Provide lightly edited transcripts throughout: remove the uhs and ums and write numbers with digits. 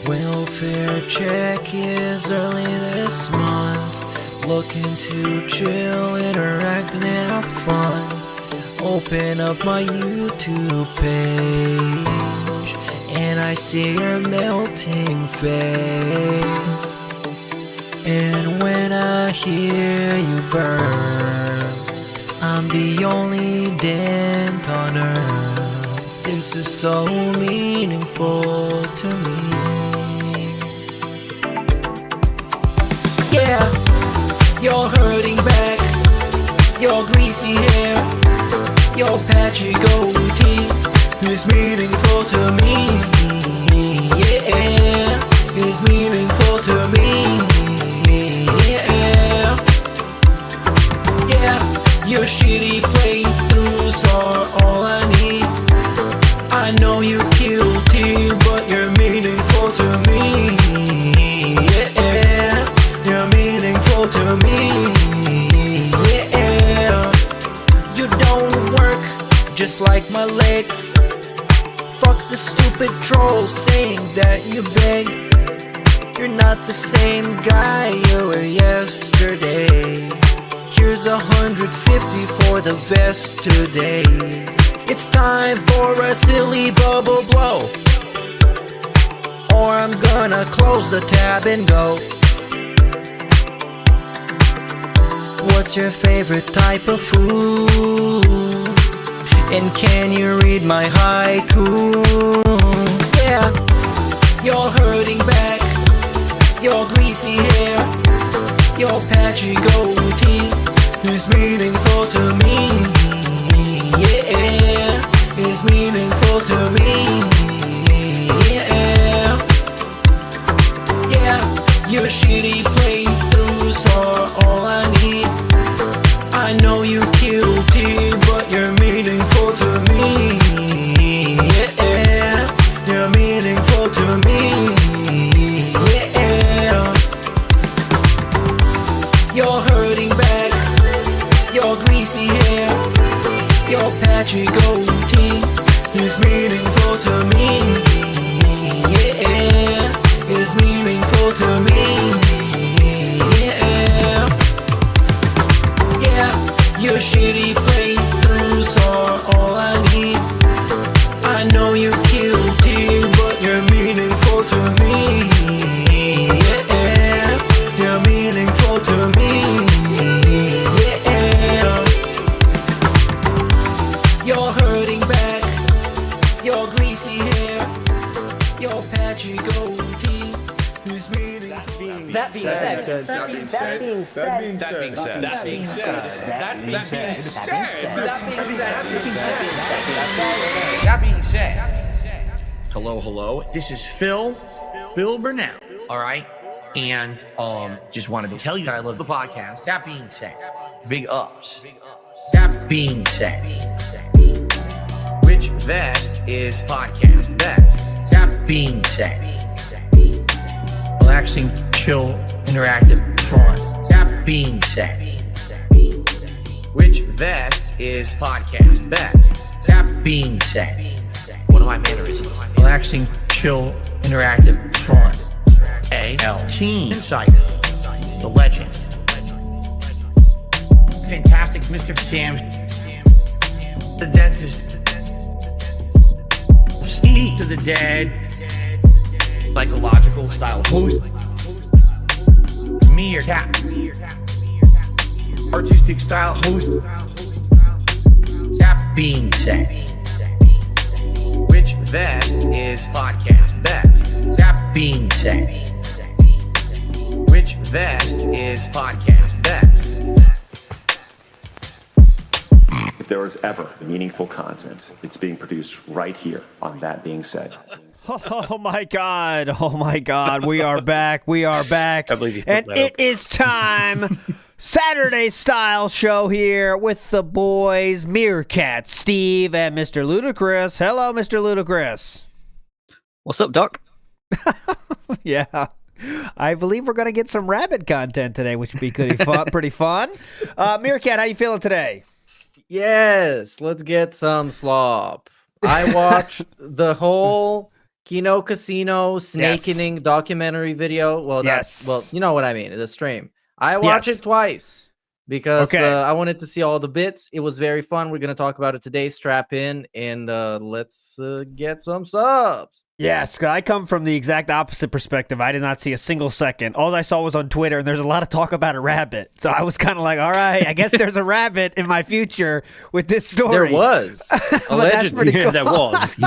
Welfare check is early this month. Looking to chill, interact, and have fun. Open up my YouTube page, and I see your melting face. And when I hear you burn, I'm the only dent on earth. This is so meaningful to me. Yeah, you're hurting back, your greasy hair, your patchy goatee is meaningful to me. Yeah, it's meaningful to me. Yeah, your shitty playthroughs are all I need. I know you're guilty, but you're meaningful to me. Yeah, you're meaningful to me. Yeah, you don't work just like my legs. Fuck the stupid trolls saying that you beg. You're not the same guy you were yesterday. Here's 150 for the vest today. It's time for a silly bubble blow, or I'm gonna close the tab and go. What's your favorite type of food? And can you read my haiku? Yeah, you're hurting back, your greasy hair, your patchy goatee is meaningful to me. Yeah, it's meaningful to me. Yeah, yeah, your shitty playthroughs are all I need. I know you're guilty, but you're meaningful to me. Yeah, you're meaningful to me. Yeah, you're hurting back, your greasy hair, your patchy goatee is meaningful to me. Yeah, it's meaningful to me. Yeah, yeah, your shitty playthroughs are all I need. I know you're guilty, but you're meaningful to me. Yeah, you're meaningful to me. Yeah, you're hurting back, your greasy hair, your patchy goatee is meaningful. That being said, Hello. This is Phil Bernell. All right. And just wanted to tell you that I love the podcast. That being said, big ups. That being said, which vest is podcast best? That being said, relaxing, chill, interactive, fun. That being said, which vest is podcast best? That being said, one of my mannerisms. Relaxing, chill, interactive, fun. A.L. Team Insider, the legend. Fantastic Mr. Sam, the dentist. Speak to the dead. Psychological style host. Meerkat. Artistic style host. That being said, which vest is podcast best? That being said, which vest is podcast best? If there was ever meaningful content, it's being produced right here on That Being Said. Oh my God. We are back. I believe you And it is time. Saturday style show here with the boys, Meerkat, Steve, and Mr. Ludacris. Hello, Mr. Ludacris. What's up, Doc? Yeah. I believe we're going to get some rabbit content today, which would be pretty fun. Meerkat, how you feeling today? yes, let's get some slop. I watched the whole Kino Casino snakening documentary video. Well, Yes. you know what I mean. The stream. I watched Yes. it twice because Okay. I wanted to see all the bits. It was very fun. We're gonna talk about it today. Strap in and let's get some subs. Yes, 'cause I come from the exact opposite perspective. I did not see a single second. All I saw was on Twitter, and there's a lot of talk about a rabbit. So I was kind of like, all right, I guess there's a rabbit in my future with this story. There was allegedly. pretty cool. There was.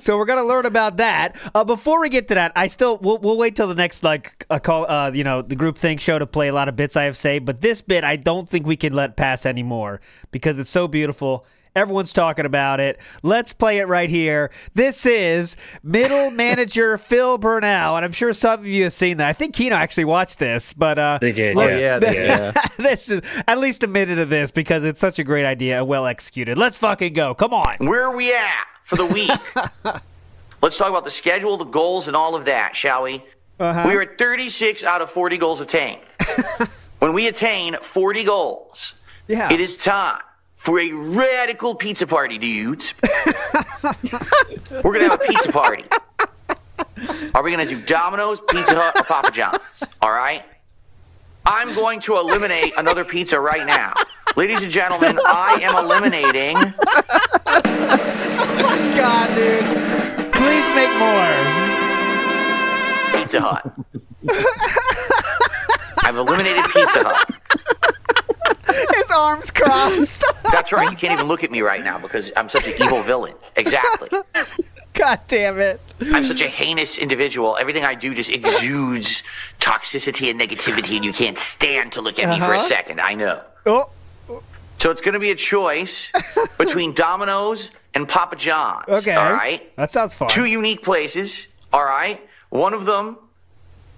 So we're gonna learn about that. Before we get to that, we'll wait till the next call. The group think show to play a lot of bits I have saved. But this bit, I don't think we can let pass anymore because it's so beautiful. Everyone's talking about it. Let's play it right here. This is middle manager Phil Bernell, and I'm sure some of you have seen that. I think Kino actually watched this, but They did. Oh Yeah. yeah. this is at least a minute of this because it's such a great idea and well executed. Let's fucking go. Come on. Where are we at for the week? Let's talk about the schedule, the goals, and all of that, shall we? Uh-huh. We are at 36 out of 40 goals attained. When we attain 40 goals, Yeah. it is time for a radical pizza party, dudes. We're going to have a pizza party. Are we going to do Domino's, Pizza Hut, or Papa John's? All right? I'm going to eliminate another pizza right now. Ladies and gentlemen, I am eliminating... God, dude. Please make more. Pizza Hut. I've eliminated Pizza Hut. His arms crossed. That's right. You can't even look at me right now because I'm such an evil villain. Exactly. God damn it. I'm such a heinous individual. Everything I do just exudes toxicity and negativity, and you can't stand to look at me for a second. I know. Oh, So it's going to be a choice between Domino's and Papa John's. okay. All right? That sounds fun. Two unique places. All right? One of them,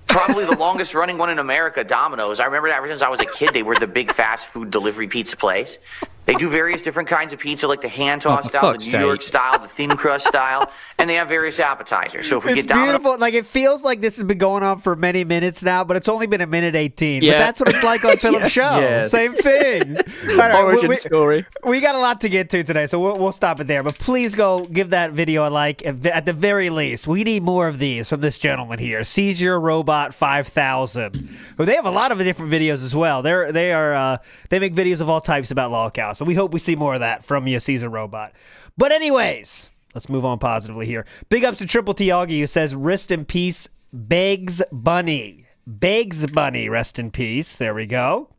probably the longest running one in America, Domino's. I remember that ever since I was a kid. They were the big fast food delivery pizza place. They do various different kinds of pizza, like the hand toss style, the New York style, the thin crust style, and they have various appetizers. So if we It's get Domino's, beautiful. Like, it feels like this has been going on for many minutes now, but it's only been a minute 18. Yeah. But that's what it's like on Philip's show. Yes. Same thing. All right, Origin story. We got a lot to get to today, so we'll stop it there. But please go give that video a like. At the very least, we need more of these from this gentleman here, Seizure Robot 5000. Well, they have a lot of different videos as well. They make videos of all types about lolcows, so we hope we see more of that from you, Caesar Robot. But anyways, let's move on positively here. Big ups to Triple T Augie, who says, rest in peace, Begs Bunny. Begs Bunny, rest in peace. There we go.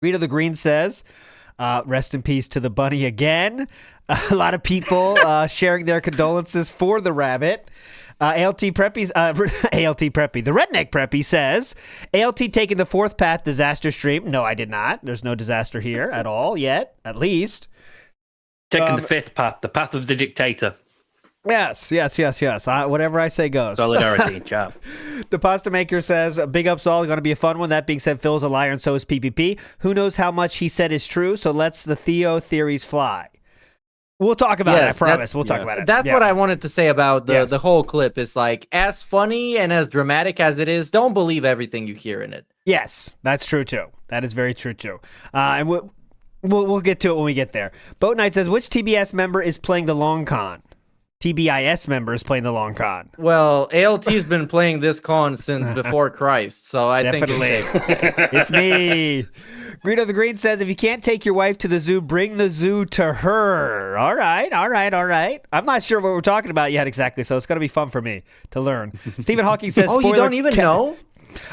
Rita the Green says, rest in peace to the bunny again. A lot of people sharing their condolences for the rabbit. ALT Preppy's ALT Preppy. The Redneck Preppy says, ALT taking the fourth path disaster stream. No, I did not. There's no disaster here at all yet, at least. Taking the fifth path, the path of the dictator. Yes. Whatever I say goes. Solidarity, chap. The Pasta Maker says, big ups all, going to be a fun one. That being said, Phil's a liar and so is PPP. Who knows how much he said is true, so let's the Theo theories fly. We'll talk about it, I promise. We'll talk about it. That's what I wanted to say about the whole clip. Is like, as funny and as dramatic as it is, don't believe everything you hear in it. Yes, that's true too. That is very true too. And we'll get to it when we get there. Boat Knight says, which TBS member is playing the long con? TBIS member is playing the long con. Well, ALT's been playing this con since before Christ, so I think it's safe. It's me. Greedo the Green says, if you can't take your wife to the zoo, bring the zoo to her. All right. I'm not sure what we're talking about yet exactly, so it's going to be fun for me to learn. Stephen Hawking says, oh, you don't even know?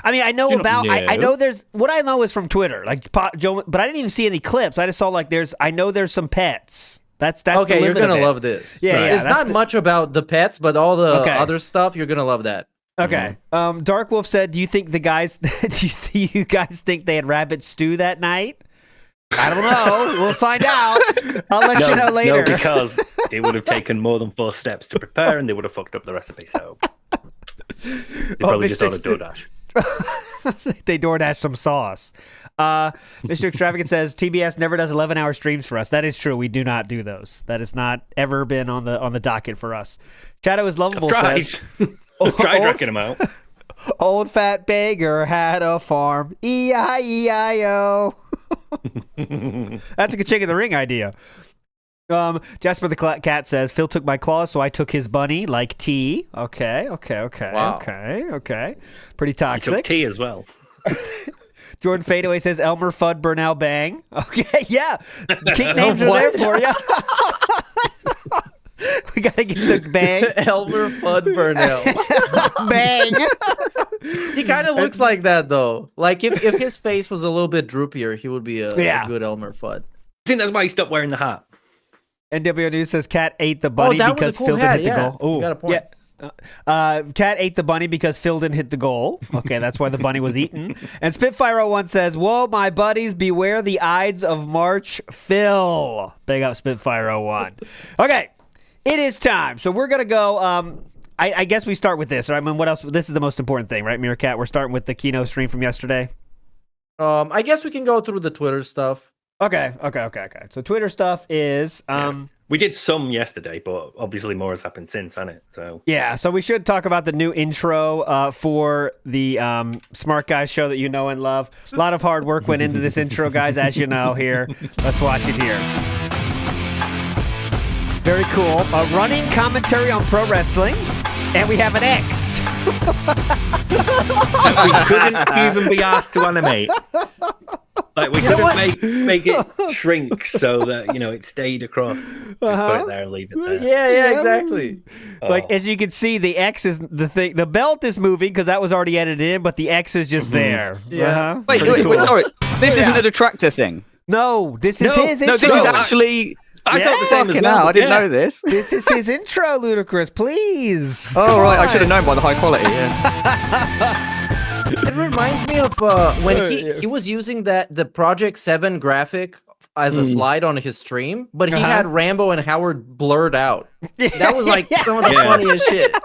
I mean, I know about. I know there's what I know is from Twitter, like Joe, but I didn't even see any clips. I just saw like I know there's some pets. That's okay. The You're gonna love this. Yeah, it's not much about the pets, but all the other stuff. You're gonna love that. Okay. Dark Wolf said, "Do you think the guys? you guys think they had rabbit stew that night?" I don't know. We'll find out. I'll let you know later. No, because it would have taken more than 4 steps to prepare, and they would have fucked up the recipe. So they probably just ordered DoorDash. They DoorDash some sauce. Mr. Extravagant says TBS never does 11-hour streams for us. That is true. We do not do those. That has not ever been on the docket for us. Shadow is lovable. Says, I've tried racking them out. Old fat beggar had a farm. E-I-E-I-O. That's a good King of the Ring idea. Jasper the Cat says, Phil took my claws, so I took his bunny, like T. Okay. Wow. Okay. Pretty You toxic. took tea as well. Jordan Fadeaway says, Elmer Fudd Bernell Bang. Okay, yeah. Kink names are there for you. We got to get the bang. Elmer Fudd Bernell. Bang. He kind of looks like that, though. Like, if his face was a little bit droopier, he would be a good Elmer Fudd. I think that's why he stopped wearing the hat. NWO News says, Cat ate the bunny that was because a cool Phil hat, didn't hit the yeah. goal. You got a point. Yeah. Cat ate the bunny because Phil didn't hit the goal. Okay, that's why the bunny was eaten. And Spitfire01 says, whoa, my buddies, beware the Ides of March, Phil. Big up Spitfire01. Okay, it is time. So we're going to go, I guess we start with this. Right? I mean, what else? This is the most important thing, right, Meerkat? We're starting with the Kino stream from yesterday. I guess we can go through the Twitter stuff. Okay. So Twitter stuff is... We did some yesterday, but obviously more has happened since, hasn't it? So yeah, so we should talk about the new intro for the Smart Guys show that you know and love. A lot of hard work went into this intro, guys, as you know here. Let's watch it here. Very cool. Running commentary on pro wrestling, and we have an X. we couldn't even be asked to animate. Like we couldn't make it shrink so that it stayed across. Just put it there and leave it there. Yeah, exactly. Like as you can see, the X is the thing. The belt is moving because that was already edited in, but the X is just there. Yeah. Wait, sorry. This isn't a detractor thing. No, this is his intro. No, this is actually. I thought the same as Fucking well. hell, I didn't know this. This is his intro, Ludacris. Please. Oh, right. I should have known by the high quality. Yeah. It reminds me of when he was using the Project 7 graphic as a slide on his stream, but he had Rambo and Howard blurred out. That was like some of the funniest shit.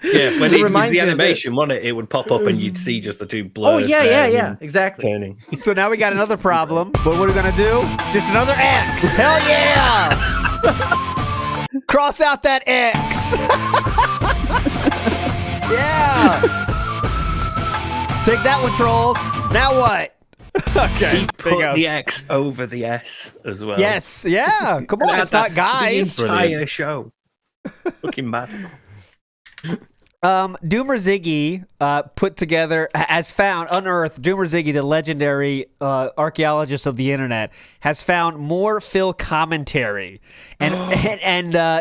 Yeah, when It it was reminds the me of animation, wasn't it? It would pop up and you'd see just the two blurs. Oh, there yeah, and exactly. turning. So now we got another problem. But what are we gonna do? Just another X. Hell yeah! Cross out that X. Yeah. Take that one, trolls. Now what? Okay. He put the X over the S as well. Yes. Yeah. Come on. It's not guys. The entire show. Fucking mad. Doomer Ziggy unearthed Doomer Ziggy, the legendary archaeologist of the internet, has found more Phil commentary. And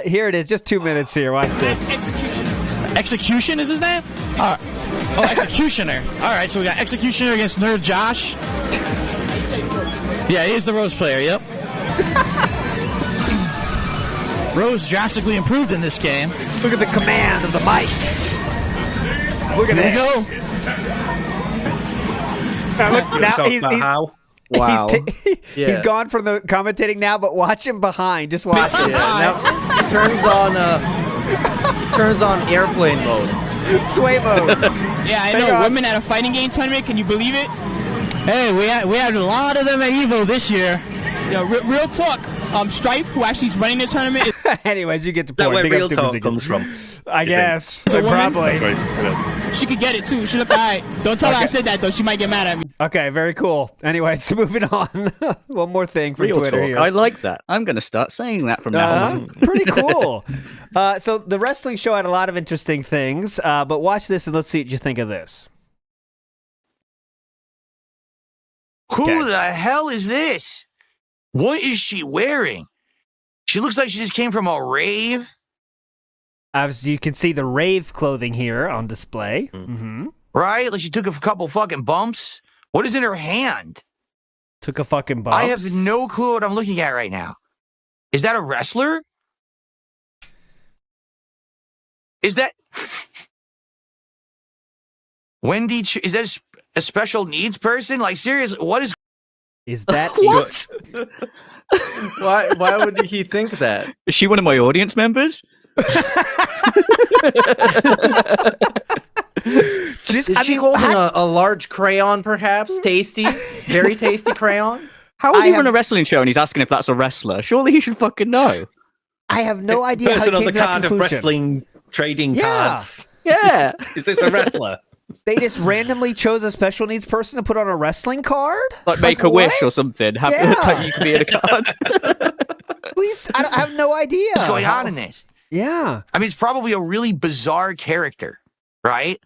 here it is, just 2 minutes here. Watch this. Execution is his name? Oh, Executioner. All right, so we got Executioner against Nerd Josh. Yeah, he is the Rose player, yep. Rose drastically improved in this game. Look at the command of the mic. Look at this. Now Wow. He's gone from the commentating now, but watch him behind. Just watch it. Now he turns on airplane mode. Sway mode. Yeah, I know. Women at a fighting game tournament, can you believe it? Hey, we had a lot of them at EVO this year. Real talk. Stripe, who actually is running the tournament. Anyways, you get the Is that point. where Big real up to talk Ziggy. comes from? I guess. It's a woman? Probably. She could get it too. She look alright. Don't tell her I said that though. She might get mad at me. Okay, very cool. Anyways, moving on. One more thing from Real Twitter talk. here. I like that. I'm going to start saying that from now on. Pretty cool. So the wrestling show had a lot of interesting things, but watch this and let's see what you think of this. Who the hell is this? What is she wearing? She looks like she just came from a rave. As you can see, the rave clothing here on display. Mm-hmm. Right? Like she took a couple fucking bumps. What is in her hand? Took a fucking bump. I have no clue what I'm looking at right now. Is that a wrestler? Is that... Wendy... Is that a special needs person? Like, seriously, what is... Is that... What? Why would he think that? Is she one of my audience members? Is she holding a large crayon, perhaps? Tasty? Very tasty crayon? How is he on a wrestling show and he's asking if that's a wrestler? Surely he should fucking know. I have no idea Person how on he the came to that card of conclusion. wrestling trading cards. Yeah. Is this a wrestler? They just randomly chose a special needs person to put on a wrestling card? Like make a wish or something. You can be in a card. Please, I have no idea. What's going on in this? Yeah. I mean, it's probably a really bizarre character, right?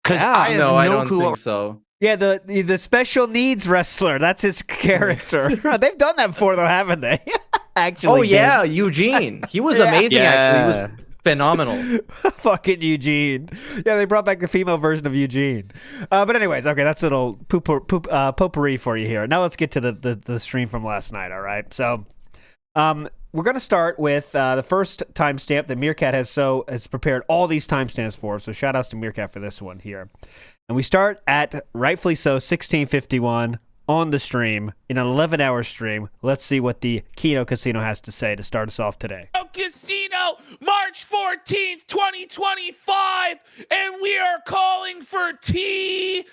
Because Yeah. I have No, I no don't clue. think so. Yeah, the special needs wrestler. That's his character. They've done that before, though, haven't they? Actually. Oh yeah, Vince. Eugene. He was Yeah. amazing. Actually, he was phenomenal. Fucking Eugene. Yeah, they brought back the female version of Eugene. But anyways, okay, that's a little potpourri for you here. Now let's get to the stream from last night, all right? So we're going to start with the first timestamp that Meerkat has prepared all these timestamps for. So shout outs to Meerkat for this one here. And we start at, rightfully so, 1651 on the stream, in an 11-hour stream. Let's see what the Keno Casino has to say to start us off today. Casino, March 14th, 2025, and we are calling for TPD.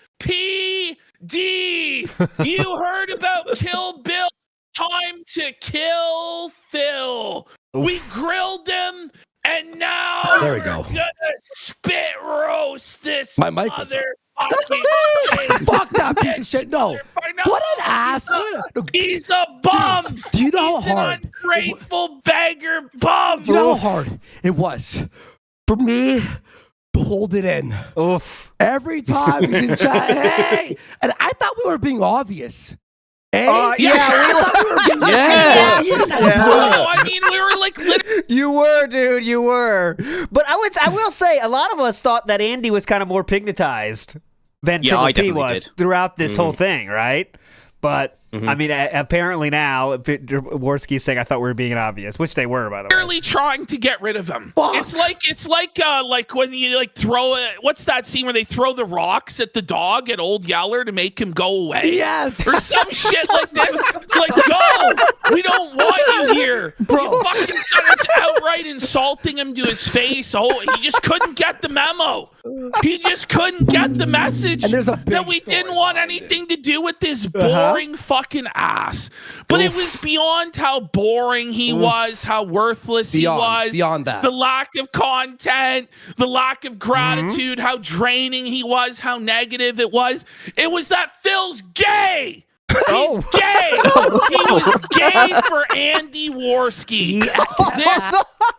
You heard about Kill Bill, time to kill Phil. We grilled him, and now There we we're go. gonna spit roast this My mic was up. motherfucking Fuck that piece of shit. No. What an ass. He's a bum. Dude, do you know He's how hard? an ungrateful beggar bum. Do you know how hard it was for me to hold it in? Oof. Every time he's in chat, hey! And I thought we were being obvious. Hey? Yeah, No, I mean, we were like literally. You were, dude. You were. But I will say, a lot of us thought that Andy was kind of more pignatized than Yeah, Triple I P definitely was did. throughout this whole thing, right? But I mean, apparently now Jaworski's saying I thought we were being obvious, which they were, by the way. Literally trying to get rid of him. Fuck. It's like when you like throw it. What's that scene where they throw the rocks at the dog at Old Yeller to make him go away? Yes. Or some shit like this. It's like, go! We don't want you here. Bro. You fucking starts outright insulting him to his face. Oh, he just couldn't get the memo. He just couldn't get the message And there's a big that we story didn't want behind it. anything to do with this boring fucking ass. But it was beyond how boring he was, how worthless he was. Beyond that. The lack of content, the lack of gratitude, how draining he was, how negative it was. It was that Phil's gay. He's gay. He was gay for Andy Worski. This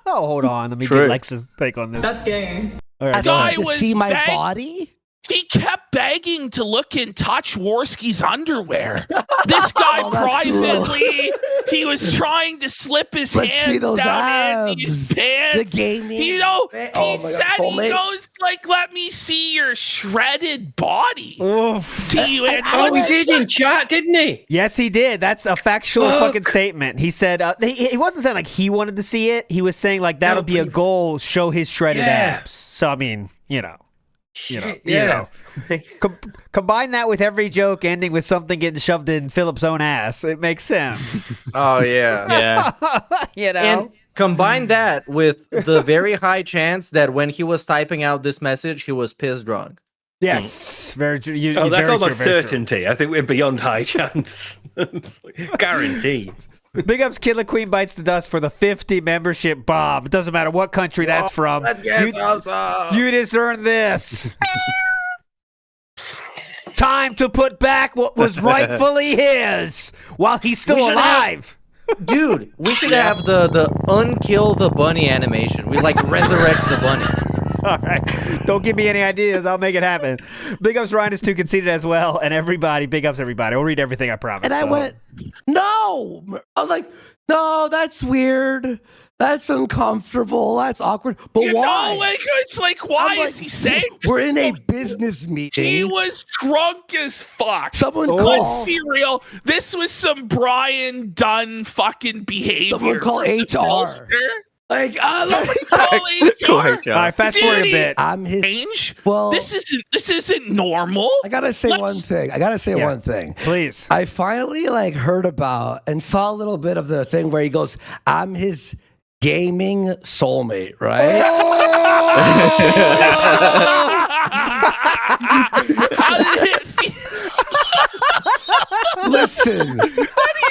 Oh, hold on. Let me True. get Lex's take on this. That's gay. All right, go guy ahead. To was see my bang- body? He kept begging to look and touch Worski's underwear. This guy Oh, that's privately, he was trying to slip his Let's see hands those down Andy's abs. pants. The gaming. You know, Oh he my God, said he soulmate. goes like, "Let me see your shredded body." Oof. To you, Andy. Oh, he did in chat, didn't he? Yes, he did. That's a factual fucking statement. He said he wasn't saying like he wanted to see it. He was saying like that'll be a goal. Show his shredded Yeah. abs. So I mean, you know. Yeah. Combine that with every joke ending with something getting shoved in Philip's own ass. It makes sense. Oh yeah. Yeah. You know. And combine that with the very high chance that when he was typing out this message, he was piss drunk. Yes, very true. Oh, that's very almost true, very true. certainty. I think we're beyond high chance. Guarantee. Big ups, Killer Queen Bites the Dust for the 50 membership bomb. It doesn't matter what country that's from. Let's get You just earned this. Time to put back what was rightfully his while he's still We should alive. Dude, we should have the unkill the bunny animation. We like resurrect the bunny. All right. Don't give me any ideas. I'll make it happen. Big ups, Ryan is too conceited as well. And everybody, big ups, everybody. I'll read everything, I promise. And I went, no. I was like, no, that's weird. That's uncomfortable. That's awkward. But You why? know, like, it's like, why I'm like, is he saying this? we're in a business meeting. He was drunk as fuck. Someone Let's call. be real. This was some Brian Dunn fucking behavior. Someone call HR. Bolster. Like, Call Cool, HR. HR. All right, fast forward a Dude, bit. I'm his. Change. Well, This isn't normal. I gotta say Let's- one thing. I gotta say Yeah. one thing. Please. I finally like heard about and saw a little bit of the thing where he goes, "I'm his gaming soulmate," right? How did it feel? Listen,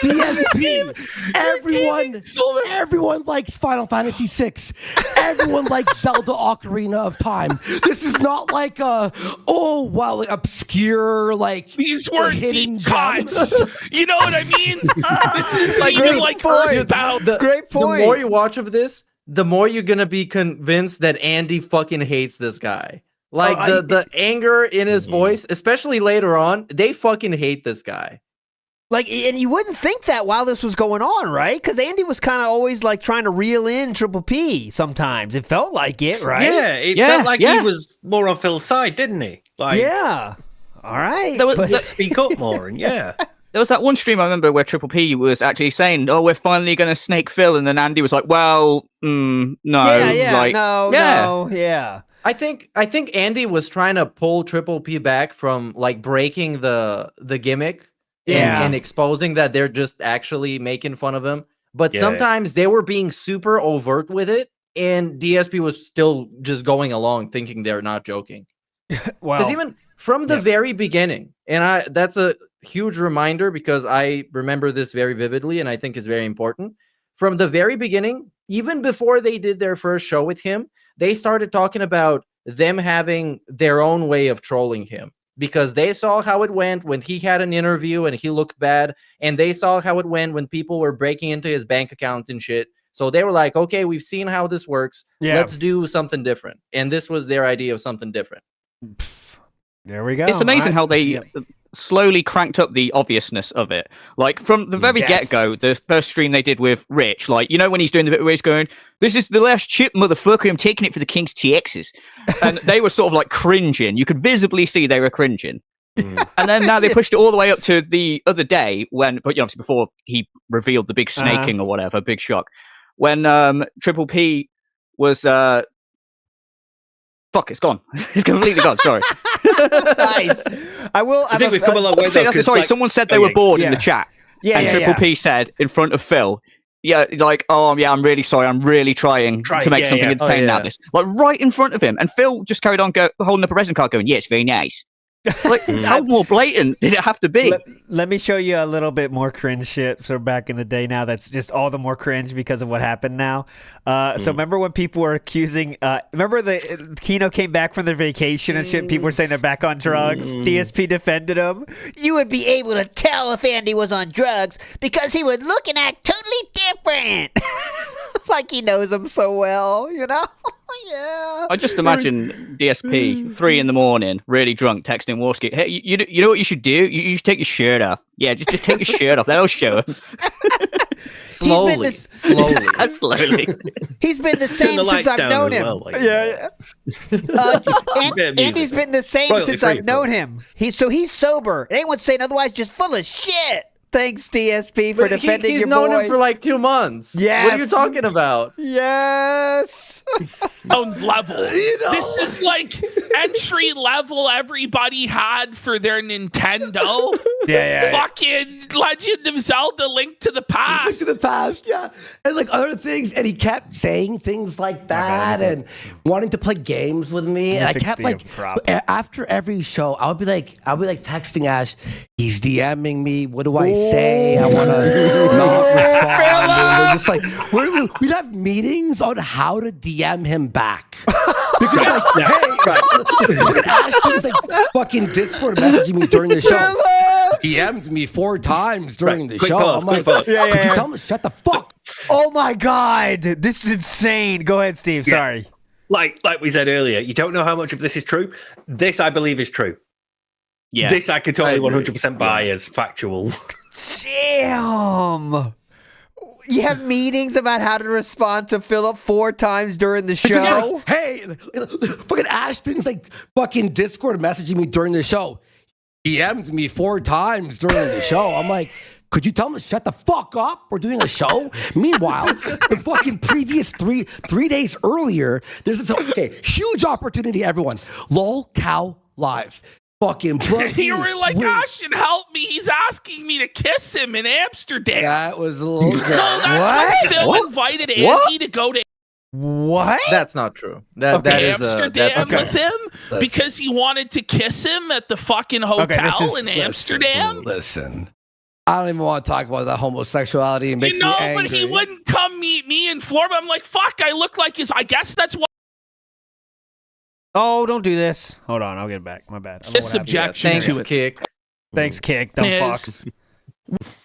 DSP, everyone likes Final Fantasy VI. Everyone likes Zelda Ocarina of Time. This is not like obscure, like these were hidden deep cuts. You know what I mean? This is like even like Earthbound. Great point. The more you watch of this, the more you're gonna be convinced that Andy fucking hates this guy. Like the anger in his voice, especially later on, they fucking hate this guy. Like, and you wouldn't think that while this was going on, right? Because Andy was kind of always like trying to reel in Triple P sometimes. It felt like it, right? Yeah, it felt like he was more on Phil's side, didn't he? Like, yeah. All right. Let's speak up more, and yeah. There was that one stream I remember where Triple P was actually saying, "Oh, we're finally going to snake Phil," and then Andy was like, "Well, no, yeah." I think Andy was trying to pull Triple P back from like breaking the gimmick and exposing that they're just actually making fun of him. But sometimes they were being super overt with it, and DSP was still just going along thinking they're not joking. Because even from the very beginning, and that's a huge reminder because I remember this very vividly and I think is very important. From the very beginning, even before they did their first show with him, they started talking about them having their own way of trolling him because they saw how it went when he had an interview and he looked bad, and they saw how it went when people were breaking into his bank account and shit. So they were like, okay, we've seen how this works. Let's do something different. And this was their idea of something different. There we go. It's amazing how they slowly cranked up the obviousness of it. Like, from the very get-go, the first stream they did with Rich, like, you know when he's doing the bit where he's going, "This is the last chip, motherfucker, I'm taking it for the King's TXs." And they were sort of, like, cringing. You could visibly see they were cringing. And then now they pushed it all the way up to the other day when, but obviously before he revealed the big snaking or whatever, big shock, when Triple P was... Fuck, it's gone. It's completely gone, sorry. Nice. I think we've come a long way. Sorry, someone said they were bored in the chat. And Triple P said in front of Phil, I'm really sorry. I'm really trying to make something entertaining out of this. Like, right in front of him. And Phil just carried on holding up a resin card going, "Yeah, it's very nice." Like, how more blatant did it have to be? Let me show you a little bit more cringe shit. So back in the day now, that's just all the more cringe because of what happened now. So remember when people were accusing, remember the Kino came back from their vacation and shit, and people were saying they're back on drugs. DSP defended him. You would be able to tell if Andy was on drugs because he would look and act totally different. Like he knows him so well, you know? Yeah. I just imagine DSP 3 a.m, really drunk, texting Warski. "Hey, you know what you should do? You should take your shirt off. Yeah, just take your shirt off. That'll show him." Slowly. Slowly. He's been the same since I've known him. Well, like, Andy's been the same since I've known him. He's sober. Anyone saying otherwise just full of shit. Thanks, DSP, for defending your boy. He's known him for like 2 months. Yes. What are you talking about? Yes. Own level. This is like entry level everybody had for their Nintendo. Fucking Legend of Zelda: Link to the Past. Link to the Past, yeah. And like other things. And he kept saying things like that and wanting to play games with me. And I kept like, after every show, I would be like texting Ash, "He's DMing me. What do I say? I want to not respond." And we're just like, we'd have meetings on how to DM him back. Because Ashton's like fucking Discord messaging me during the show. DM'd me 4 times during the show. I'm like, could you tell him to shut the fuck? Oh my God. This is insane. Go ahead, Steve. Sorry. Like we said earlier, you don't know how much of this is true. This, I believe, is true. Yeah. This I could totally 100% buy as factual. Damn. You have meetings about how to respond to Philip 4 times during the show? Hey, fucking Ashton's like fucking Discord messaging me during the show. DM'd me 4 times during the show. I'm like, could you tell him to shut the fuck up? We're doing a show. Meanwhile, the fucking previous three days earlier, there's this huge opportunity, everyone. LOL Cow Live. Fucking you were like, "Ashton, help me. He's asking me to kiss him in Amsterdam." That was a little No, that's when Phil invited Andy to go to What? That's not true. That is Amsterdam with him because he wanted to kiss him at the fucking hotel in Amsterdam. Listen. I don't even want to talk about that homosexuality. It makes me angry. But he wouldn't come meet me in Florida. I'm like, fuck, I look like his. I guess that's why. Oh, don't do this. Hold on, I'll get it back. My bad. This objection to it. Kick. Thanks, Kick. Dumb fucks.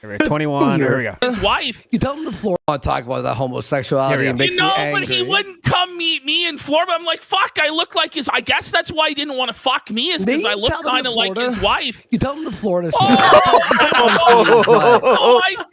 21. Here we go. His wife. You tell him the floor. I want to talk about that homosexuality. It makes me angry. But he wouldn't come meet me in Florida. I'm like, fuck, I look like his. I guess that's why he didn't want to fuck me, is because I look kind of like his wife. You tell him the Florida. I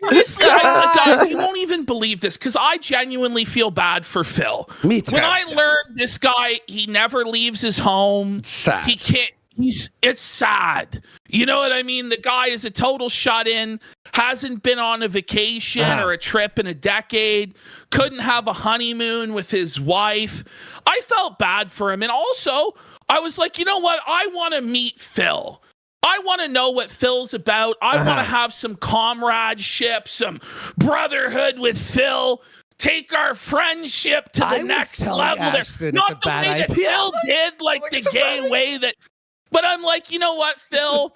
seriously, guys, you won't even believe this, because I genuinely feel bad for Phil. Me too. When I learned this guy, he never leaves his home. Sad. He can't. It's sad. You know what I mean? The guy is a total shut-in, hasn't been on a vacation or a trip in a decade, couldn't have a honeymoon with his wife. I felt bad for him. And also, I was like, you know what? I want to meet Phil. I want to know what Phil's about. I want to have some comradeship, some brotherhood with Phil. Take our friendship to the next level. Not the way that Phil did, like the gay way that... But I'm like, you know what, Phil?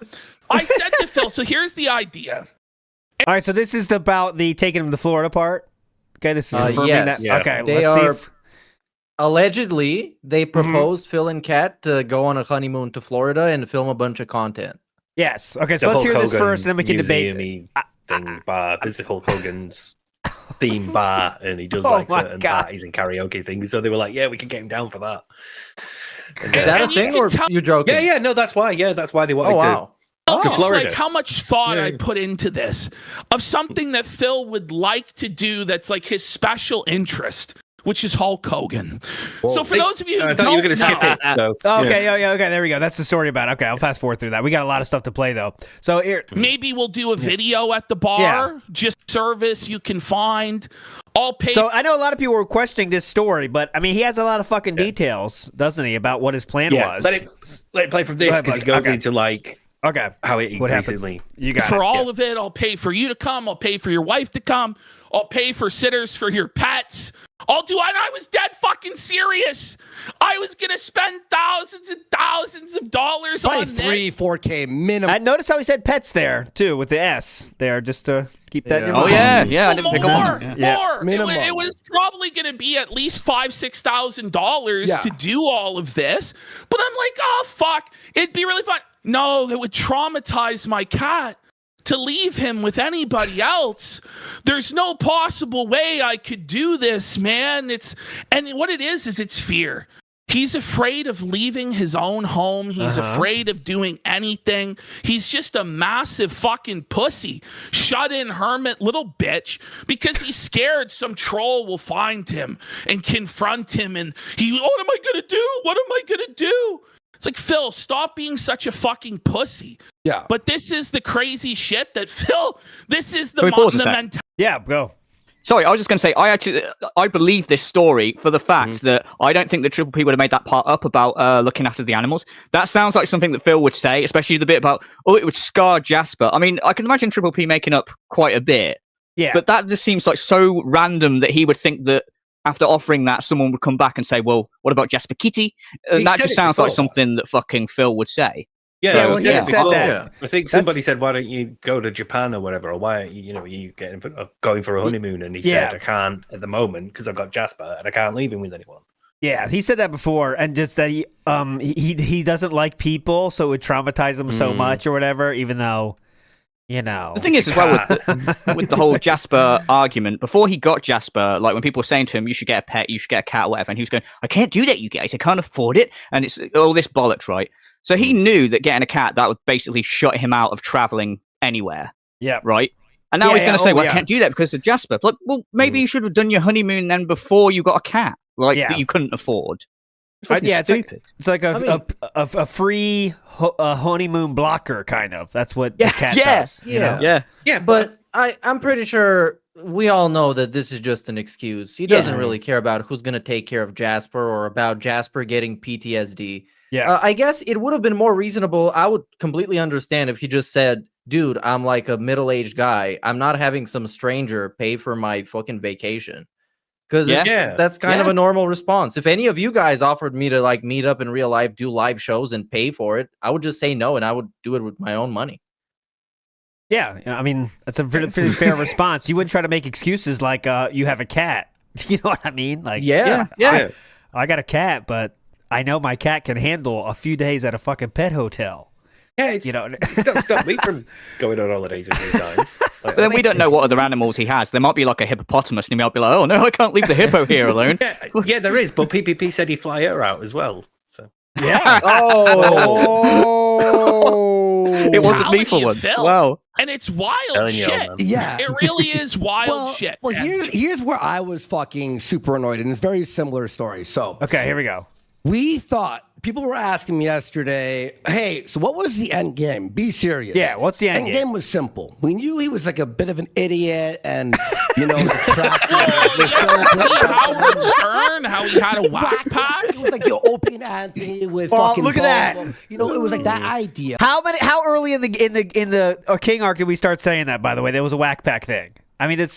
I said to Phil, so here's the idea. All right, so this is about the taking him to Florida part. Okay, this is confirming yes. that. Yeah. Okay, they let's are. see if... Allegedly, they proposed Phil and Kat to go on a honeymoon to Florida and film a bunch of content. Yes. Okay, so let's hear this first, and then we can debate. Thing bar. This is Hulk Hogan's theme bar, and he does certain parties and karaoke things. So they were like, "Yeah, we can get him down for that." Is that a thing, or you're joking? Yeah, no, that's why. Yeah, that's why they wanted to Florida. Like how much thought I put into this of something that Phil would like to do that's like his special interest, which is Hulk Hogan. Whoa. So for those of you who I thought you were going to skip it. So, okay, okay, there we go. That's the story about it. Okay, I'll fast forward through that. We got a lot of stuff to play, though. So here, maybe we'll do a video at the bar, just service you can find. All paid. So I know a lot of people were questioning this story, but I mean, he has a lot of fucking details, doesn't he, about what his plan was? Let it play from this, because it goes into like how it increasingly. You got for all of it. I'll pay for you to come. I'll pay for your wife to come. I'll pay for sitters for your pets. I'll do. And I was dead fucking serious. I was gonna spend thousands and thousands of dollars on $4K minimum. I noticed how he said pets there too, with the S there, just to keep that. In Oh mind. yeah. I didn't pick up on that. More. Minimum. It was probably gonna be at least $5,000-$6,000 to do all of this. But I'm like, oh fuck, it'd be really fun. No, it would traumatize my cat to leave him with anybody else. There's no possible way I could do this, man. And what it is it's fear. He's afraid of leaving his own home. He's afraid of doing anything. He's just a massive fucking pussy, shut-in hermit little bitch, because he's scared some troll will find him and confront him. And what am I gonna do? What am I gonna do? It's like, Phil, stop being such a fucking pussy. Yeah. But this is the crazy shit that Phil, this is the mentality. Yeah, go. Sorry, I was just going to say, I believe this story for the fact that I don't think the Triple P would have made that part up about looking after the animals. That sounds like something that Phil would say, especially the bit about, it would scar Jasper. I mean, I can imagine Triple P making up quite a bit. Yeah. But that just seems like so random that he would think that after offering that, someone would come back and say, well, what about Jasper Kitty? That just sounds like something that fucking Phil would say. Yeah, he said that. I think somebody said, "Why don't you go to Japan or whatever? Or why, are you going for a honeymoon?" And he said, "I can't at the moment because I've got Jasper and I can't leave him with anyone." Yeah, he said that before, and just that he doesn't like people, so it would traumatize him so much or whatever. Even though, the thing is as well with the whole Jasper argument. Before he got Jasper, like when people were saying to him, "You should get a pet, you should get a cat, or whatever," and he was going, "I can't do that, you guys. I can't afford it," and it's all this bollocks, right? So he knew that getting a cat, that would basically shut him out of traveling anywhere. Yeah. Right? And now he's going to say, I can't do that because of Jasper. Like, well, maybe you should have done your honeymoon then before you got a cat, that you couldn't afford. It's stupid. It's like a free honeymoon blocker, kind of. That's what the cat does. Yeah. But I'm pretty sure we all know that this is just an excuse. He doesn't really care about who's going to take care of Jasper or about Jasper getting PTSD. Yeah. I guess it would have been more reasonable. I would completely understand if he just said, dude, I'm like a middle-aged guy. I'm not having some stranger pay for my fucking vacation. Because that's kind of a normal response. If any of you guys offered me to like meet up in real life, do live shows and pay for it, I would just say no, and I would do it with my own money. Yeah, I mean, that's a pretty fair response. You wouldn't try to make excuses like you have a cat. You know what I mean? Like, Yeah. I got a cat, but I know my cat can handle a few days at a fucking pet hotel. Yeah, it's, it's not stop me from going on holidays a few times. But then we don't know what other animals he has. There might be like a hippopotamus, and he might be like, "Oh no, I can't leave the hippo here alone." Yeah, there is. But PPP said he'd fly her out as well. So yeah. It wasn't me for once. Wow. And it's wild shit. Yeah. It really is wild shit. Well, here's where I was fucking super annoyed, and it's a very similar story. So, okay, here we go. We thought, people were asking me yesterday, hey, so what was the end game? Be serious. Yeah, what's the end game? End game was simple. We knew he was like a bit of an idiot and, the tractor. Howard Stern, how he had a whack pack. It was like, Opie and Anthony with fucking look at that. It was like that idea. How early in the King arc did we start saying that, by the way? There was a whack pack thing. I mean,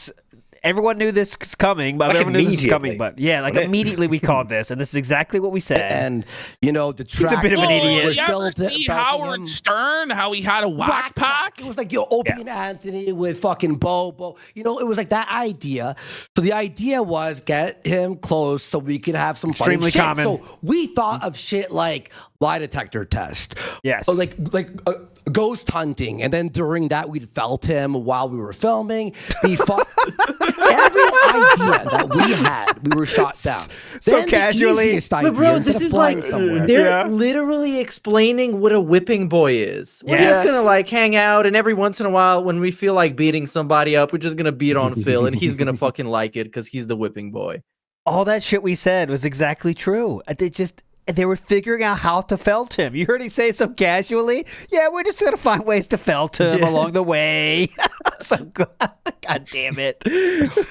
everyone knew this was coming, but everyone knew this was coming. But yeah, like immediately we called this, and this is exactly what we said. And the track. He's a bit of an idiot. You ever see Howard Stern, how he had a whack pack? It was like Opie and Anthony with fucking Bobo. It was like that idea. So the idea was get him close so we could have some extremely funny common. Shit. So we thought of shit like lie detector test. Yes. Or like ghost hunting, and then during that we'd felt him while we were filming. Every idea that we had, we were shot down. So then casually. the easiest idea, But bro, instead this of is flying like somewhere. they're literally explaining what a whipping boy is. We're just gonna like hang out, and every once in a while, when we feel like beating somebody up, we're just gonna beat on Phil, and he's gonna fucking like it because he's the whipping boy. All that shit we said was exactly true. They were figuring out how to felt him. You heard he say so casually? Yeah, we're just going to find ways to felt him along the way. So God damn it.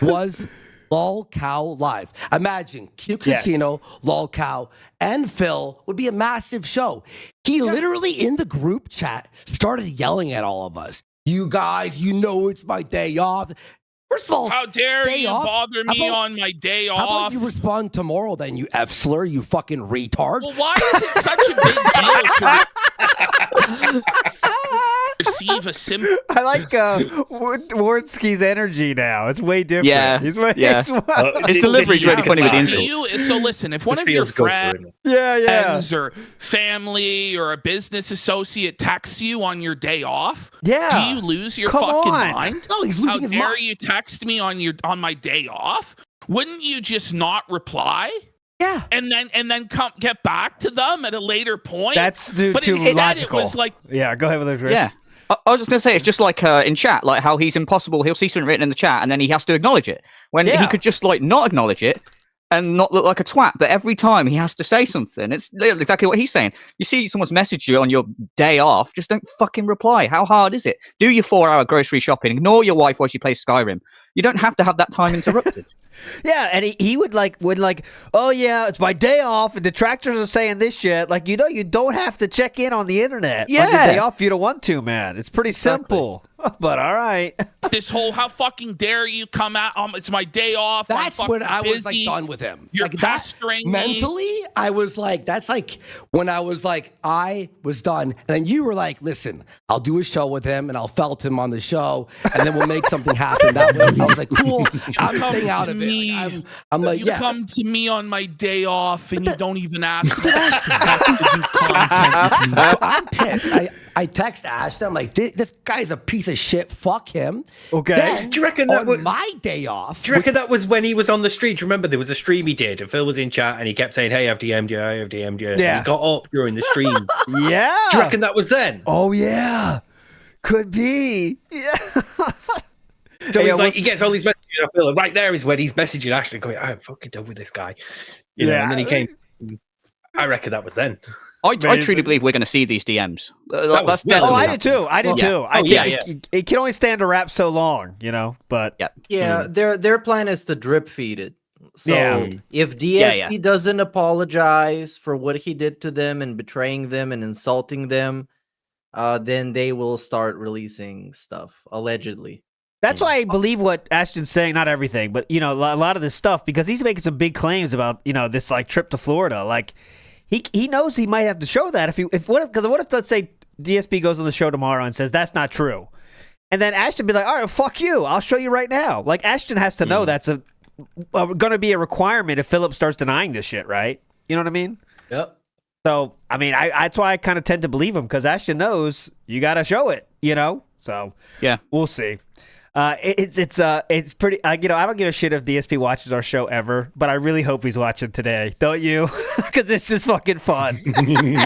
Was Lol Cow live? Imagine Q Casino, Lol Cow, and Phil would be a massive show. He literally in the group chat started yelling at all of us. You guys, it's my day off. First of all, how dare you bother me on my day off? How about you respond tomorrow then, you F-slur, you fucking retard? Well, why is it such a big deal to receive a simple... I like Warnski's energy now. It's way different. Yeah. His delivery's really funny with the insults. So listen, if one of your friends or family or a business associate texts you on your day off, do you lose your fucking mind? No, he's losing his mind. How dare you text me on my day off? Wouldn't you just not reply? Yeah. And then get back to them at a later point? That's too logical. It was like, yeah, go ahead with it, Chris. Yeah. I was just going to say, it's just like in chat, like how he's impossible. He'll see something written in the chat and then he has to acknowledge it. When he could just like not acknowledge it and not look like a twat. But every time he has to say something, it's exactly what he's saying. You see someone's message you on your day off, just don't fucking reply. How hard is it? Do your 4-hour grocery shopping. Ignore your wife while she plays Skyrim. You don't have to have that time interrupted. Yeah, and he would like, oh yeah, it's my day off, and detractors are saying this shit. Like, you don't have to check in on the internet on your day off if you don't want to, man. It's pretty simple. But all right. This whole how fucking dare you come out? It's my day off. That's when I was like done with him. You're like pestering me. Mentally, I was like, that's like when I was like, I was done. And then you were like, listen, I'll do a show with him and I'll felt him on the show and then we'll make something happen. That way I was like, cool, I'm staying out of it. Like, I'm like, you come to me on my day off and you don't even ask to do content. So I'm pissed. I text Ashton. I'm like, this guy's a piece of shit. Fuck him. Okay. Then, do you reckon that was my day off? Do you reckon that was when he was on the street? Remember, there was a stream he did, and Phil was in chat, and he kept saying, "Hey, I've DM'd you. I've DM'd you." Yeah. And he got up during the stream. Yeah. Do you reckon that was then? Oh yeah, could be. Yeah. So he's like, he gets all these messages. I feel like right there is when he's messaging Ashley, going, "I'm fucking done with this guy," you know. And then he came. I reckon that was then. I truly believe we're going to see these DMs. That's definitely. Oh, I did too. I did too. It can only stand to rap so long, you know. But their plan is to drip feed it. So if DSP doesn't apologize for what he did to them and betraying them and insulting them, then they will start releasing stuff allegedly. That's why I believe what Ashton's saying. Not everything, but a lot of this stuff, because he's making some big claims about this like trip to Florida, like. He knows he might have to show that what if let's say DSP goes on the show tomorrow and says that's not true, And then Ashton be like, all right, fuck you. I'll show you right now. Like, Ashton has to know that's going to be a requirement if Philip starts denying this shit, right? You know what I mean? Yep. So, I mean, that's why I kind of tend to believe him, because Ashton knows you got to show it, you know? So, yeah, we'll see. It's pretty. I don't give a shit if DSP watches our show ever, but I really hope he's watching today, don't you? Because this is fucking fun.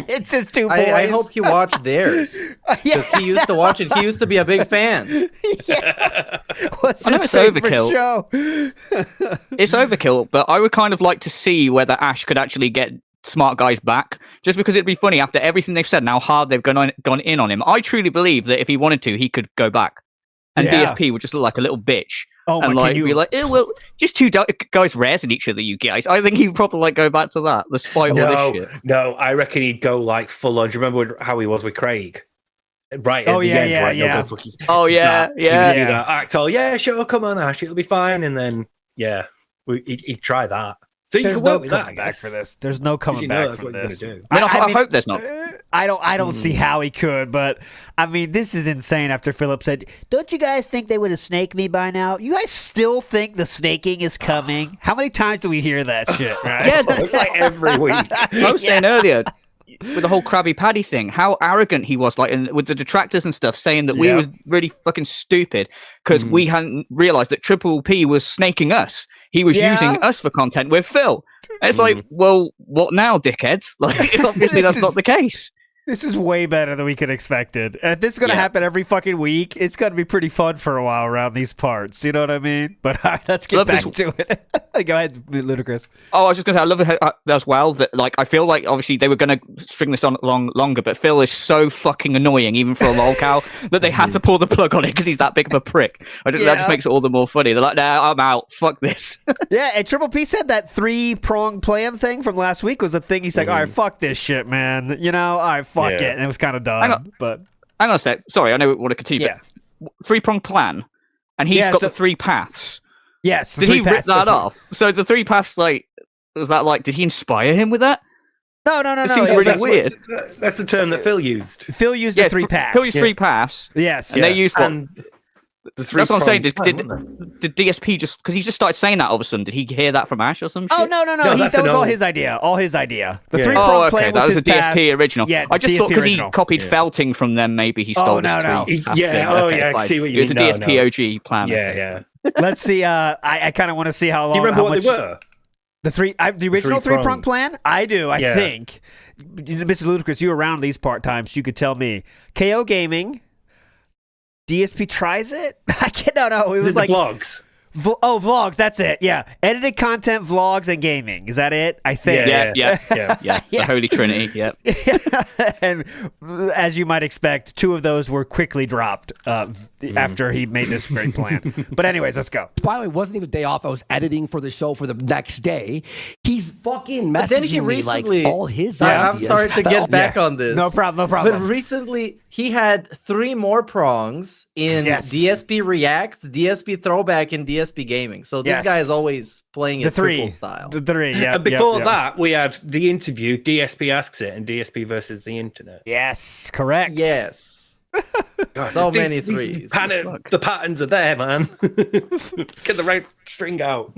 It's his two boys. I hope he watched theirs because he used to watch it. He used to be a big fan. What's I know his it's favorite overkill. show? It's overkill, but I would kind of like to see whether Ash could actually get smart guys back, just because it'd be funny after everything they've said and how hard they've gone in on him. I truly believe that if he wanted to, he could go back. And DSP would just look like a little bitch. Oh and my, be like, well, just two guys razzing each other, you guys. I think he'd probably like go back to that, despite all this shit. No, I reckon he'd go like full on. Do you remember how he was with Craig? Right at the end, right? Yeah. No, go fuck his- Oh, yeah, He would do that. Act all, yeah, sure, come on, Ash, it'll be fine. And then, he'd try that. So you There's can no work with that, I coming back guess. for this. There's no coming back that's from what he's this. gonna do. I mean, I hope there's not. I don't see how he could, but I mean, this is insane. After Philip said, "Don't you guys think they would have snaked me by now?" You guys still think the snaking is coming? How many times do we hear that shit? Right? Yeah, It's like every week. I was saying earlier with the whole Krabby Patty thing, how arrogant he was, like with the detractors and stuff, saying that we were really fucking stupid because we hadn't realized that Triple P was snaking us. He was using us for content with Phil. And it's like, well, what now, dickheads? Like, obviously that's not the case. This is way better than we could expected. And if this is going to happen every fucking week, it's going to be pretty fun for a while around these parts. You know what I mean? But all right, let's get back to it. Go ahead, Ludacris. Oh, I was just going to say, I love it as well that, like, I feel like obviously they were going to string this on longer, but Phil is so fucking annoying, even for a lolcow, that they had to pull the plug on it because he's that big of a prick. That just makes it all the more funny. They're like, nah, I'm out. Fuck this. Yeah, and Triple P said that 3-pronged plan thing from last week was a thing. He's like, all right, fuck this shit, man. You know, all right, fuck it. And it was kind of dumb. But hang on a sec. Sorry, I know we want to continue. But 3-pronged plan, and he's got the 3 paths. Yes. Did he rip that off? So the 3 paths, like, was that like? Did he inspire him with that? No. It seems really weird. That's the term that Phil used. Phil used the 3 paths. Phil used 3 paths. Yes. And they used one. That's what I'm saying. Did DSP just because he just started saying that all of a sudden? Did he hear that from Ash or some shit? Oh no! That was all his idea. All his idea. The 3-pronged plan that was his a DSP original. Yeah, I just thought because he original. copied felting from them, maybe he stole this no. path Yeah. thing. Oh Okay, yeah. I fine. see what you It mean. was a DSP OG plan. Yeah. Let's see. I kind of want to see how long. Do you remember how what much, they were? The original 3-pronged plan? I do, I Yeah. think. Mr. Ludacris, you were around these times. You could tell me. KO Gaming, DSP tries it? I can't, no. It was like vlogs. Vlogs, that's it. Yeah. Edited content, vlogs, and gaming. Is that it? I think. Yeah. The Holy Trinity, yep. And as you might expect, 2 of those were quickly dropped after he made this great plan. But anyways, let's go. By the way, it wasn't even a day off. I was editing for the show for the next day. He's fucking messaging Then he me recently, like all his I'm ideas. sorry to get back on this. No problem. But recently, he had 3 more prongs in DSP Reacts, DSP Throwback, and DSP Gaming. So this guy is always playing it triple style. The 3, yeah. And before that, we had the interview, DSP Asks It, and DSP versus the Internet. Yes, correct. Yes. God, So many 3s. The patterns are there, man. Let's get the right string out.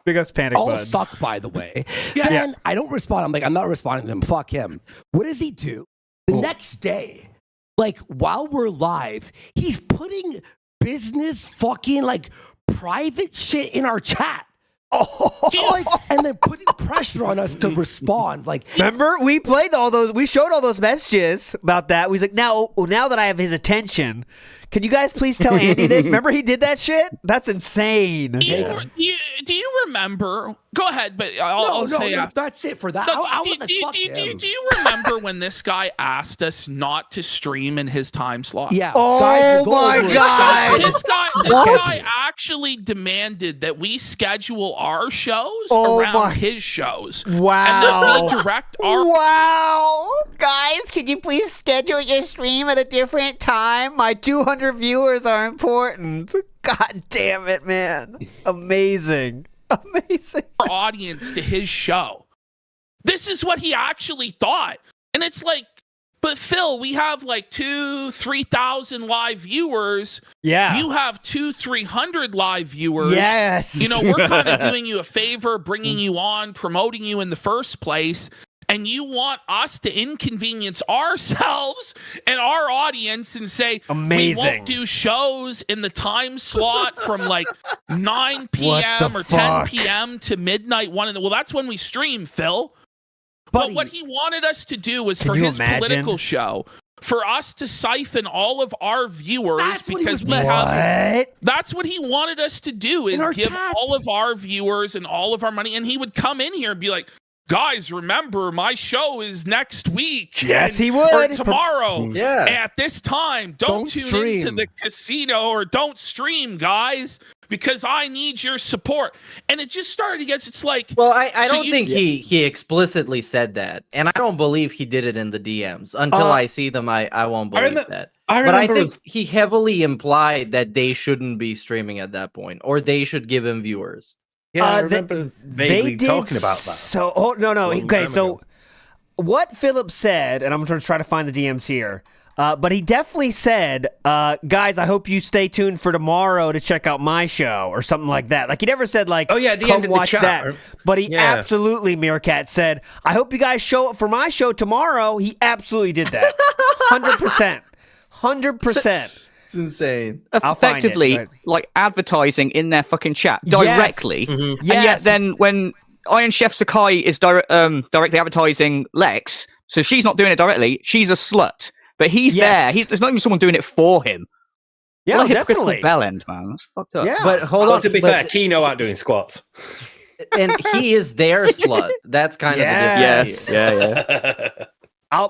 Big ups, Panic all Bud. suck, by the way. Then I don't respond. I'm like, I'm not responding to him. Fuck him. What does he do? The next day, like while we're live, he's putting business fucking like private shit in our chat. And then putting pressure on us to respond. Like, remember, we played all those. We showed all those messages about that. We was like, now that I have his attention, can you guys please tell Andy this? Remember, he did that shit. That's insane. Do you remember? Go ahead, but I'll say that's it for that. Do you remember when this guy asked us not to stream in his time slot? Yeah. Oh my god. This guy actually demanded that we schedule our shows around his shows. Wow. And that we direct our. Wow. Guys, can you please schedule your stream at a different time? My 200 viewers are important. God damn it, man. Amazing. Our audience to his show. This is what he actually thought. And it's like, But Phil, we have like 2,000-3,000 live viewers. Yeah. You have 200-300 live viewers. Yes. You know, we're kind of doing you a favor, bringing you on, promoting you in the first place. And you want us to inconvenience ourselves and our audience and say, amazing, we won't do shows in the time slot from like 9 p.m. or 10 p.m. to midnight. Well, that's when we stream, Phil. But what he wanted us to do was for his political show, for us to siphon all of our viewers because we have. That's what he wanted us to do, is give all of our viewers and all of our money. And he would come in here and be like, guys, remember, my show is next week. Yes, he would. Or tomorrow. Yeah. At this time. Don't tune stream into the casino, or don't stream, guys, because I need your support. And it just started to get, it's like. Well, I don't think he explicitly said that. And I don't believe he did it in the DMs. Until I see them, I won't believe that. But I think he heavily implied that they shouldn't be streaming at that point, or they should give him viewers. Yeah, I remember vaguely talking about that. So, no. Okay, so what Philip said, and I'm going to try to find the DMs here, but he definitely said, guys, I hope you stay tuned for tomorrow to check out my show, or something like that. Like, he never said, like, oh, yeah, the come end of watch the chat. that. But he absolutely, Meerkat said, I hope you guys show up for my show tomorrow. He absolutely did that. 100%. 100%. Insane. Effectively, like advertising in their fucking chat directly. Yes. And yet then when Iron Chef Sakai is directly advertising Lex, so she's not doing it directly, she's a slut. But he's there. There's not even someone doing it for him. Yeah, what a definitely. hypocritical bell end, man. That's fucked up. Yeah. But hold on. To be fair, Kino out doing squats. And he is their slut. That's kind of the difference. Yeah.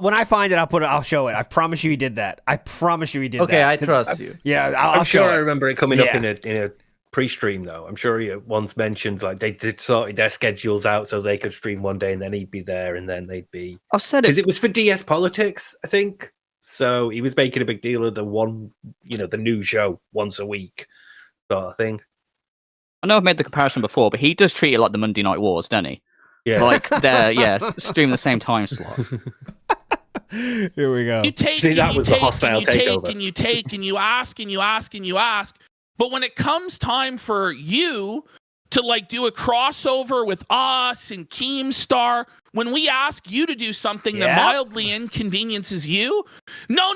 When I find it, I'll show it. I promise you he did that. I promise you he did that. Okay, I trust you. Yeah, I'm sure I remember it coming up in a pre-stream though. I'm sure he once mentioned like they sorted their schedules out so they could stream one day and then he'd be there and then they'd be. I said it because it was for DS Politics, I think. So he was making a big deal of the the new show once a week sort of thing. I know I've made the comparison before, but he does treat it like the Monday Night Wars, doesn't he? Yeah, like they're stream the same time slot. Here we go. You take, see, that was the hostile takeover. And you take, and you ask, and you ask, and you ask. But when it comes time for you to like do a crossover with us and Keemstar, when we ask you to do something that mildly inconveniences you, no.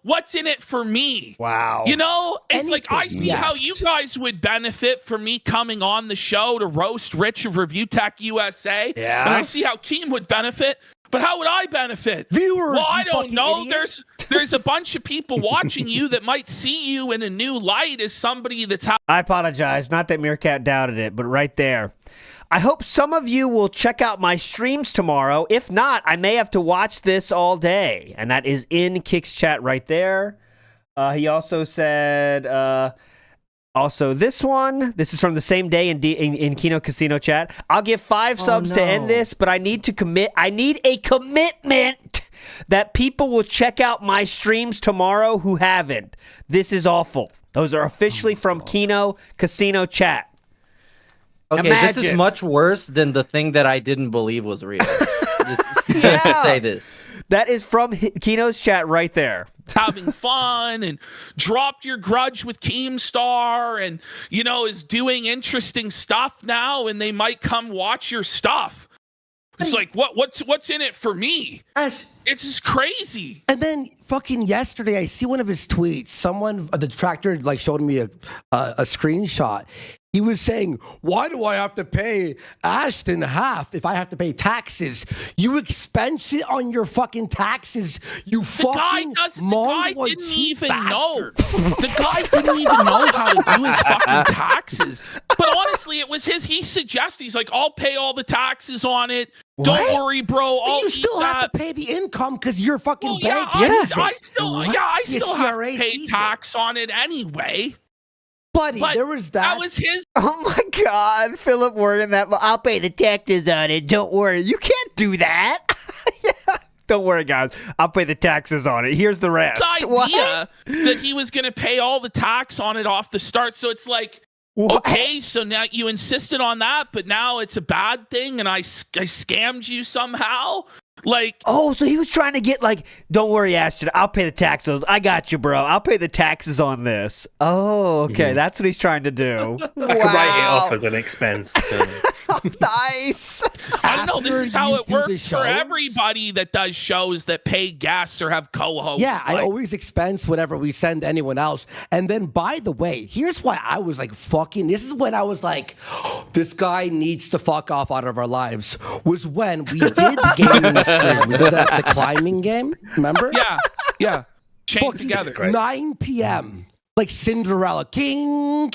What's in it for me? Wow. You know, it's like I see how you guys would benefit from me coming on the show to roast Rich of Review Tech USA. Yeah. And I see how Keem would benefit. But how would I benefit? Viewers. Well, I don't know. Idiot. There's a bunch of people watching you that might see you in a new light as somebody that's. I apologize. Not that Meerkat doubted it, but right there. I hope some of you will check out my streams tomorrow. If not, I may have to watch this all day. And that is in Kick's chat right there. He also said, also this one, this is from the same day in Kino Casino chat. I'll give 5 subs to end this, but I need to commit. I need a commitment that people will check out my streams tomorrow who haven't. This is awful. Those are officially from Kino Casino chat. Okay, this is much worse than the thing that I didn't believe was real. just to say this. That is from Kino's chat right there. Having fun and dropped your grudge with Keemstar and, is doing interesting stuff now, and they might come watch your stuff. It's like, what's in it for me? Ash, it's just crazy. And then fucking yesterday, I see one of his tweets. Someone, a detractor, like showed me a screenshot. He was saying, why do I have to pay Ashton half if I have to pay taxes? You expense it on your fucking taxes, you fucking The guy didn't even know. The guy didn't even know how to do his fucking taxes. But honestly, it was he suggested, he's like, I'll pay all the taxes on it. Don't worry, bro. You still have to pay the income because you're fucking bank. I still have to pay tax on it anyway. Buddy, there was that. That was his. Oh my God, Philip worrying that. I'll pay the taxes on it. Don't worry. You can't do that. Don't worry, guys. I'll pay the taxes on it. Here's the rest. This idea that he was going to pay all the tax on it off the start. So it's like, okay, so now you insisted on that, but now it's a bad thing and I scammed you somehow. Like, oh, so he was trying to get like, don't worry, Ashton, I'll pay the taxes. I got you, bro. I'll pay the taxes on this. Oh, okay, that's what he's trying to do. I could write it off as an expense. Nice. I don't know. This is how it works for shows? everybody that does shows that pay guests or have co-hosts. Yeah, I always expense whatever we send anyone else. And then, by the way, here's why I was like, fucking, this is when I was like, this guy needs to fuck off out of our lives, was when we did the gaming stream. We did the climbing game, remember? Yeah. Chained together. 9 p.m. Like Cinderella, king,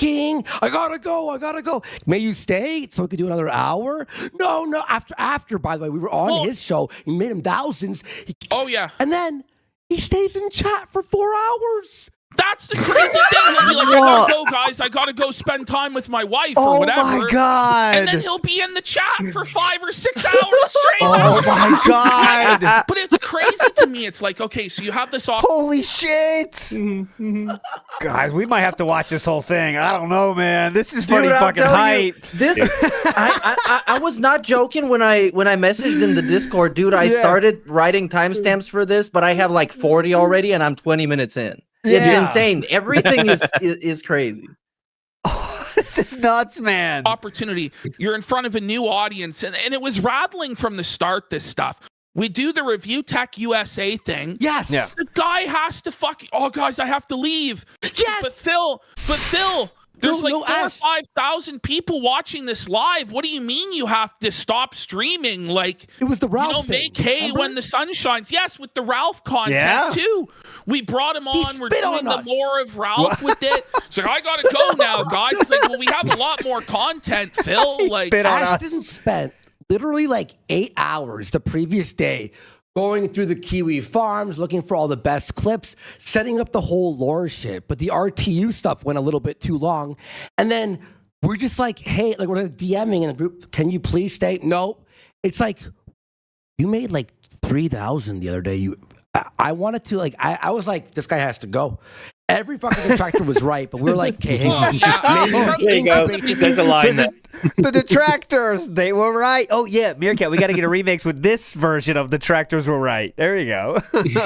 I gotta go. May you stay so we could do another hour? No, after, by the way, we were on his show. He made him thousands. And then he stays in chat for 4 hours. That's the crazy thing. He'll be like, I gotta go, guys. I gotta go spend time with my wife or whatever. Oh, my God. And then he'll be in the chat for 5 or 6 hours straight. Oh, my God. But it's crazy to me. It's like, okay, so you have this... Holy shit. Guys, we might have to watch this whole thing. I don't know, man. This is pretty fucking hype. This, I was not joking when I messaged in the Discord, dude. I started writing timestamps for this, but I have like 40 already, and I'm 20 minutes in. It's insane. Everything is crazy. Oh, this is nuts, man. Opportunity. You're in front of a new audience, and it was rattling from the start, this stuff. We do the Review Tech USA thing. Yes. Yeah. The guy has to guys, I have to leave. Yes. But Phil, there's like 4,000 or 5,000 people watching this live. What do you mean you have to stop streaming? Like, it was the Ralph thing. Make hay when the sun shines. Yes, with the Ralph content too. We brought him on. We're doing the lore of Ralph with it. It's like, I gotta go now, guys. It's like, well, we have a lot more content, Phil. Like, Ashton spent literally like 8 hours the previous day going through the Kiwi farms, looking for all the best clips, setting up the whole lore shit. But the RTU stuff went a little bit too long. And then we're just like, hey, like we're DMing in the group, can you please stay? Nope. It's like, you made like 3,000 the other day. I wanted to, like, I was like, this guy has to go. Every fucking detractor was right, but we were like, okay, hang on. There you go. There's a line there. The detractors, they were right. Oh, yeah, Meerkat, we got to get a remix with this version of Detractors Were Right. There you go.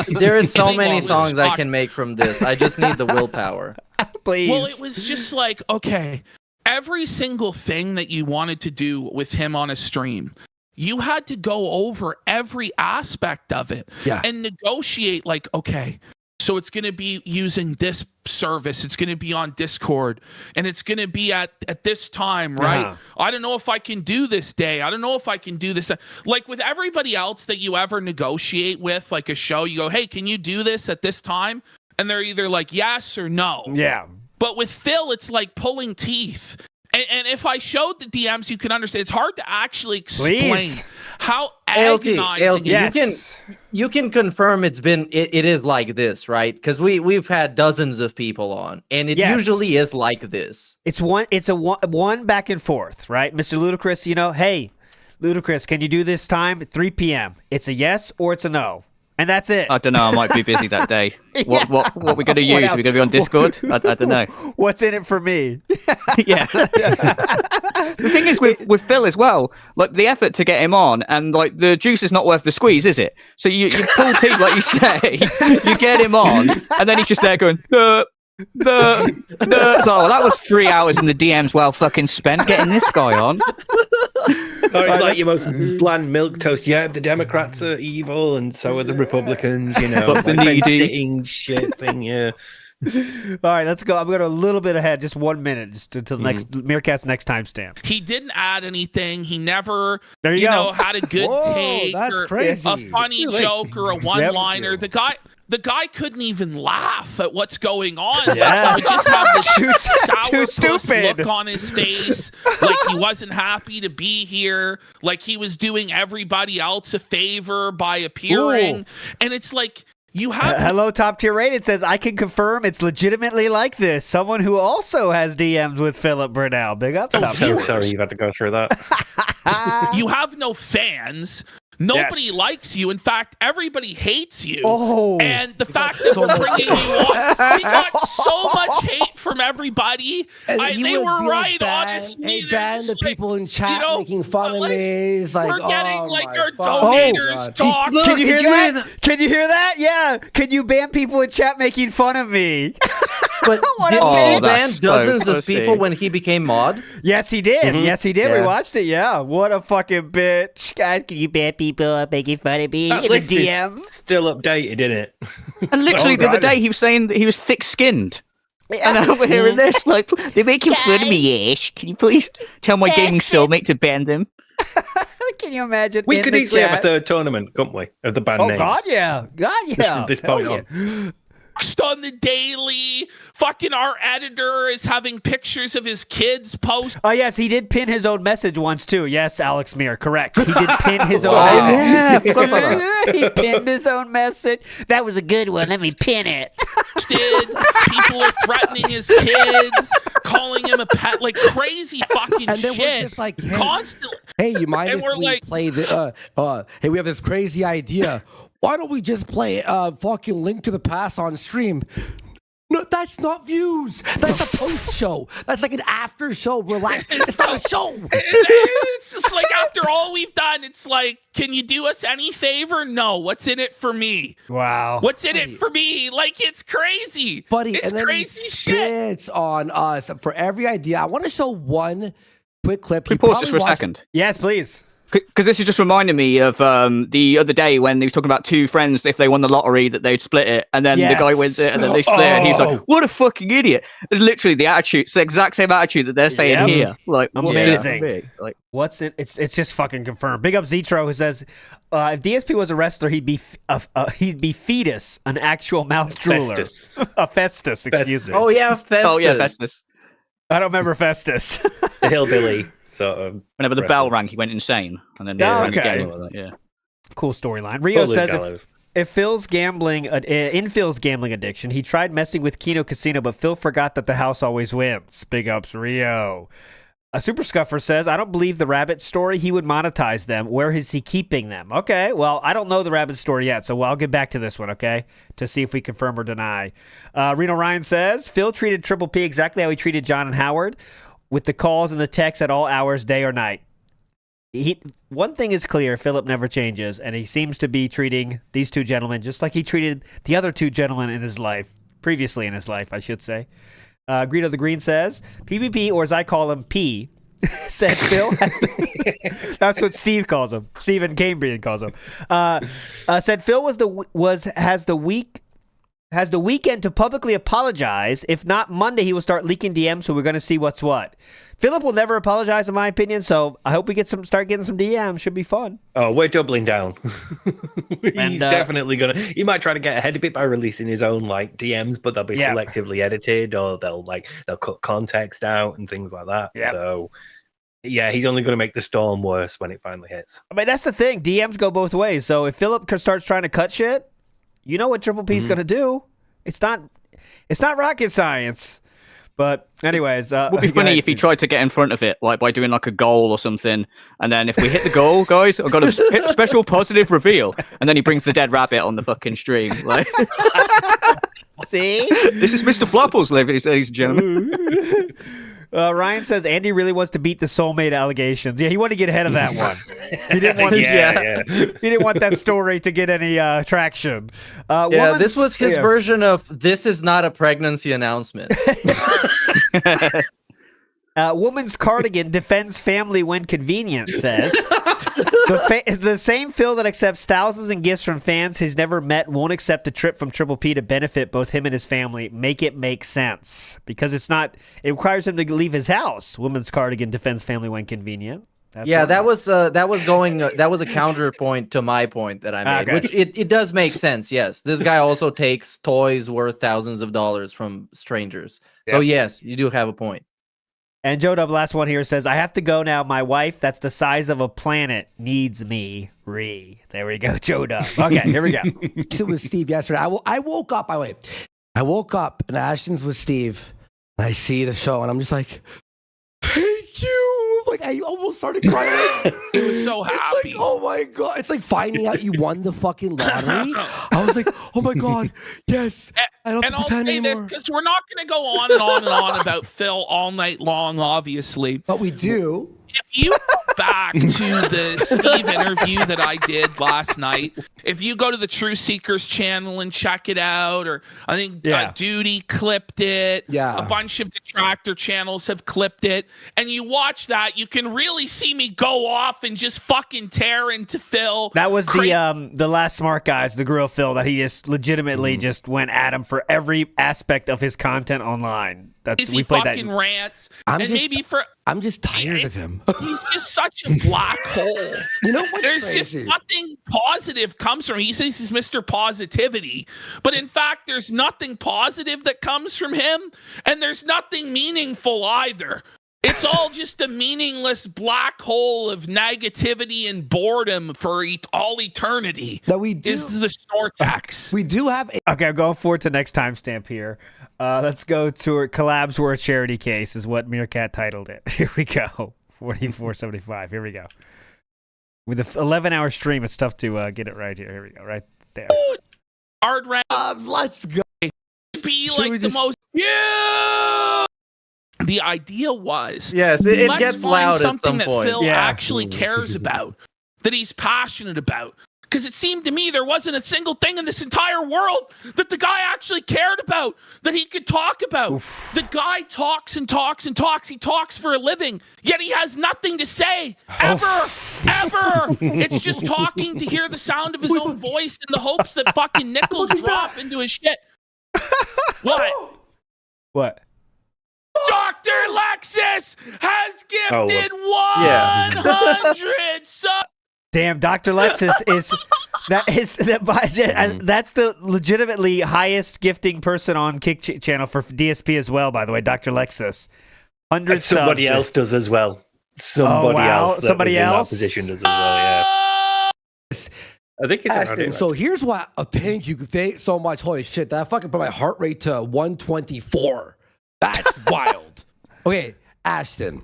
There is so many songs I can make from this. I just need the willpower. Please. Well, it was just like, okay, every single thing that you wanted to do with him on a stream, you had to go over every aspect of it and negotiate like, okay, so it's going to be using this service. It's going to be on Discord, and it's going to be at this time, right? I don't know if I can do this day. I don't know if I can do this. Like with everybody else that you ever negotiate with, like a show, you go, hey, can you do this at this time? And they're either like yes or no. Yeah. But with Phil, it's like pulling teeth. And if I showed the DMs, you can understand. It's hard to actually explain how agonizing. LT, you can confirm it is like this, right? Because we've had dozens of people on, and it usually is like this. It's a one back and forth, right? Mr. Ludacris, hey, Ludacris, can you do this time at 3 p.m.? It's a yes or it's a no. And that's it. I don't know. I might be busy that day. What are we going to use? Are we going to be on Discord? I don't know. What's in it for me? Yeah. The thing is with Phil as well, like the effort to get him on, and like the juice is not worth the squeeze, is it? So you pull teeth, like you say, you get him on, and then he's just there going, So that was 3 hours in the DMs well fucking spent getting this guy on. Or it's like your most bland milquetoast. Yeah, the Democrats are evil, and so are the Republicans. Fuck the needy sitting shit thing. Yeah. All right, let's go. I'm going a little bit ahead, just 1 minute, just until Meerkat's next timestamp. He didn't add anything. He never, had a good take or crazy. a funny joke or a one-liner. The guy couldn't even laugh at what's going on. Yeah. Like, he would just have this Too sourpuss stupid look on his face, like he wasn't happy to be here, like he was doing everybody else a favor by appearing. And it's like, you have Hello, Top Tier Rated says, I can confirm it's legitimately like this. Someone who also has DMs with Philip Bernell. Big up, Top Tier. Sorry you had to go through that. You have no fans. Nobody likes you. In fact, everybody hates you. Oh, and the fact that we're bringing you on, we got so much hate from everybody. They were right, honestly. Hey, ban the people in chat making fun of me. It's like, we're getting oh our my donators talk. Can you hear that? Can you hear that? Yeah. Can you ban people in chat making fun of me? But did he ban dozens of pussy. people when he became mod? Yes, he did. Mhm. Yes, he did. Yeah. We watched it. Yeah. What a fucking bitch. God, can you ban people making fun of me That in the list is DMs? still updated, isn't it? And literally the other day he was saying that he was thick-skinned. And over here in this, like, they're making fun of me, Ash. Can you please tell my gaming soulmate to ban them? Can you imagine? We in could the easily have a chat? third tournament, couldn't we? Of the band Oh, names. God, yeah. God, yeah. Just from this point Hell on. On the daily, fucking our editor is having pictures of his kids post. Oh, yes, he did pin his own message once, too. Yes, Alex Mir, correct. He did pin his own Wow. message. Yeah, I forgot about that. He pinned his own message. That was a good one. Let me pin it. People are threatening his kids, calling him a pet, like crazy fucking And then we're shit. just like, hey, Constantly. Hey, you mind And if we're we like- play the? Hey, we have this crazy idea. Why don't we just play fucking Link to the Past on stream? No, that's not views. That's a post show. That's like an after show. Relax. It's not a show. It's just like after all we've done, it's like, can you do us any favor? No. What's in it for me? Wow. What's in it for me? Like, it's crazy. Buddy, It's and then he crazy shit. spits on us for every idea. I want to show one quick clip. Can we You pause this probably for a watched- second? Yes, please. Because this is just reminding me of the other day when he was talking about two friends, if they won the lottery, that they'd split it. And then the guy wins it, and then they split it. And he's like, what a fucking idiot. It's literally the attitude. It's the exact same attitude that they're saying Yep. here. Like, what's in it for Amazing. me? Like, What's it? It's just fucking confirmed. Big up Zetro, who says, if DSP was a wrestler, he'd be Fetus, an actual mouth drooler. Festus. A Festus, excuse me. Oh yeah, Festus. oh, yeah, Festus. I don't remember Festus. The hillbilly sort of. Whenever the wrestler. bell rang, he went insane. And then Oh, it rang okay. again. Yeah. Cool storyline. Rio Holy says gallows. if Phil's gambling, in Phil's gambling addiction, he tried messing with Keno Casino, but Phil forgot that the house always wins. Big ups, Rio. A Super Scuffer says, I don't believe the rabbit story. He would monetize them. Where is he keeping them? Okay, well, I don't know the rabbit story yet, so I'll get back to this one, okay, to see if we confirm or deny. Reno Ryan says, Phil treated Triple P exactly how he treated John and Howard, with the calls and the texts at all hours, day or night. One thing is clear, Philip never changes, and he seems to be treating these two gentlemen just like he treated the other two gentlemen in his life, previously in his life, I should say. Greedo the Green says, PvP, or as I call him, P, said Phil has that's what Steve calls him. Stephen Cambrian calls him. Said Phil has the weekend to publicly apologize. If not Monday, he will start leaking DMs, so we're going to see what's what. Philip will never apologize, in my opinion, so I hope we start getting some DMs. Should be fun. Oh, we're doubling down. He's And, definitely gonna. He might try to get ahead of it by releasing his own like DMs, but they'll be selectively edited, or they'll cut context out and things like that. Yep. So, yeah, he's only going to make the storm worse when it finally hits. I mean, that's the thing. DMs go both ways. So if Philip starts trying to cut shit, you know what Triple P's going to do. It's not rocket science. But anyways, it would be funny if he tried to get in front of it, like by doing like a goal or something. And then if we hit the goal, guys, I've got a special positive reveal. And then he brings the dead rabbit on the fucking stream. Like, see, this is Mr. Flopples, ladies and gentlemen. Ryan says Andy really wants to beat the soulmate allegations. Yeah, he wanted to get ahead of that one. He didn't want. He didn't want that story to get any traction. This was his version of "This is not a pregnancy announcement." Woman's cardigan defends family when convenient, says. The same Phil that accepts thousands in gifts from fans he's never met won't accept a trip from Triple P to benefit both him and his family. Make it make sense. Because it requires him to leave his house. Woman's cardigan defends family when convenient. That was a counterpoint to my point that I made, which it does make sense. Yes, this guy also takes toys worth thousands of dollars from strangers. Yep. So yes, you do have a point. And Joe Dub, last one here, says, I have to go now. My wife, that's the size of a planet, needs me. There we go, Joe Dub. Okay, here we go. It was Steve yesterday. I woke up, by the way. I woke up and Ashton's with Steve. And I see the show and I'm just like, thank you. like I almost started crying. He was so It's happy. like, oh my god! It's like finding out you won the fucking lottery. I was like, oh my god, yes. I don't have And to I'll pretend say this anymore. because we're not going to go on and on and on about Phil all night long, obviously. But we do. If you go back to the Steve interview that I did last night, if you go to the True Seekers channel and check it out, or I think Duty clipped it, a bunch of detractor channels have clipped it, and you watch that, you can really see me go off and just fucking tear into Phil. That was the last smart guys, the Grill Phil, that he just legitimately just went at him for every aspect of his content online. That's we played fucking that. Rants. I'm just tired of him. He's just such a black hole. You know what's There's crazy? just nothing positive comes from him. He says he's Mr. Positivity, but in fact, there's nothing positive that comes from him, and there's nothing meaningful either. It's all just a meaningless black hole of negativity and boredom for all eternity. That we do. Is the Snortax. We do have. Okay, I'm going forward to next timestamp here. Let's go to collabs were a charity case is what Meerkat titled it. Here we go. 4475. Here we go. With the 11-hour stream, it's tough to get it right here. Here we go. Right there. Hard round. Let's go. Be Should we like the just- most. Yeah. The idea was, Yes, it let's gets find loud at something some that point. Phil Yeah. actually cares about, that he's passionate about. Because it seemed to me there wasn't a single thing in this entire world that the guy actually cared about, that he could talk about. Oof. The guy talks and talks and talks. He talks for a living, yet he has nothing to say, ever, ever. It's just talking to hear the sound of his own voice in the hopes that fucking nickels drop into his shit. What? What? Dr. Lexus has gifted Yeah. 100 subs. Damn, Dr. Lexus that's the legitimately highest gifting person on Kick channel for DSP as well, by the way, Dr. Lexus. 100 And somebody subs. else does as well. Somebody else that Somebody was in else? that position does as well, yeah. I think it's Ashton, around so here's why. Thank you so much. Holy shit, that fucking put my heart rate to 124. That's wild. Okay, Ashton.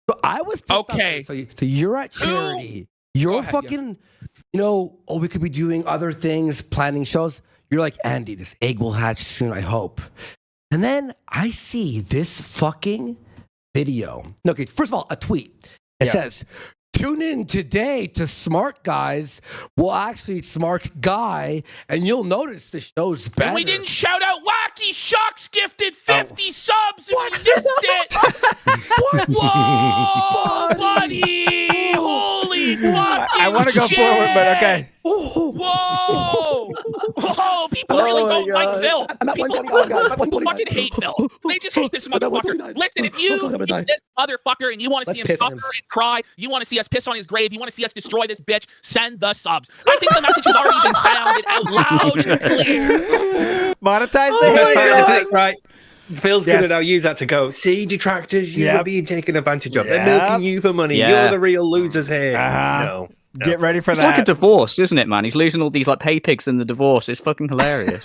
So I was pissed Okay. off. So you're at charity. You're ahead, fucking, we could be doing other things, planning shows. You're like, Andy, this egg will hatch soon, I hope. And then I see this fucking video. Okay, first of all, a tweet. It says, tune in today to Smart Guys. Well, actually, Smart Guy, and you'll notice the show's better. And we didn't shout out Wacky Shucks gifted 50 subs and we missed it. What? Whoa, buddy. Holy fucking I want to go shit. forward, but okay. Whoa! Whoa! People really don't like Phil. I'm at People 129, guys. I'm at 129. fucking hate Phil. They just hate this I'm at motherfucker. 129. Listen, if you I'm gonna die. hate this motherfucker and you want to see Let's him piss on suffer him. and cry, you want to see us piss on his grave, you want to see us destroy this bitch, send the subs. I think the message has already been sounded out loud and clear. Monetize The best the part of the hell. thing, right? Phil's Yes. gonna now use that to go, see, detractors, you Yep. were being taken advantage of. Yep. They're milking you for money. Yeah. You're the real losers here. Uh-huh. No. Get ready for It's that. like a divorce, isn't it, man? He's losing all these like pay pigs in the divorce. It's fucking hilarious.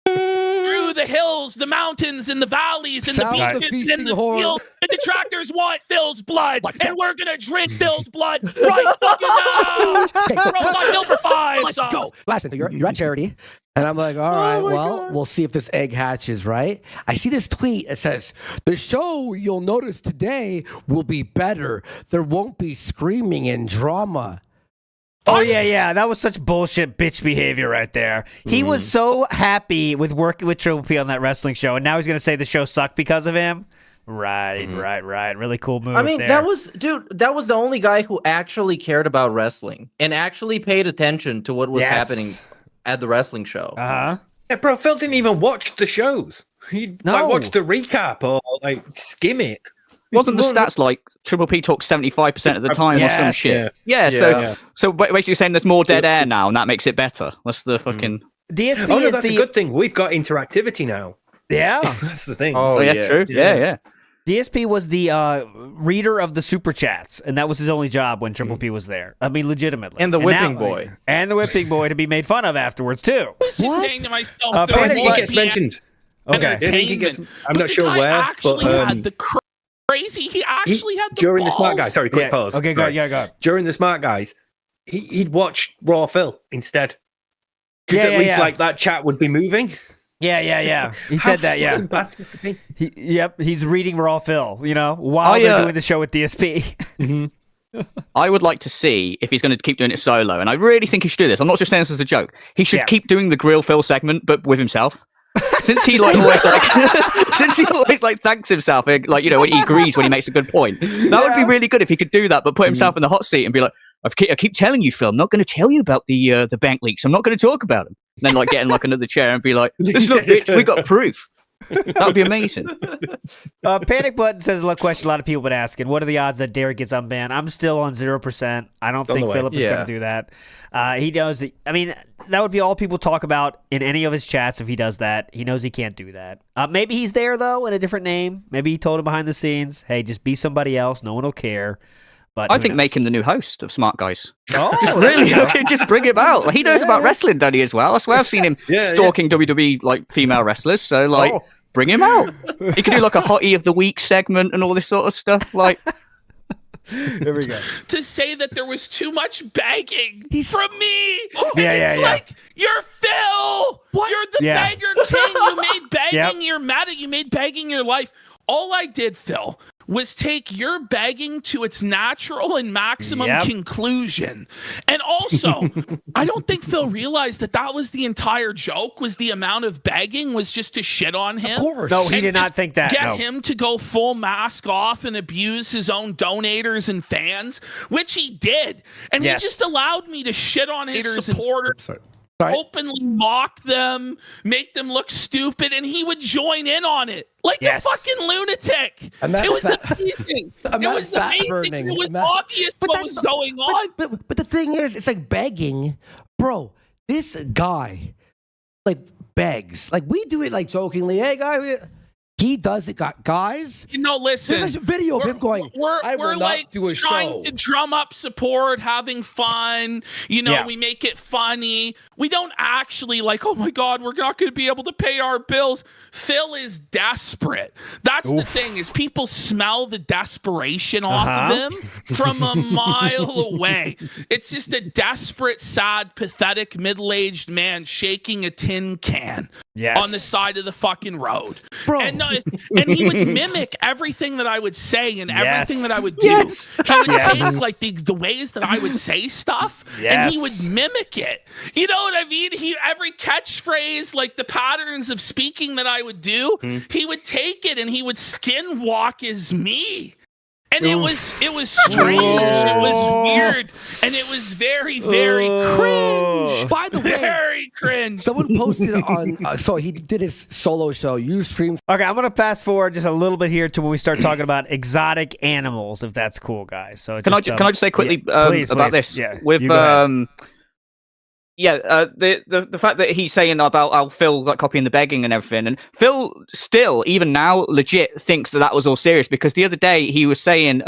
Through the hills, the mountains, and the valleys, and Sound the the beaches, feasting and the horn. fields, the detractors want Phil's blood, Let's and go. we're gonna drink Phil's blood right fucking now. Okay, so- Throw my Phil for 5 Let's subs. go. Last thing, you're at charity. And I'm like, all right, well, we'll see if this egg hatches, right? I see this tweet. It says, the show you'll notice today will be better. There won't be screaming and drama. Oh, yeah. That was such bullshit bitch behavior right there. He was so happy with working with Triple P on that wrestling show, and now he's going to say the show sucked because of him? Right. Really cool move. I mean, there. that was the only guy who actually cared about wrestling and actually paid attention to what was happening at the wrestling show. Uh-huh. Yeah, bro, Phil didn't even watch the shows. He like, No. watched the recap or like skim it. Wasn't the stats like Triple P talks 75% of the time or some Yes. shit? Yeah. So basically saying there's more dead air now, and that makes it better. That's the fucking. DSP Oh no, is that's the a good thing. We've got interactivity now. yeah. That's the thing. Oh, yeah, true. Yeah. DSP was the reader of the super chats, and that was his only job when Triple P was there. I mean, legitimately. And the whipping now- boy. And the whipping boy to be made fun of afterwards too. I was just saying to myself, I there think was he gets mentioned. Okay. I think he gets. I'm But not the sure guy where, actually but had the crazy crazy. He actually had the during balls. the Smart Guys. Sorry, quick pause. Okay, go. Yeah, go. During the Smart Guys, he'd watch Raw Phil instead, because at least like that chat would be moving. Yeah. He said that. Yeah. He's reading Raw Phil. While they're doing the show with DSP. I would like to see if he's going to keep doing it solo, and I really think he should do this. I'm not just saying this as a joke. He should keep doing the Grill Phil segment, but with himself. Since he always thanks himself, when he agrees when he makes a good point. That would be really good if he could do that, but put himself in the hot seat and be like, I keep telling you, Phil, I'm not going to tell you about the bank leaks. I'm not going to talk about them. And then get in another chair and be like, this look, bitch, we got proof. That would be amazing. Panic Button says a question a lot of people have been asking. What are the odds that Derek gets unbanned? I'm still on 0%. I don't think Philip is going to do that. He knows. I mean, that would be all people talk about in any of his chats if he does that. He knows he can't do that. Maybe he's there, though, in a different name. Maybe he told him behind the scenes, hey, just be somebody else. No one will care. But I think make him the new host of Smart Guys. Oh, just bring him out. He knows about wrestling, doesn't he, as well? I swear I've seen him stalking WWE female wrestlers. So bring him out. He could do a hottie of the week segment and all this sort of stuff. There we go. To say that there was too much begging from me. You're Phil. What? You're the beggar king. You made begging. You're mad at you made begging your life. All I did, Phil, was take your begging to its natural and maximum conclusion. And also, I don't think Phil realized that was the entire joke, was the amount of begging was just to shit on him. Of course. No, he did not think that. Get him to go full mask off and abuse his own donators and fans, which he did. And he just allowed me to shit on his supporters. Openly mock them, make them look stupid, and he would join in on it like a fucking lunatic. It was amazing. It was amazing. It was obvious what was going on. But the thing is, it's like begging, bro. This guy begs. We do it jokingly. Hey guys. He does it, guys. Listen. There's a video of him going, I will not do a trying to drum up support, having fun. We make it funny. We don't actually oh my God, we're not going to be able to pay our bills. Phil is desperate. That's the thing, is people smell the desperation off of him from a mile away. It's just a desperate, sad, pathetic, middle-aged man shaking a tin can on the side of the fucking road. Bro. And he would mimic everything that I would say and everything that I would do. He would take the ways that I would say stuff and he would mimic it. You know what I mean? Every catchphrase, the patterns of speaking that I would do, he would take it and he would skin walk as me. And it was strange, it was weird, and it was very, very cringe. By the way, very cringe. Someone posted on, so he did his solo show, Ustream. Okay, I'm going to fast forward just a little bit here to when we start talking about exotic animals, if that's cool, guys. So can I just say quickly about this? Yeah, with the fact that he's saying about Phil copying the begging and everything, and Phil still, even now, legit thinks that was all serious, because the other day he was saying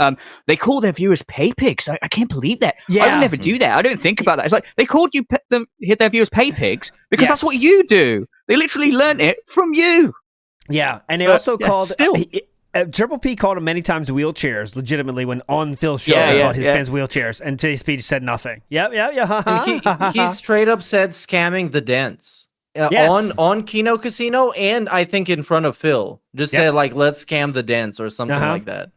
they call their viewers pay pigs. I can't believe that. I would never do that. I don't think about that. It's like they called their viewers pay pigs because that's what you do. They literally learned it from you. Yeah, and they also called Triple P called him many times wheelchairs, legitimately, when on Phil's show, he called his fans wheelchairs, and TBSP said nothing. He straight up said scamming the dents on Kino Casino, and I think in front of Phil. Just said, let's scam the dents or something like that.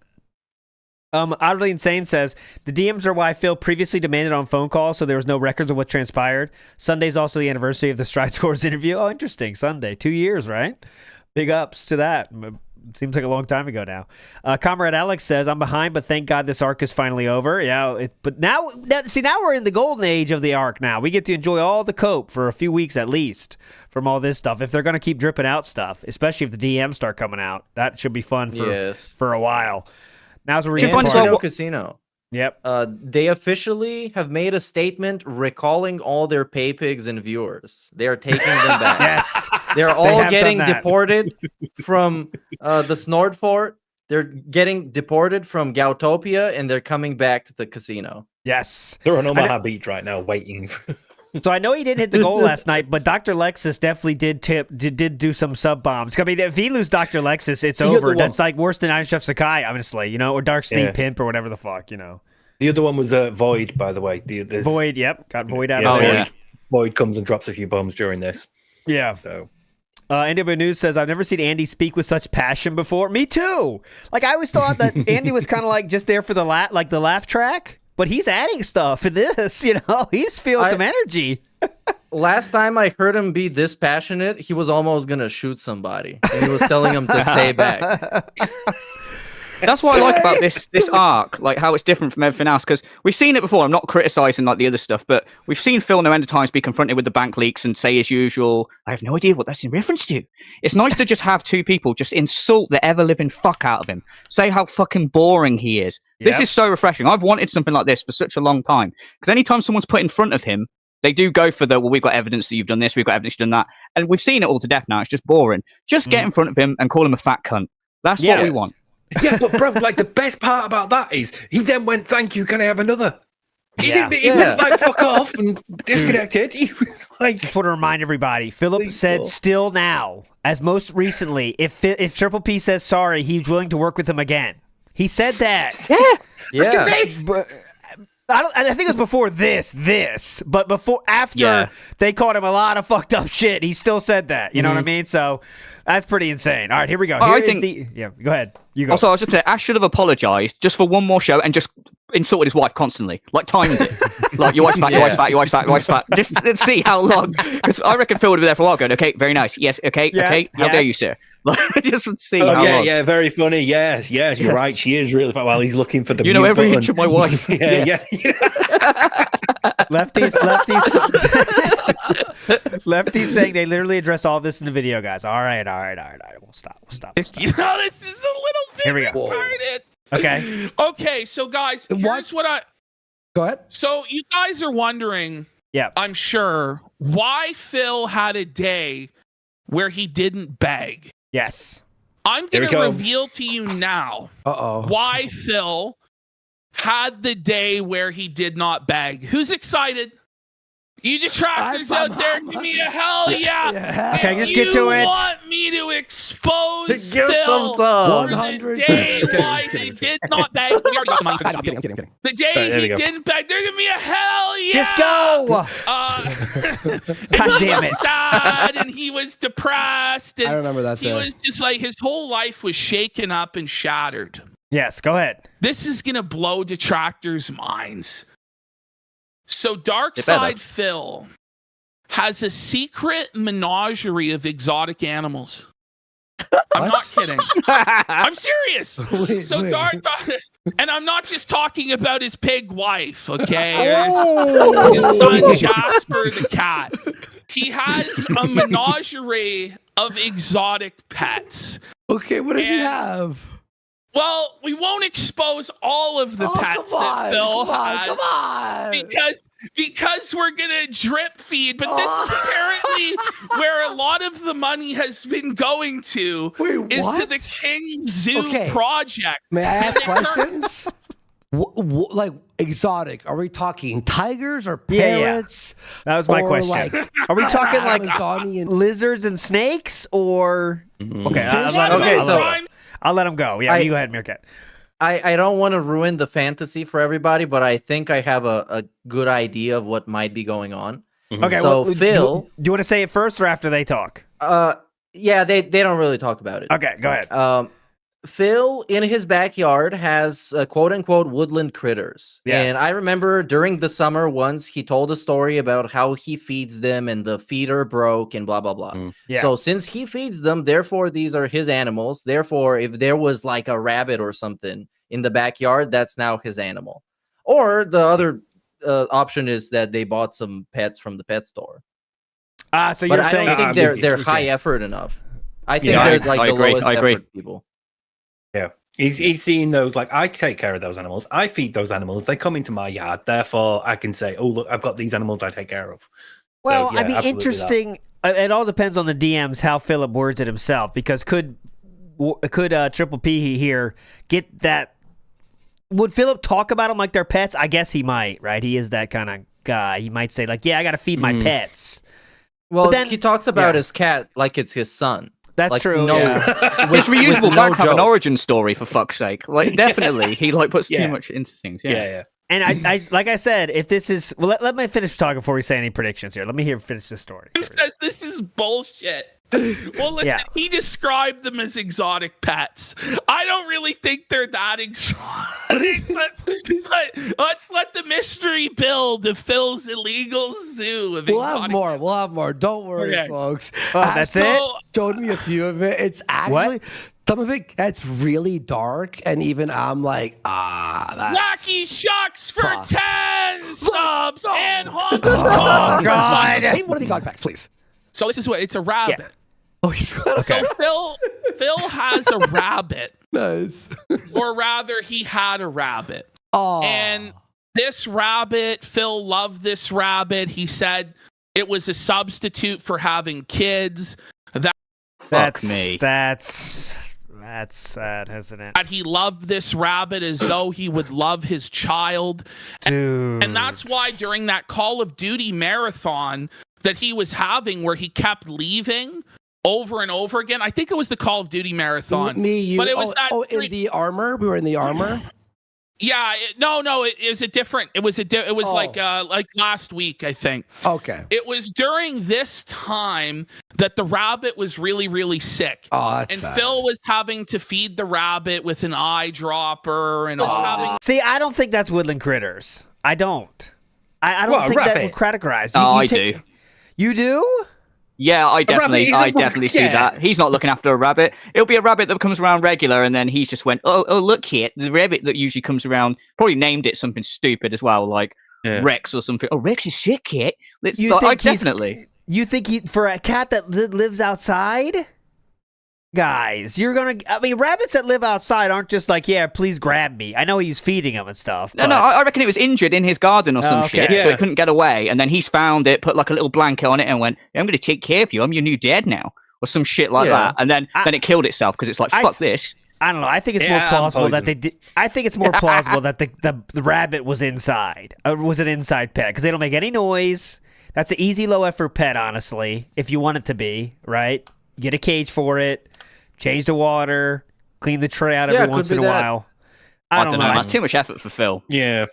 Oddly Insane says, the DMs are why Phil previously demanded on phone calls, so there was no records of what transpired. Sunday's also the anniversary of the Stride Scores interview. Oh, interesting. Sunday. 2 years, right? Big ups to that. Seems like a long time ago now. Comrade Alex says, I'm behind, but thank God this arc is finally over. Yeah, but now we're in the golden age of the arc now. We get to enjoy all the cope for a few weeks at least from all this stuff. If they're going to keep dripping out stuff, especially if the DMs start coming out, that should be fun for a while. Now's where we're Kino Casino. Yep. They officially have made a statement recalling all their pay pigs and viewers. They are taking them back. Yes. They're all getting deported from the Snort Fort. They're getting deported from Gautopia, and they're coming back to the casino. Yes. They're on Omaha Beach right now waiting. So I know he didn't hit the goal last night, but Dr. Lexus definitely did do some sub bombs. I mean, if he lose Dr. Lexus, it's over. That's like worse than Iron Chef Sakai, honestly, or Dark Steed Pimp or whatever the fuck, The other one was Void, by the way. Void, yep, got Void out of there. Yeah. Void comes and drops a few bombs during this. Yeah. So. NW News says, I've never seen Andy speak with such passion before. Me too. Like, I always thought that Andy was kind of like just there for the laugh track, but he's adding stuff in this, He's feeling some energy. Last time I heard him be this passionate, he was almost going to shoot somebody. And he was telling him to stay back. That's what I like about this arc, like how it's different from everything else, because we've seen it before. I'm not criticizing like the other stuff, but we've seen Phil no end of times be confronted with the bank leaks and say as usual, I have no idea what that's in reference to. It's nice to just have two people just insult the ever-living fuck out of him, say how fucking boring he is. Yep. This is so refreshing. I've wanted something like this for such a long time, because anytime someone's put in front of him, they do go for we've got evidence that you've done this, we've got evidence you've done that, and we've seen it all to death now. It's just boring. Just get in front of him and call him a fat cunt. That's what we want. Yeah, but bro, like the best part about that is he then went, "Thank you, can I have another?" He wasn't like fuck off and disconnected. He was like, just want to remind everybody, Philip said still now, as most recently, if Triple P says sorry, he's willing to work with him again. He said that. Look at this. But I think it was before this, but after they called him a lot of fucked up shit, he still said that. You know what I mean? So that's pretty insane. All right, here we go. Go ahead. You go. Also, I was just saying, Ash should have apologized just for one more show and just insulted his wife constantly, like timed it. Like, your wife's fat, your wife's fat, your wife's fat, your wife's fat. Just let's see how long. Because I reckon Phil would have been there for a while going, okay, very nice. Yes, okay, okay. How dare you, sir? Like, just see how long. Yeah, very funny. Yes, you're right. She is really fat. While he's looking for the every inch of my wife. Lefty's saying they literally address all this in the video, guys. All right. We'll stop. This is a little different. Here we go. Okay, so guys, here's what Go ahead. So you guys are wondering, I'm sure, why Phil had a day where he didn't beg. Yes. I'm going to reveal to you now why Phil had the day where he did not beg. Who's excited? You detractors out there, give me a hell yeah. Okay, just get to it. You want me to expose Phil for the day why he did not beg. I'm kidding. The day he didn't beg, they're giving me a hell yeah. Just go. God damn it. Sad and he was depressed. And I remember that he was just like, his whole life was shaken up and shattered. Yes, go ahead. This is going to blow detractors' minds. So Darkside Phil has a secret menagerie of exotic animals. I'm not kidding. I'm serious. And I'm not just talking about his pig wife, okay? His son Jasper the cat. He has a menagerie of exotic pets. Okay, what does he have? Well, we won't expose all of the pets that Phil has. Come on. Because we're gonna drip feed, but this is apparently where a lot of the money has been going to. To the King Zoo project. May I ask questions? Like exotic? Are we talking tigers or parrots? Yeah. That was my question. Are we talking like lizards and snakes or? Okay, I'll let him go. Yeah, you go ahead, Meerkat. I don't want to ruin the fantasy for everybody, but I think I have a good idea of what might be going on. Okay, so Phil, do you want to say it first or after they talk? Yeah, they don't really talk about it. Okay, go ahead. Phil in his backyard has quote unquote woodland critters. Yes. And I remember during the summer once he told a story about how he feeds them and the feeder broke and blah, blah, blah. Yeah. So since he feeds them, therefore these are his animals. Therefore, if there was like a rabbit or something in the backyard, that's now his animal. Or the other option is that they bought some pets from the pet store. So you're saying I don't think they're high effort enough. I think they're like the lowest effort people. Yeah, he's seeing those, like, I take care of those animals. I feed those animals. They come into my yard. Therefore, I can say, oh, look, I've got these animals I take care of. Well, I mean, interesting. It all depends on the DMs, how Philip words it himself, because could Triple P here get that? Would Philip talk about them like they're pets? I guess he might, right? He is that kind of guy, he might say like, "Yeah, I got to feed my pets." Well, But then he talks about his cat like it's his son. That's like, true. No, Yeah. It's reusable. no Max have an joke. origin story for fuck's sake. Like definitely, he like puts too much into things. Yeah. And I like I said, if this is let me finish talking before we say any predictions here. Let me finish this story. Who says this is bullshit? Well, listen, he described them as exotic pets. I don't really think they're that exotic, but let's let the mystery build of Phil's illegal zoo of We'll exotic have more. We'll have more. Don't worry, Okay. folks. Oh, that's it? Showed me a few of it. It's actually some of it gets really dark, and even I'm like, that's Wacky Shucks for Fuck. 10 subs and Hong Oh Kong. God! Name one of these facts, please. So this is what it's a rabbit. Oh, he's got So Phil has a rabbit, nice. or rather, he had a rabbit. Oh, And this rabbit, Phil loved this rabbit. He said it was a substitute for having kids. Fuck me. That's sad, isn't it? That he loved this rabbit as though he would love his child. Dude. And that's why during that Call of Duty marathon that he was having, where he kept leaving over and over again. I think it was the Call of Duty marathon. me, you. But it was in the armor. We were in the armor. Yeah, no, it was a different. It was like last week, I think. Okay. It was during this time that the rabbit was really, really sick. Oh, that's and sad. Phil was having to feed the rabbit with an eyedropper and was having. See, I don't think that's woodland critters. I don't. I don't think that would categorize. I do. You do? Yeah, I definitely see yeah. that. He's not looking after a rabbit. It'll be a rabbit that comes around regular, and then he's just went, oh, look here. The rabbit that usually comes around, probably named it something stupid as well, like Rex or something. Oh, Rex is sick, kid. Definitely. You think for a cat that lives outside? Guys, rabbits that live outside aren't just like, yeah, please grab me. I know he's feeding them and stuff. No, I reckon it was injured in his garden or some shit, so it couldn't get away. And then he's found it, put like a little blanket on it, and went, I'm going to take care of you. I'm your new dad now, or some shit like that. And then it killed itself because it's like, fuck this. I don't know. I think it's more plausible that they did. I think it's more plausible that the rabbit was inside, was an inside pet, because they don't make any noise. That's an easy, low effort pet, honestly. If you want it to be, right? Get a cage for it. Change the water, clean the tray out every once in a while. I don't know. That's too much effort for Phil. Yeah.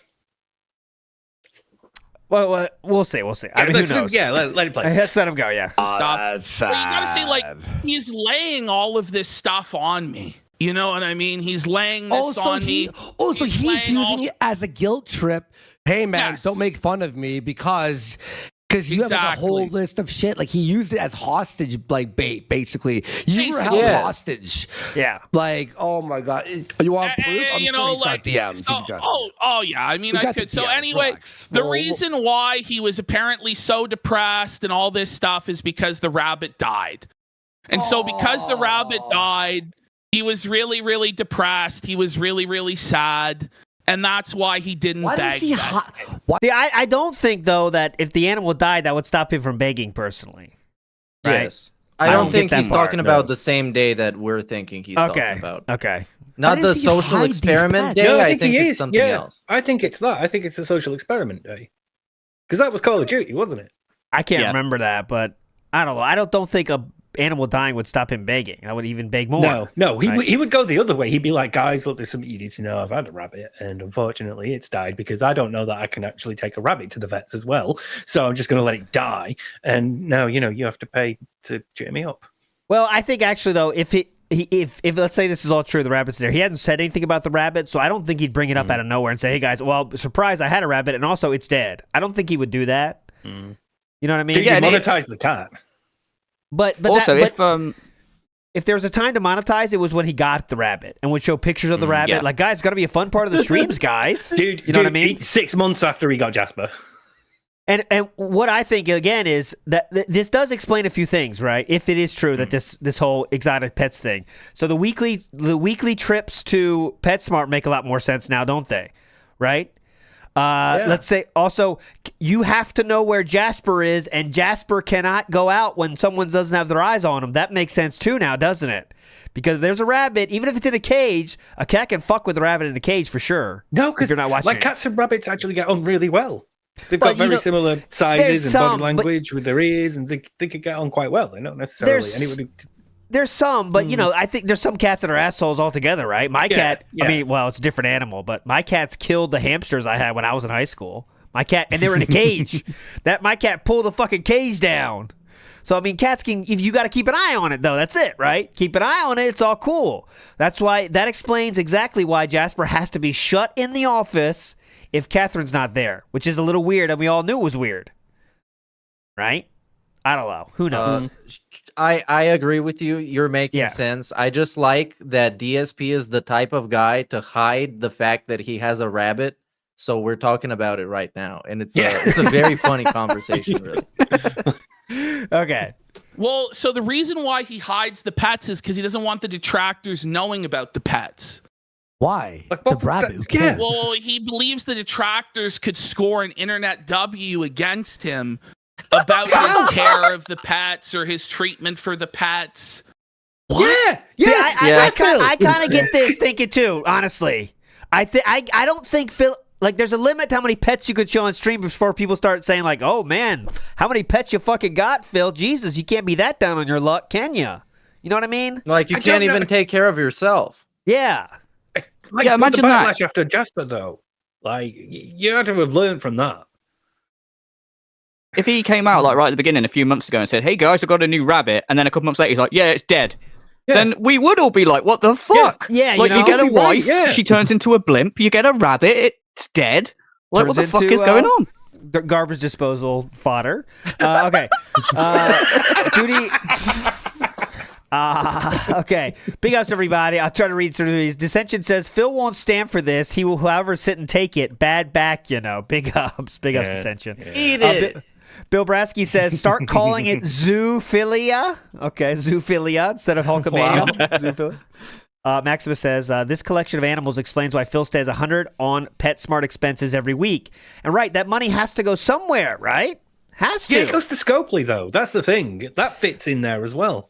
Well, we'll see. I mean, who knows? Yeah, let him play. Let's let him go. Yeah. Stop. That's sad. Well, you gotta see, like, he's laying all of this stuff on me. You know what I mean? He's laying this on me. Also, he's using it as a guilt trip. Hey, man, Yes. don't make fun of me because you have like a whole list of shit. Like, he used it as hostage, like, bait, basically. You were held hostage. Yeah. Like, oh my God. You want proof? I'm sure he's got DMs. He's got Yeah. I mean, We I got could. the So DMs, anyway, relax. the Well, reason why he was apparently so depressed and all this stuff is because the rabbit died. And so because the rabbit died, he was really, really depressed. He was really, really sad. And that's why he didn't Why beg. does he See, I don't think, though, that if the animal died, that would stop him from begging personally. Right? Yes. I don't think get he's that part, talking about the same day that we're thinking he's talking about. Okay. Not Why the does he social hide these experiment pets? day. No, I think he it's is. something else. I think it's that. I think it's a social experiment day. Because that was Call of Duty, wasn't it? I can't remember that, but I don't know. I don't think a animal dying would stop him begging. I would even beg more. No, he would go the other way. He'd be like, guys, look, there's something you need to know. I've had a rabbit, and unfortunately, it's died because I don't know that I can actually take a rabbit to the vets as well. So I'm just going to let it die. And now, you have to pay to cheer me up. Well, I think actually, though, if let's say this is all true, the rabbit's there. He hasn't said anything about the rabbit, so I don't think he'd bring it up out of nowhere and say, hey, guys, well, surprise, I had a rabbit, and also it's dead. I don't think he would do that. You know what I mean? Did you monetize the cat? But also, if there was a time to monetize, it was when he got the rabbit and would show pictures of the rabbit. Yeah. Like, guys, it's got to be a fun part of the streams, guys. Dude, you know what I mean? 6 months after he got Jasper. And what I think, again, is that this does explain a few things, right? If it is true that this whole exotic pets thing. So the weekly trips to PetSmart make a lot more sense now, don't they? Right? Let's say also you have to know where Jasper is, and Jasper cannot go out when someone doesn't have their eyes on him. That makes sense too now, doesn't it? Because there's a rabbit, even if it's in a cage, a cat can fuck with a rabbit in a cage for sure. No, because you're not watching cats and rabbits actually get on really well. They've But, got you very know, similar sizes there's and some, body but- language with their ears, and they could get on quite well. They're not necessarily There's- anybody. There's some, but you know, I think there's some cats that are assholes altogether, right? My cat, yeah. I mean, well, it's a different animal, but my cats killed the hamsters I had when I was in high school. My cat, and they were in a cage. My cat pulled the fucking cage down. So I mean, cats can. If you got to keep an eye on it, though, that's it, right? Keep an eye on it. It's all cool. That explains exactly why Jasper has to be shut in the office if Catherine's not there, which is a little weird, and we all knew it was weird, right? I don't know. Who knows? I agree with you. You're making Yeah. sense. I just like that DSP is the type of guy to hide the fact that he has a rabbit. So we're talking about it right now, and it's a very funny conversation, really. Okay. Well, so the reason why he hides the pets is because he doesn't want the detractors knowing about the pets. Why? Like, The what- rabbit. Who yeah. cares? Well, he believes the detractors could score an internet W against him about his care of the pets or his treatment for the pets. Yeah, See, yeah. I kind of get this thinking too. Honestly, I don't think Phil. Like, there's a limit to how many pets you could show on stream before people start saying like, "Oh man, how many pets you fucking got, Phil? Jesus, you can't be that down on your luck, can you? You know what I mean? Like, you can't even take care of yourself. Yeah. Like, Yeah, imagine the that. backlash after Jasper, though. Like, you had to have learned from that. If he came out like right at the beginning a few months ago and said, "Hey guys, I got a new rabbit," and then a couple months later he's like, "Yeah, it's dead," then we would all be like, "What the fuck?" Yeah, like you know? you get a You're right, wife, yeah. she turns into a blimp. You get a rabbit, it's dead. Like, what Turns the fuck into, is going on? Garbage disposal fodder. Okay. Duty. Okay. Big ups, everybody. I'll try to read through these. Dissension says Phil won't stand for this. He will, however, sit and take it. Bad back, you know. Big ups. Big ups, Dissension. Eat it. Bill Brasky says start calling it zoophilia. Okay, zoophilia instead of Hulkamania. Zoophilia. Maximus says, this collection of animals explains why Phil stays 100 on PetSmart expenses every week. And right, that money has to go somewhere, right? Has to. Yeah, it goes to Scopely, though. That's the thing. That fits in there as well.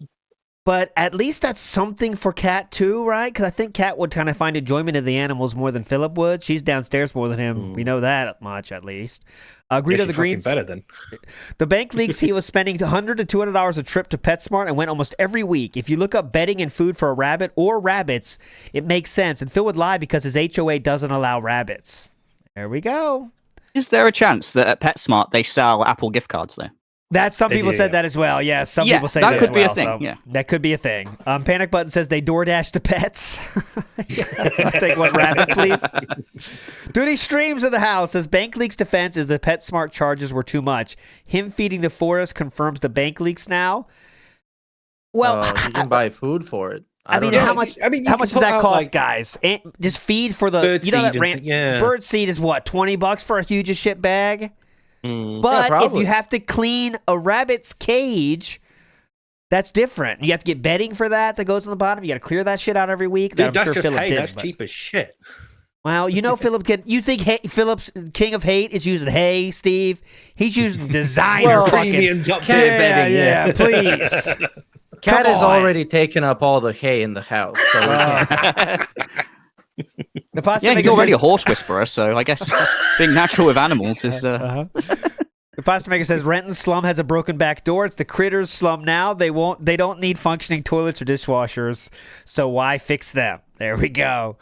But at least that's something for Kat too, right? Because I think Kat would kind of find enjoyment in the animals more than Philip would. She's downstairs more than him. We know that much, at least. Greedo the Greens. Better than. The bank leaks he was spending $100 to $200 a trip to PetSmart and went almost every week. If you look up bedding and food for a rabbit or rabbits, it makes sense. And Phil would lie because his HOA doesn't allow rabbits. There we go. Is there a chance that at PetSmart they sell Apple gift cards though? Some They people do, said yeah. that as well. Yes, some Yeah, people say that that could as be a well, thing, so yeah. that could be a thing. Panic Button says they DoorDash the pets. I'll take one rabbit, please. Duty Streams of the House says Bank Leak's defense is the PetSmart charges were too much. Him feeding the forest confirms the Bank Leaks now. Well, You can buy food for it. I mean, don't know. how much? I mean, you how can much does put that out, cost, like, guys? And just feed for the bird you know that seed and yeah. bird seed is what $20 for a huge as shit bag. Mm. But if probably. you have to clean a rabbit's cage, that's different. You have to get bedding for that that goes on the bottom. You got to clear that shit out every week. Dude, I'm that's sure just Philip hay. did, That's but- cheap as shit. Well, you know, Philip can. You think Philip's King of Hate is using hay, Steve? He's using designer fucking Premium top tier bedding. Yeah, please. Cat Come is on. already taken up all the hay in the house. So we can't. The pasta Yeah, he's maker already says- a horse whisperer, so I guess being natural with animals is. The pasta maker says Renton slum has a broken back door. It's the critters slum now. They don't need functioning toilets or dishwashers. So why fix them? There we go.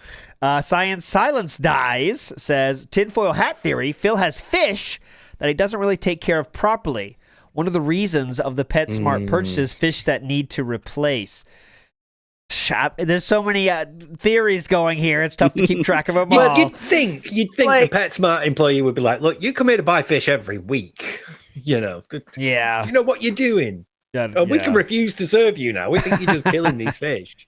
Silence Dies says tinfoil hat theory. Phil has fish that he doesn't really take care of properly. One of the reasons of the PetSmart purchases, fish that need to replace. There's so many theories going here. It's tough to keep track of them all. But you'd think Like- the PetSmart employee would be like, "Look, you come here to buy fish every week. You know, Yeah. you know what you're doing. We can refuse to serve you now. We think you're just killing these fish."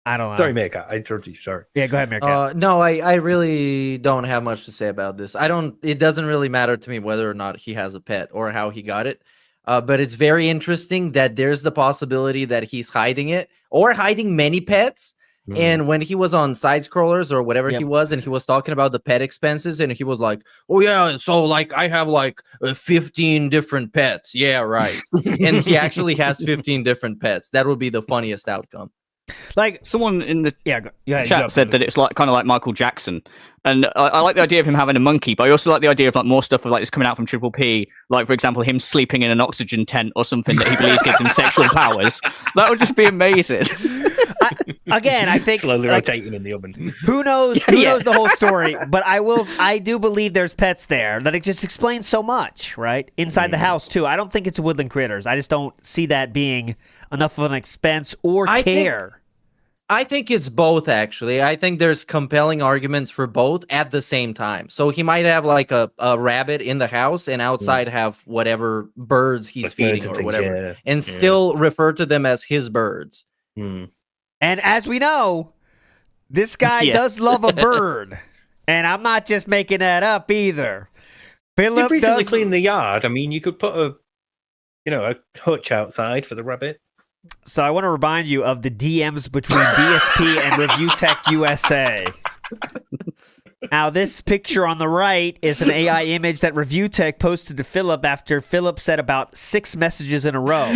I don't know. Sorry, Meerkat. I interrupted you. Sorry. Yeah, go ahead, Meerkat. No, I really don't have much to say about this. It doesn't really matter to me whether or not he has a pet or how he got it. But it's very interesting that there's the possibility that he's hiding it or hiding many pets. And when he was on side scrollers or whatever he was, and he was talking about the pet expenses, and he was like, "Oh yeah, so like I have like 15 different pets." Yeah, right. And he actually has 15 different pets. That would be the funniest outcome. Like someone in the yeah, chat said that it's like kind of like Michael Jackson, and I like the idea of him having a monkey, but I also like the idea of like more stuff of like this coming out from Triple P, like for example him sleeping in an oxygen tent or something that he believes gives him sexual powers. That would just be amazing. I think slowly rotating in the oven. Who knows? Who knows the whole story? But I do believe there's pets there. That it just explains so much, right? Inside the house too. I don't think it's woodland critters. I just don't see that being enough of an expense or care. I think it's both, actually. I think there's compelling arguments for both at the same time. So he might have like a rabbit in the house and outside have whatever birds he's feeding or whatever, and still refer to them as his birds. And as we know, this guy does love a bird, and I'm not just making that up either. Philip recently cleaned the yard. I mean, you could put a hutch outside for the rabbit. So I want to remind you of the DMs between DSP and Review Tech USA. Now, this picture on the right is an AI image that Review Tech posted to Philip after Philip said about 6 messages in a row.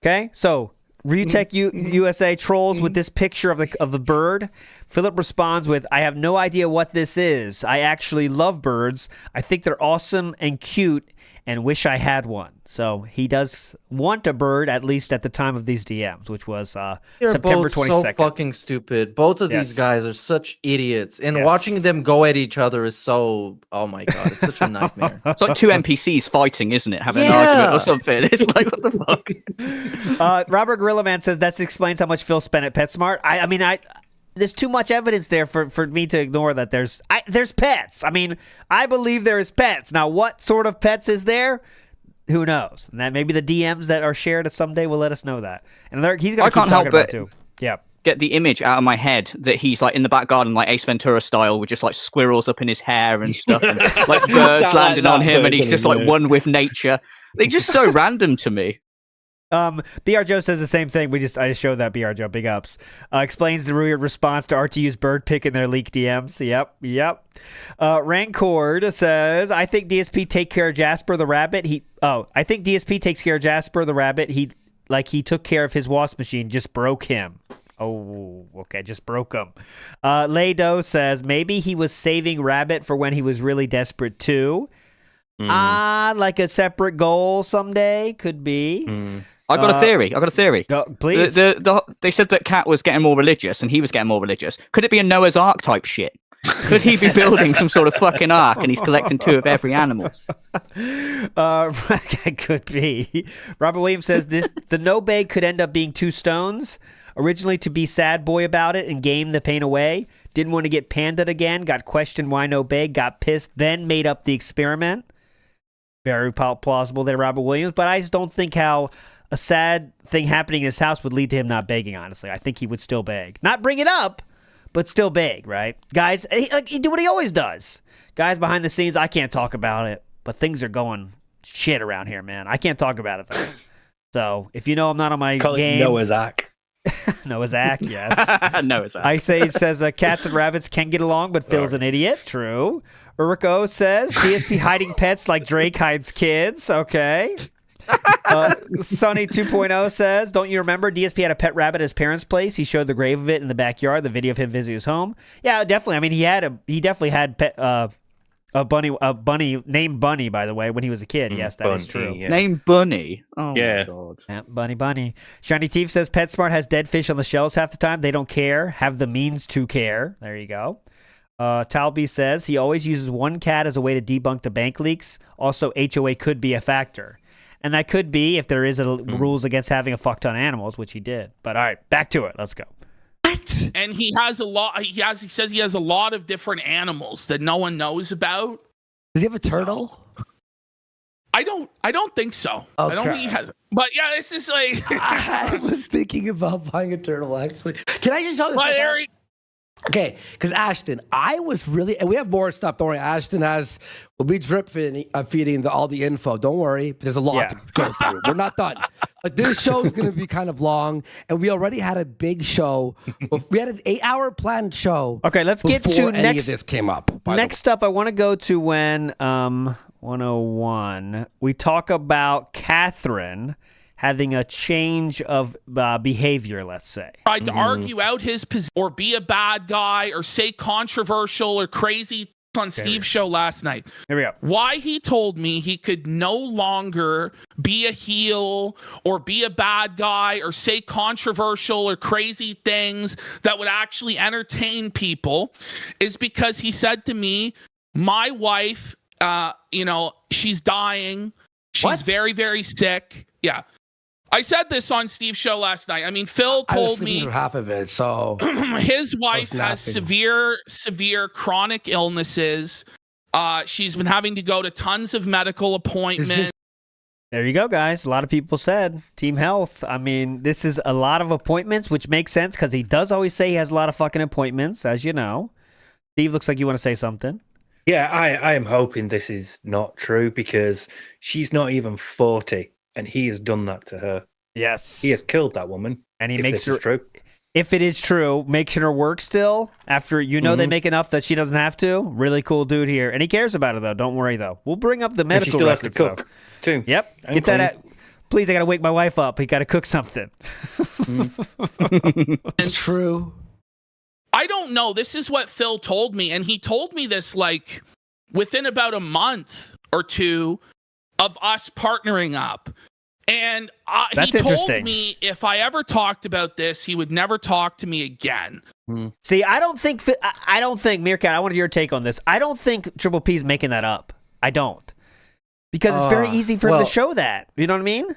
Okay, so Review Tech USA trolls with this picture of the bird. Philip responds with, "I have no idea what this is. I actually love birds. I think they're awesome and cute and wish I had one." So he does want a bird, at least at the time of these DMs, which was September 22nd. So fucking stupid. Both of these guys are such idiots, and watching them go at each other is so. Oh my god, it's such a nightmare. It's like 2 NPCs fighting, isn't it? Having an argument or something. It's like, what the fuck? Robert Gorilla Man says that explains how much Phil spent at PetSmart. I mean, there's too much evidence there for me to ignore that there's pets. I mean, I believe there's pets. Now, what sort of pets is there? Who knows? And that maybe the DMs that are shared someday will let us know that. And he's going to keep talking about it too. Yeah. Get the image out of my head that he's like in the back garden, like Ace Ventura style, with just like squirrels up in his hair and stuff, and like birds landing on him, and he's just like one with nature. They're just so random to me. BR Joe says the same thing. I just showed that. BR Joe, big ups. Explains the weird response to RTU's bird pic in their leaked DMs. Yep. Rancord says, I think DSP take care of Jasper the rabbit. I think DSP takes care of Jasper the rabbit. He took care of his wasp machine, just broke him. Oh, okay, just broke him. Lado says, maybe he was saving Rabbit for when he was really desperate too. Like a separate goal someday, could be. I got a theory. Go, please. They said that Cat was getting more religious and he was getting more religious. Could it be a Noah's Ark type shit? Could he be building some sort of fucking ark and he's collecting 2 of every animal? Could be. Robert Williams says the no bag could end up being 2 stones. Originally to be sad boy about it and game the pain away. Didn't want to get pandaed again. Got questioned why no bag. Got pissed. Then made up the experiment. Very plausible there, Robert Williams. But I just don't think how a sad thing happening in his house would lead to him not begging, honestly. I think he would still beg. Not bring it up, but still beg, right? Guys, he do what he always does. Guys behind the scenes, I can't talk about it, but things are going shit around here, man. I can't talk about it, though. So, if you know I'm not on my game... Noah's Ark. Noah's Ark, yes. Noah's Ark. Ice Age says cats and rabbits can get along, but Phil's an idiot. True. Urko says DSP hiding pets like Drake hides kids. Okay. Sunny 2.0 says, don't you remember DSP had a pet rabbit at his parents' place? He showed the grave of it in the backyard, the video of him visiting his home. Yeah, definitely. I mean, he definitely had a bunny named Bunny, by the way, when he was a kid. Yes, that is true. Yeah. Named Bunny. Oh my god. Yeah, Bunny. Shiny Teeth says PetSmart has dead fish on the shelves half the time. They don't care. Have the means to care. There you go. Talby says he always uses one cat as a way to debunk the bank leaks. Also, HOA could be a factor. And that could be if there is rules against having a fuck ton of animals, which he did. But all right, back to it. Let's go. What? And he has a lot. He says he has a lot of different animals that no one knows about. Does he have a turtle? I don't think so. Okay. I don't think he has. But yeah, it's just like I was thinking about buying a turtle. Actually, can I just tell you? Okay, because Ashton, I was really, and we have more stuff. Don't worry, Ashton will be drip feeding all the info. Don't worry, there's a lot to go through. We're not done. But this show is going to be kind of long, and we already had a big show. We had an 8-hour planned show. Okay, let's get to any of this came up. Next up, I want to go to when 101 we talk about Catherine having a change of behavior, let's say. Tried to argue out his position or be a bad guy or say controversial or crazy on Steve's show last night. Here we go. Why he told me he could no longer be a heel or be a bad guy or say controversial or crazy things that would actually entertain people is because he said to me, my wife, she's dying. She's very, very sick. Yeah. I said this on Steve's show last night. I mean, Phil told me half of it, so his wife has severe chronic illnesses. She's been having to go to tons of medical appointments. There you go, guys. A lot of people said team health. I mean, this is a lot of appointments, which makes sense because he does always say he has a lot of fucking appointments, as you know. Steve, looks like you want to say something. Yeah, I am hoping this is not true because she's not even 40. And he has done that to her. Yes. He has killed that woman. And he makes her true. If it is true, making her work still after they make enough that she doesn't have to. Really cool dude here. And he cares about it though. Don't worry though. We'll bring up the medical she still has to records, cook too. Yep. Get that at please, I gotta wake my wife up. He gotta cook something. It's true. I don't know. This is what Phil told me. And he told me this like within about a month or two of us partnering up. And he told me if I ever talked about this, he would never talk to me again. See, I don't think Meerkat, I wanted your take on this. I don't think Triple P's making that up. I don't. Because it's very easy for him to show that. You know what I mean?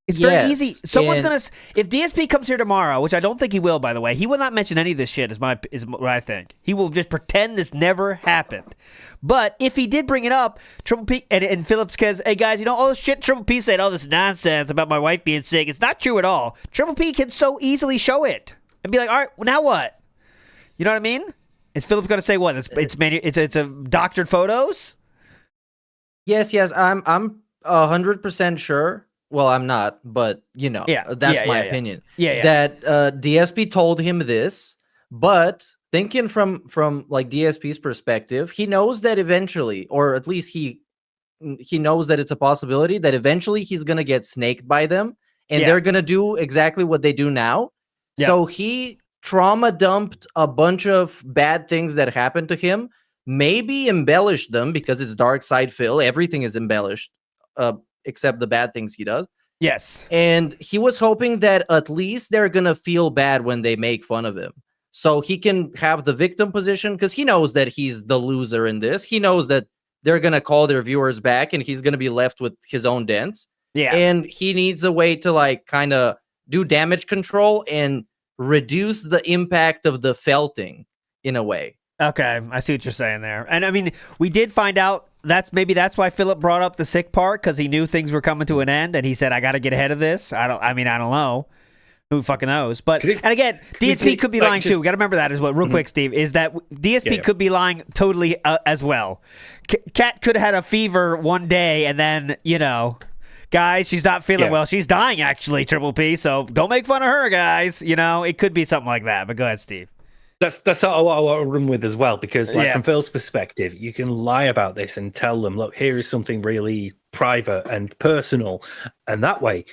It's very easy. Someone's going to... If DSP comes here tomorrow, which I don't think he will, by the way, he will not mention any of this shit, is what I think. He will just pretend this never happened. But if he did bring it up, Triple P... And Phillips says, hey, guys, all this shit Triple P said, all this nonsense about my wife being sick, it's not true at all. Triple P can so easily show it. And be like, all right, now what? You know what I mean? Is Phillips going to say what? It's a doctored photos? Yes, I'm 100% sure. Well, I'm not, but that's my opinion. That DSP told him this, but thinking from like DSP's perspective, he knows that eventually, or at least he knows that it's a possibility that eventually he's gonna get snaked by them, and they're gonna do exactly what they do now. Yeah. So he trauma dumped a bunch of bad things that happened to him, maybe embellished them because it's Dark Side Phil. Everything is embellished. Except the bad things he does. Yes. And he was hoping that at least they're going to feel bad when they make fun of him. So he can have the victim position because he knows that he's the loser in this. He knows that they're going to call their viewers back and he's going to be left with his own dents. Yeah. And he needs a way to like kind of do damage control and reduce the impact of the felting in a way. Okay, I see what you're saying there. And I mean, we did find out that's why Philip brought up the sick part, because he knew things were coming to an end, and he said, I got to get ahead of this. I don't know. Who fucking knows? But, and again, DSP could be lying too. We got to remember that as well. Real quick, Steve, is that DSP could be lying totally as well. Kat could have had a fever one day, and then, guys, she's not feeling well. She's dying, actually, Triple P, so don't make fun of her, guys. It could be something like that. But go ahead, Steve. That's sort of what I want to run with as well, because from Phil's perspective, you can lie about this and tell them, look, here is something really private and personal. And that way,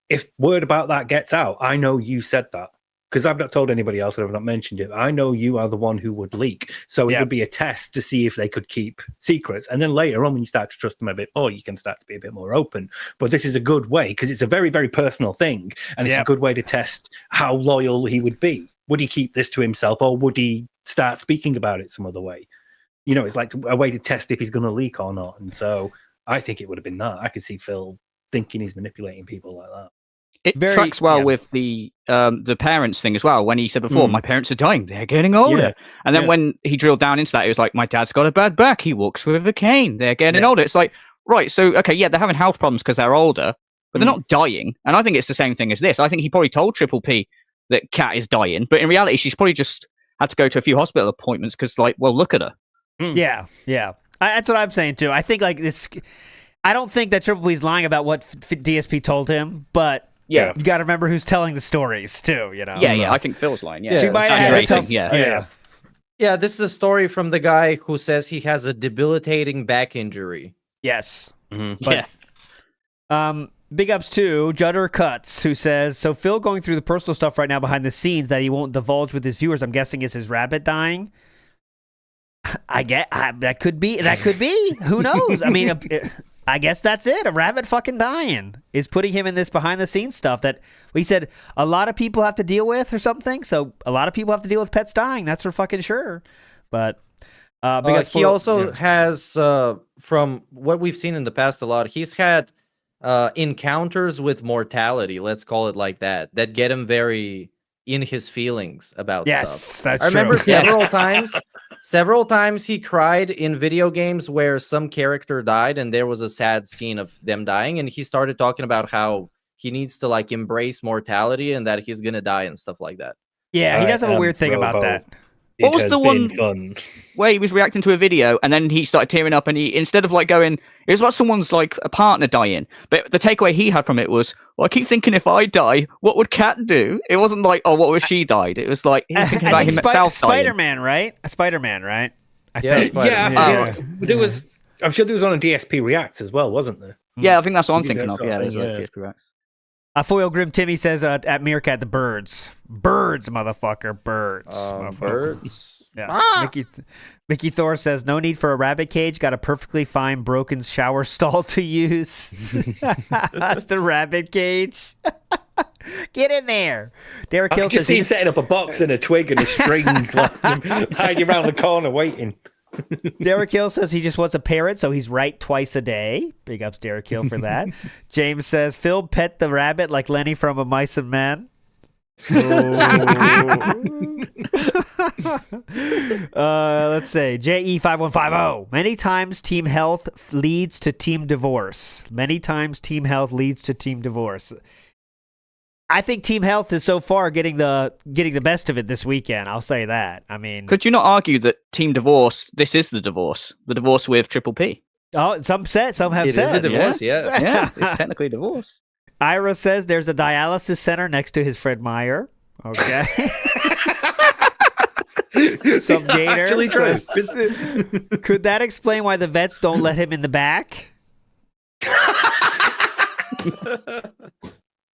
if word about that gets out, I know you said that. Because I've not told anybody else that I've not mentioned it. I know you are the one who would leak. So it would be a test to see if they could keep secrets. And then later on, when you start to trust them a bit more, you can start to be a bit more open. But this is a good way, because it's a very, very personal thing. And it's a good way to test how loyal he would be. Would he keep this to himself, or would he start speaking about it some other way? It's like a way to test if he's going to leak or not. And so I think it would have been that. I could see Phil thinking he's manipulating people like that. It tracks well with the parents thing as well. When he said before, my parents are dying, they're getting older. Yeah. And then when he drilled down into that, it was like, my dad's got a bad back, he walks with a cane, they're getting older. It's like, right, so, okay, they're having health problems because they're older, but they're not dying. And I think it's the same thing as this. I think he probably told Triple P that Kat is dying, but in reality, she's probably just had to go to a few hospital appointments because, look at her. Yeah. That's what I'm saying, too. I think, this... I don't think that Triple P's lying about what DSP told him, but... you got to remember who's telling the stories too, I think Phil's lying. Yeah, this is a story from the guy who says he has a debilitating back injury. Yes. Mm-hmm. Big ups to Judder Cuts, who says, so Phil going through the personal stuff right now behind the scenes that he won't divulge with his viewers, I'm guessing is his rabbit dying. That could be. Who knows? I mean, I guess that's it. A rabbit fucking dying is putting him in this behind the scenes stuff that we said a lot of people have to deal with or something. So a lot of people have to deal with pets dying. That's for fucking sure. But he also has, from what we've seen in the past a lot, he's had encounters with mortality, let's call it like that get him very in his feelings about stuff. That's I remember several times he cried in video games where some character died and there was a sad scene of them dying, and he started talking about how he needs to like embrace mortality and that he's gonna die and stuff like that. Yeah, he does have a weird thing about that. What was the one where he was reacting to a video and then he started tearing up and he, instead of like going, it was about someone's like a partner dying, but the takeaway he had from it was, well, I keep thinking if I die, what would Kat do? It wasn't like, oh, what if she died? It was like, he was thinking about himself Spider-Man, right? A Spider-Man, right? There was, I'm sure there was on a DSP Reacts as well, wasn't there? Yeah, I think that's what I'm thinking of. Yeah, there's DSP Reacts. Foil Grim Timmy says at Meerkat, the birds, motherfucker, birds, birds. Yeah. Mickey Thor says no need for a rabbit cage. Got a perfectly fine broken shower stall to use. That's the rabbit cage. Get in there. Derek Hill says he's setting up a box and a twig and a string, hiding around the corner waiting. Derek Hill says he just wants a parrot, so he's right twice a day. Big ups Derek Hill for that. James says Phil pet the rabbit like Lenny from A Mice and Men. Let's say JE5150. Many times team health leads to team divorce. I think Team Health is so far getting the best of it this weekend. I'll say that. I mean, could you not argue that Team Divorce? This is the divorce with Triple P. Oh, some have said it is a divorce. Yeah, it's technically a divorce. Ira says there's a dialysis center next to his Fred Meyer. Okay. Some gator. Actually true. Could that explain why the vets don't let him in the back?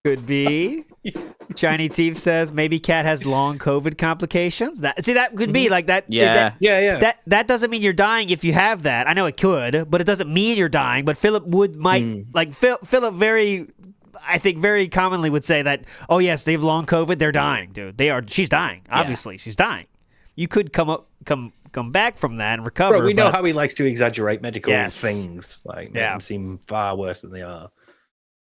Could be. Shiny Teeth says maybe Cat has long COVID complications. That could be like that. Yeah. That doesn't mean you're dying if you have that. I know it could, but it doesn't mean you're dying. But Philip Philip very commonly would say that. Oh yes, they have long COVID. They're dying, dude. She's dying. Obviously, she's dying. You could come back from that and recover. Bro, we know how he likes to exaggerate medical things, make them seem far worse than they are.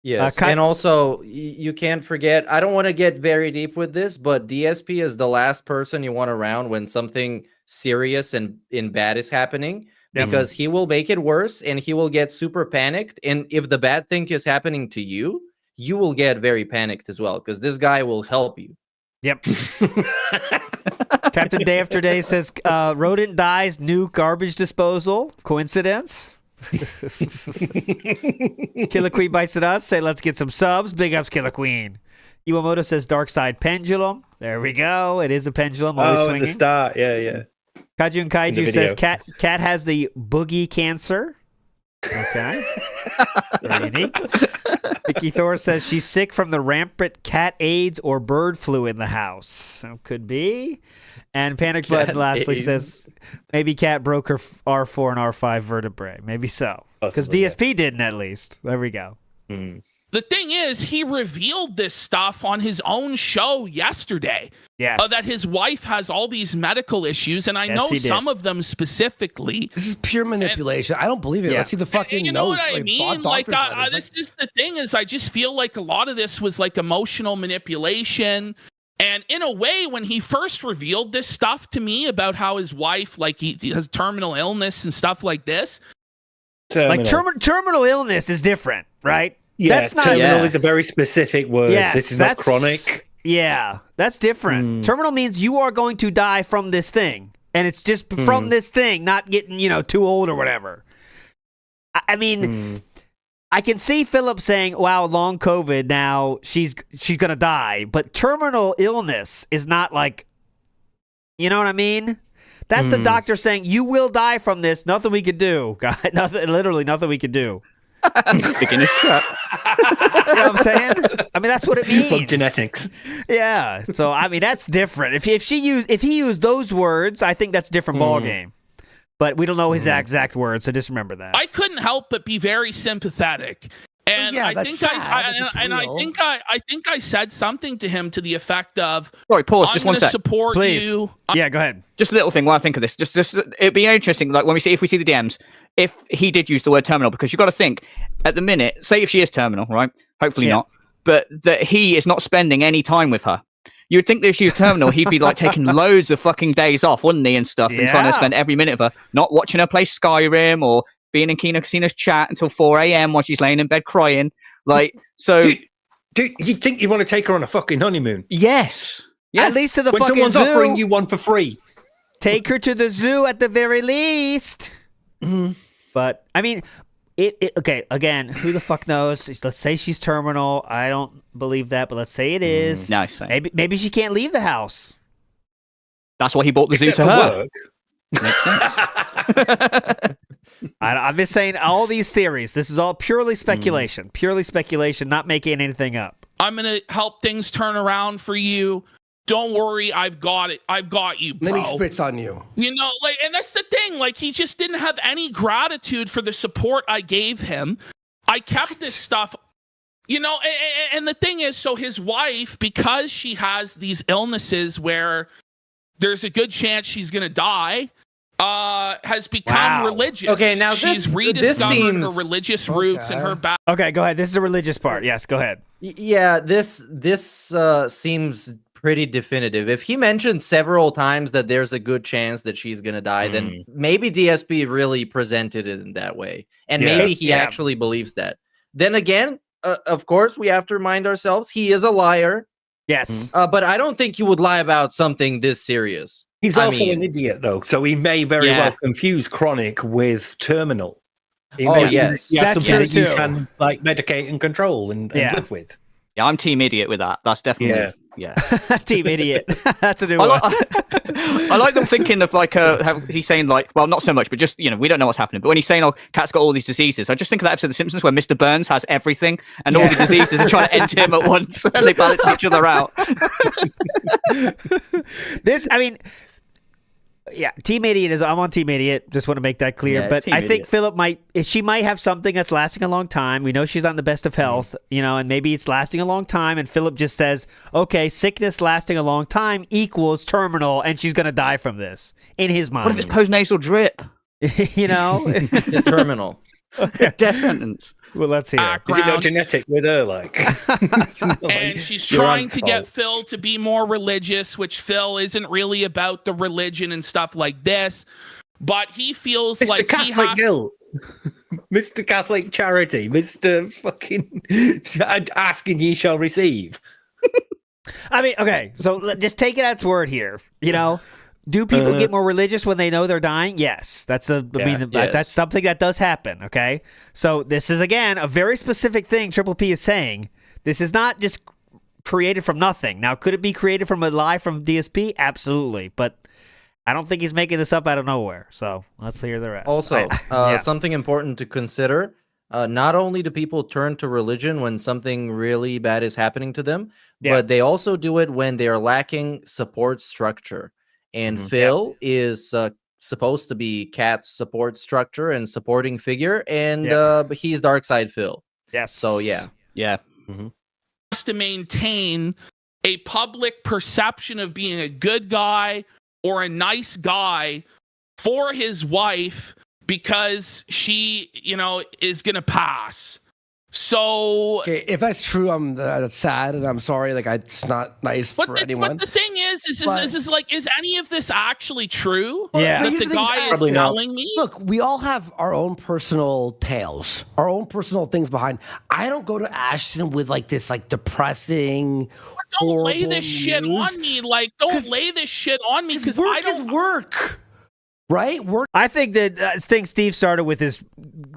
Yes, and also you can't forget, I don't want to get very deep with this, but DSP is the last person you want around when something serious and bad is happening, because he will make it worse and he will get super panicked. And if the bad thing is happening to you, you will get very panicked as well, because this guy will help you. Yep. Captain Day After Day says, rodent dies, new garbage disposal. Coincidence? Killer Queen bites at us. Say let's get some subs. Big ups, Killer Queen. Iwamoto says Dark Side Pendulum. There we go. It is a pendulum. Always swinging. At the start. Yeah. Kajun Kaiju says cat has the boogie cancer. Okay. Very unique. Vicky Thor says she's sick from the rampant cat AIDS or bird flu in the house. So could be. And Panic Button lastly says maybe Cat broke her R4 and R5 vertebrae. Maybe so. Because DSP didn't, at least. There we go. The thing is, he revealed this stuff on his own show yesterday. Yes. That his wife has all these medical issues, and I know some of them specifically. This is pure manipulation. I don't believe it. Let's see the fucking you know what I mean? This is the thing is, I just feel like a lot of this was like emotional manipulation. And in a way, when he first revealed this stuff to me about how his wife, like he has terminal illness and stuff like this. Terminal illness is different, right? Yeah, that's not, terminal is a very specific word. Yes, this is not chronic. Yeah, that's different. Terminal means you are going to die from this thing. And it's just from this thing, not getting, too old or whatever. I mean, I can see Philip saying, wow, long COVID, now she's going to die. But terminal illness is not like, you know what I mean? That's the doctor saying, you will die from this. Nothing we could do. God, literally nothing we could do. Beginner's trap. You know what I'm saying? I mean, that's what it means. Bug genetics. Yeah. So I mean, that's different. If he used those words, I think that's a different ball game. But we don't know his exact words, so just remember that. I couldn't help but be very sympathetic. And I think I think I said something to him to the effect of, sorry, pause, I'm just one sec. Support Please. you. Yeah, go ahead. Just a little thing while I think of this. Just it'd be interesting, like if we see the DMs, if he did use the word terminal, because you've got to think, at the minute, say if she is terminal, right? Hopefully not, but that he is not spending any time with her. You would think that if she was terminal, he'd be like taking loads of fucking days off, wouldn't he, and stuff, and trying to spend every minute of her not watching her play Skyrim or being in Kino Casino's chat until 4 a.m. while she's laying in bed crying. Like, so... Dude, you think you want to take her on a fucking honeymoon? Yes. Yeah. At least to the when fucking someone's zoo. offering you one for free. Take her to the zoo at the very least. But, I mean... Okay, again, who the fuck knows? Let's say she's terminal. I don't believe that, but let's say it is. Nice. Maybe she can't leave the house. That's why he bought the zoo to her. Work. Makes sense. I'm just saying all these theories. This is all purely speculation. Purely speculation, not making anything up. I'm going to help things turn around for you. Don't worry, I've got it. I've got you, bro. Then he spits on you. You know, like, and that's the thing. Like, he just didn't have any gratitude for the support I gave him. I kept this stuff, you know, and the thing is, so his wife, because she has these illnesses where there's a good chance she's going to die, has become religious. Okay, now she's this rediscovered seems... her religious roots and her back. Okay, go ahead. This is the religious part. Yes, go ahead. Yeah, this seems pretty definitive. If he mentioned several times that there's a good chance that she's gonna die, then maybe DSP really presented it in that way, and maybe he actually believes that. Then again, of course, we have to remind ourselves he is a liar. Yes, but I don't think you would lie about something this serious. He's also an idiot, though, so he may very well confuse chronic with terminal. Yes, that's something that you can like medicate and control and live with. Yeah, I'm team idiot with that. That's definitely team idiot. That's a new one. I like them thinking of like how he's saying like, well, not so much, but just, you know, we don't know what's happening. But when he's saying, oh, Cat's got all these diseases, I just think of that episode of The Simpsons where Mr. Burns has everything and all the diseases are trying to enter him at once and they balance each other out. Team idiot is. I'm on team idiot. Just want to make that clear. But I think Philip might have something that's lasting a long time. We know she's on the best of health, you know, and maybe it's lasting a long time. And Philip just says, okay, sickness lasting a long time equals terminal, and she's gonna die from this in his mind. What if it's postnasal drip? You know, it's terminal. Death sentence. Well, let's hear. Is it not genetic with her? Like, and she's trying to get Phil to be more religious, which Phil isn't really about the religion and stuff like this. But he feels Mr. like Catholic he has guilt, Mr. Catholic charity, Mr. fucking asking ye shall receive. I mean, okay, so just take it at its word here. You know, do people get more religious when they know they're dying? Yes, that's that's something that does happen. Okay, so this is again a very specific thing Triple P is saying. This is not just created from nothing. Now, could it be created from a lie from DSP? Absolutely, but I don't think he's making this up out of nowhere. So let's hear the rest. Also, something important to consider. Not only do people turn to religion when something really bad is happening to them, but they also do it when they are lacking support structure. And Phil is supposed to be Cat's support structure and supporting figure, and he's Dark Side Phil. Yes. So yeah. has to maintain a public perception of being a good guy or a nice guy for his wife because she, you know, is gonna pass. So if that's true, I'm sad and I'm sorry. Like, it's not nice for anyone. But the thing is any of this actually true? Yeah. That the guy is telling me? Look, we all have our own personal tales, our own personal things behind. I don't go to Ashton with like this like depressing. Don't lay this shit on me. Like, don't lay this shit on me because I don't work. Right? I think that thing Steve started with is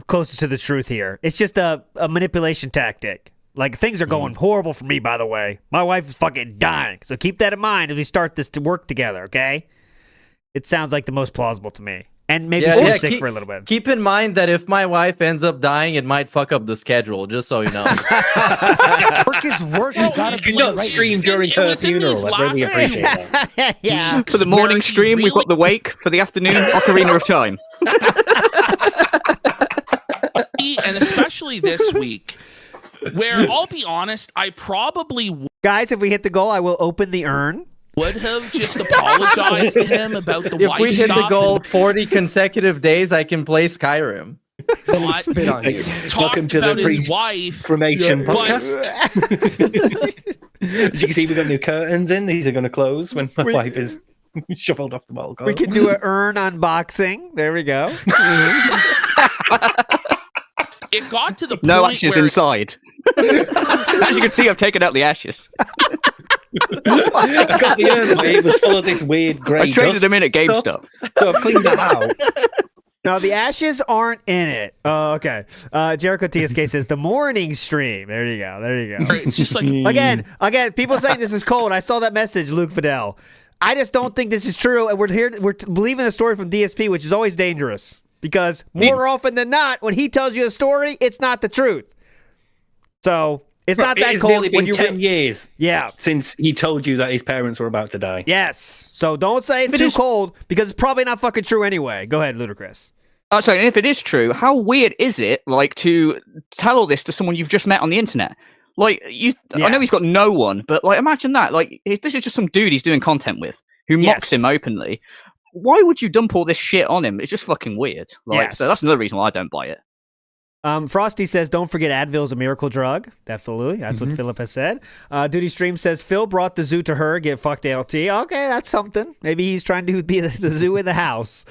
closest to the truth here. It's just a manipulation tactic. Like, things are going horrible for me, by the way. My wife is fucking dying. So keep that in mind as we start this to work together, okay? It sounds like the most plausible to me. And maybe she's sick for a little bit. Keep in mind that if my wife ends up dying, it might fuck up the schedule, just so you know. Work is work. You gotta You cannot stream during her funeral. I really appreciate that. Yeah. For the morning stream, we've got the wake. For the afternoon, Ocarina of Time. And especially this week, where I'll be honest, I probably Guys, if we hit the goal, I will open the urn. would have just apologized to him about the If wife we hit the stuff goal and 40 consecutive days, I can play Skyrim. what- Spit on you. Welcome talked to the about his wife. cremation but- podcast. As you can see, we've got new curtains in. These are going to close when my wife is shuffled off the balcony. We can do an urn unboxing. There we go. It got to the point No ashes where inside. As you can see, I've taken out the ashes. I got the urn, but it was full of this weird grey I traded dust them in at stuff, GameStop. so I cleaned that out. No, the ashes aren't in it. Oh, okay. Jericho TSK says the morning stream. There you go. There you go. it's just like Again, people saying this is cold. I saw that message, Luke Fidel. I just don't think this is true, and we're believing the story from DSP, which is always dangerous because more often than not, when he tells you a story, it's not the truth. So it's not that It's cold. nearly when been 10 years Yeah. since he told you that his parents were about to die. Yes. So don't say it's too cold because it's probably not fucking true anyway. Go ahead, Ludacris. Sorry, and if it is true, how weird is it, like, to tell all this to someone you've just met on the internet? Like, I know he's got no one, but, like, imagine that. Like, this is just some dude he's doing content with who mocks him openly. Why would you dump all this shit on him? It's just fucking weird. Like, so that's another reason why I don't buy it. Frosty says, don't forget Advil's a miracle drug. Definitely. That's what Philip has said. Duty Stream says, Phil brought the zoo to her, get fucked LT. Okay, that's something. Maybe he's trying to be the zoo in the house.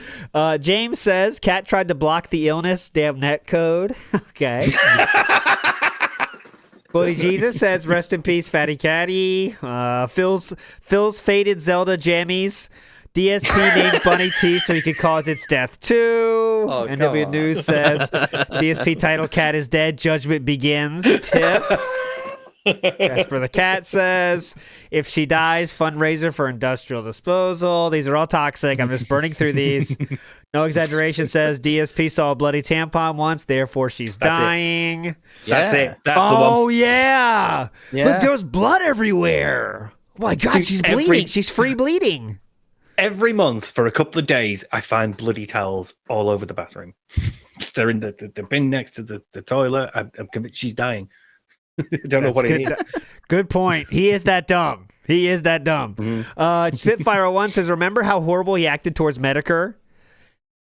James says, Cat tried to block the illness. Damn net code. Okay. Bloody Jesus says, rest in peace, Fatty Catty. Phil's faded Zelda jammies. DSP named Bunny T so he could cause its death too. NW News says DSP title Cat is dead. Judgment begins. Tip. Casper the Cat says if she dies, fundraiser for industrial disposal. These are all toxic. I'm just burning through these. No exaggeration says DSP saw a bloody tampon once, therefore she's dying. That's it. That's the one. Oh yeah. Look, there was blood everywhere. Oh my God, she's bleeding. She's free bleeding. Every month for a couple of days, I find bloody towels all over the bathroom. They're in the bin next to the toilet. I'm convinced she's dying. I don't know what it is. Good point. He is that dumb. He is that dumb. Spitfire01 says, remember how horrible he acted towards Medicare?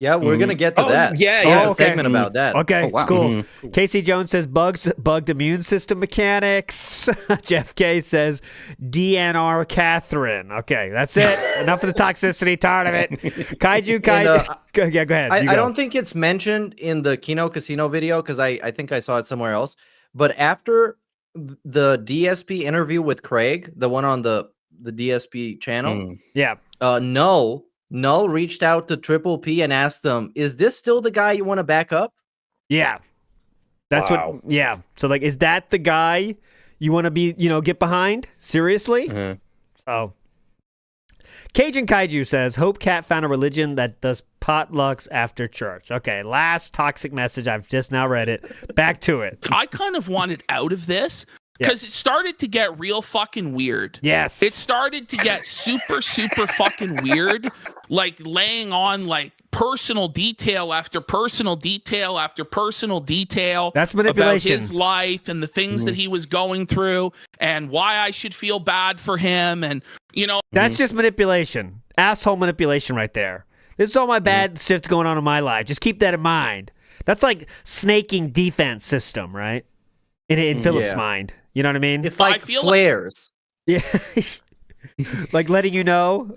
Yeah, we're going to get to that. Yeah, There's yeah. a segment about that. Okay, cool. Casey Jones says bugged immune system mechanics. Jeff K says DNR Catherine. Okay, that's it. Enough of the toxicity. Tired of it. Kaiju. Yeah, go ahead. I don't think it's mentioned in the Kino Casino video because I think I saw it somewhere else. But after the DSP interview with Craig, the one on the DSP channel, Null reached out to Triple P and asked them, is this still the guy you want to back up? Yeah. That's what, yeah. So, like, is that the guy you want to be, get behind? Seriously? So, Cajun Kaiju says, hope Cat found a religion that does potlucks after church. Okay, last toxic message. I've just now read it. Back to it. I kind of wanted out of this because it started to get real fucking weird. Yes. It started to get super, super fucking weird. Like laying on like personal detail after personal detail after personal detail. That's manipulation. About his life and the things that he was going through and why I should feel bad for him. And, That's just manipulation. Asshole manipulation right there. This is all my bad shit going on in my life. Just keep that in mind. That's like snaking defense system, right? In Philip's mind. You know what I mean? It's like flares. Yeah. Like letting you know.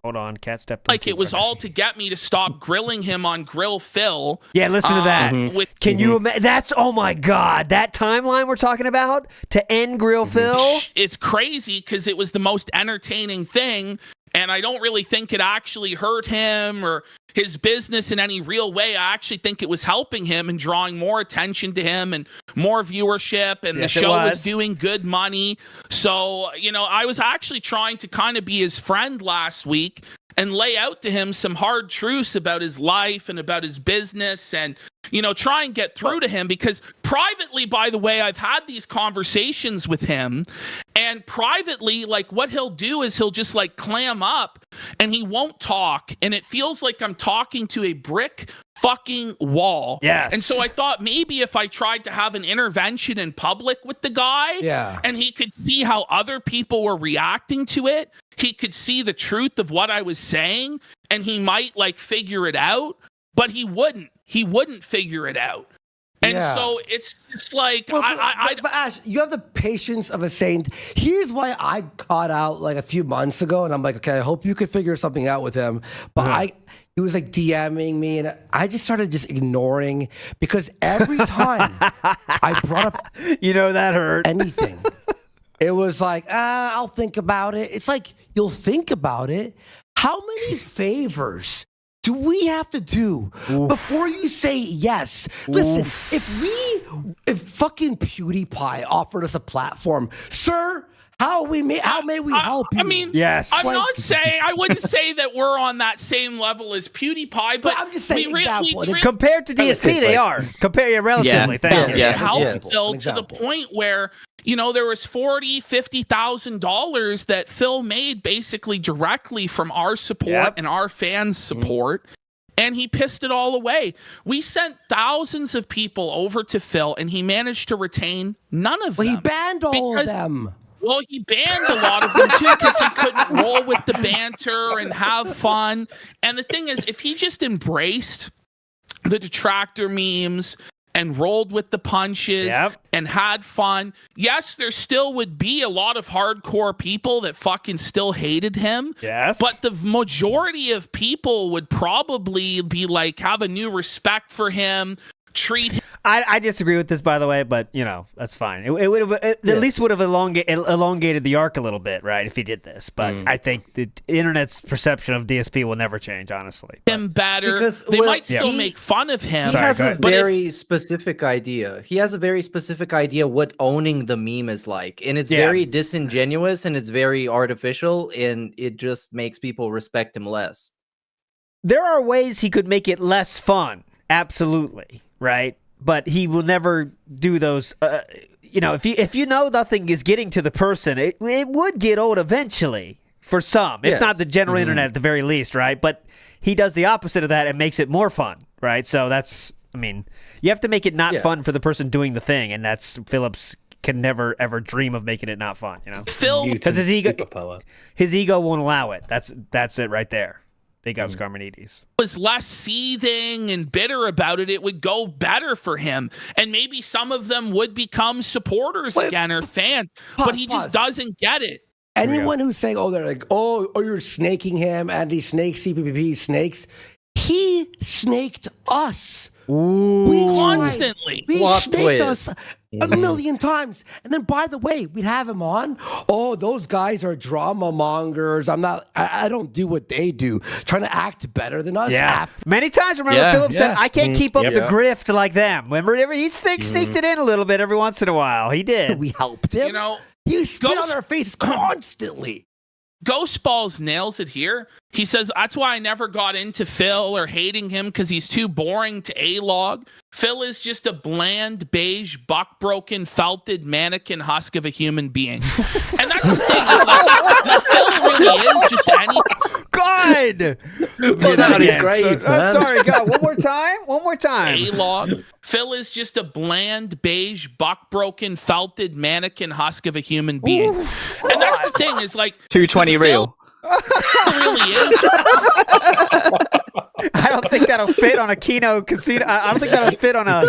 Hold on. Cat stepped. Like it was all to get me to stop grilling him on Grill Phil. Yeah, listen to that. Can you imagine? That's, oh my God. That timeline we're talking about to end Grill Phil? It's crazy because it was the most entertaining thing. And I don't really think it actually hurt him or his business in any real way. I actually think it was helping him and drawing more attention to him and more viewership, and the show was doing good money. So, you know, I was actually trying to kind of be his friend last week and lay out to him some hard truths about his life and about his business, and, you know, try and get through to him, because privately, by the way, I've had these conversations with him, and privately, like, what he'll do is he'll just like clam up and he won't talk, and it feels like I'm talking to a brick fucking wall. Yes. And so I thought maybe if I tried to have an intervention in public with the guy, and he could see how other people were reacting to it, he could see the truth of what I was saying, and he might like figure it out, but he wouldn't figure it out. And so it's like, but Ash, you have the patience of a saint. Here's why I caught out like a few months ago, and I'm like, okay, I hope you could figure something out with him. But he was like DMing me, and I just started just ignoring, because every time I brought up, you know, that hurt anything, it was like, I'll think about it. It's like, you'll think about it. How many favors do we have to do before you say yes? Listen, if fucking PewDiePie offered us a platform, sir, how may we help you? I mean, yes. I'm not saying, I wouldn't say that we're on that same level as PewDiePie, but I'm just saying, compared to DSP, they are. Compare relatively. Thank you. Help Phil to the point where, you know, there was $40,000-$50,000 that Phil made basically directly from our support and our fans' support. And he pissed it all away. We sent thousands of people over to Phil, and he managed to retain none of them. He banned all of them. Well, he banned a lot of them too, because he couldn't roll with the banter and have fun. And the thing is, if he just embraced the detractor memes and rolled with the punches and had fun, yes, there still would be a lot of hardcore people that fucking still hated him. Yes. But the majority of people would probably be like, have a new respect for him, treat him. I disagree with this, by the way, but, you know, that's fine. It would have at least would have elongated the arc a little bit, right, if he did this. But I think the internet's perception of DSP will never change, honestly. Him better. Because, they might still make fun of him. He has a very specific idea. He has a very specific idea what owning the meme is like. And it's very disingenuous, and it's very artificial, and it just makes people respect him less. There are ways he could make it less fun. Absolutely. Right? But he will never do those. You know, if you know nothing is getting to the person, it would get old eventually for some, if not the general internet at the very least, right? But he does the opposite of that and makes it more fun, right? So that's, I mean, you have to make it not fun for the person doing the thing, and that's Phillips can never ever dream of making it not fun, you know? Because his ego won't allow it. That's it right there. Big ups, Carmenides. Was less seething and bitter about it, it would go better for him. And maybe some of them would become supporters again or fans. But he just doesn't get it. Anyone who's saying, they're like, you're snaking him, Andy Snakes, CPPP snakes. He snaked us. We constantly. He snaked us a million times. And then, by the way, we'd have him on. Oh, those guys are drama mongers. I don't do what they do. Trying to act better than us. Yeah. Many times, remember, Philip said, I can't keep up the grift like them. Remember, he sneaked it in a little bit every once in a while. He did. We helped him. You know, he spit on our faces constantly. Ghost Balls nails it here. He says, that's why I never got into Phil or hating him, because he's too boring to A-log. Phil is just a bland, beige, buck-broken, felted mannequin husk of a human being. And that's the thing. Phil really is just any... God! That is great, man. Sorry, God. One more time. A-log. Phil is just a bland, beige, buck-broken, felted mannequin husk of a human being. And that's the thing, is like... 220 real. Really is. I don't think that'll fit on a Keno Casino. I don't think that'll fit on a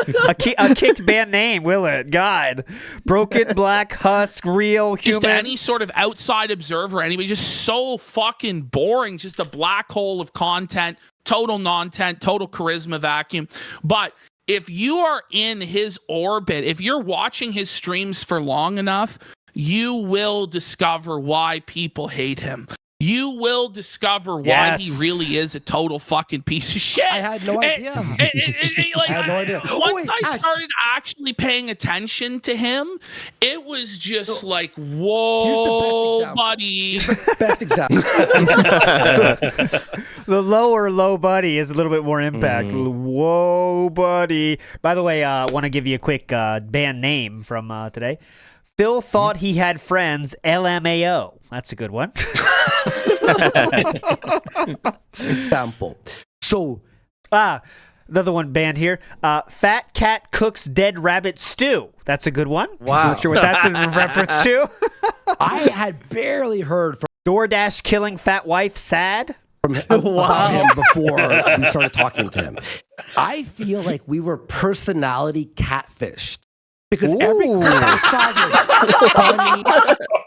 kicked band name, will it? God. Broken, black, husk, real, human. Just any sort of outside observer, anybody, just so fucking boring. Just a black hole of content, total non-tent, total charisma vacuum. But if you are in his orbit, if you're watching his streams for long enough, you will discover why people hate him. you will discover why he really is a total fucking piece of shit. I had no idea. I had no idea. Once I started actually paying attention to him, it was just like, whoa, buddy. Best example. The low buddy is a little bit more impact. Whoa, buddy. By the way, I want to give you a quick band name from today. Phil thought he had friends, LMAO. That's a good one. Example. So, another one banned here. Fat cat cooks dead rabbit stew. That's a good one. Wow. Not sure what that's in reference to. I had barely heard from DoorDash killing fat wife sad. About him before we started talking to him. I feel like we were personality catfished. Because every clip I saw was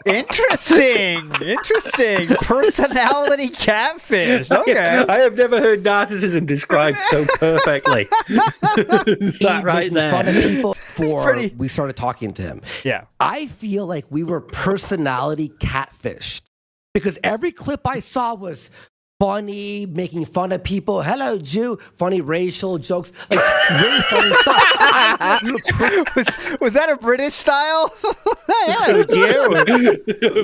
funny. Interesting. Personality catfish. Okay. I have never heard narcissism described so perfectly. Is that right there? Fun of people before we started talking to him. Yeah. I feel like we were personality catfished. Because every clip I saw was funny, making fun of people. Hello, Jew. Funny racial jokes. Like, really funny stuff. Was that a British style? Hello, Jew.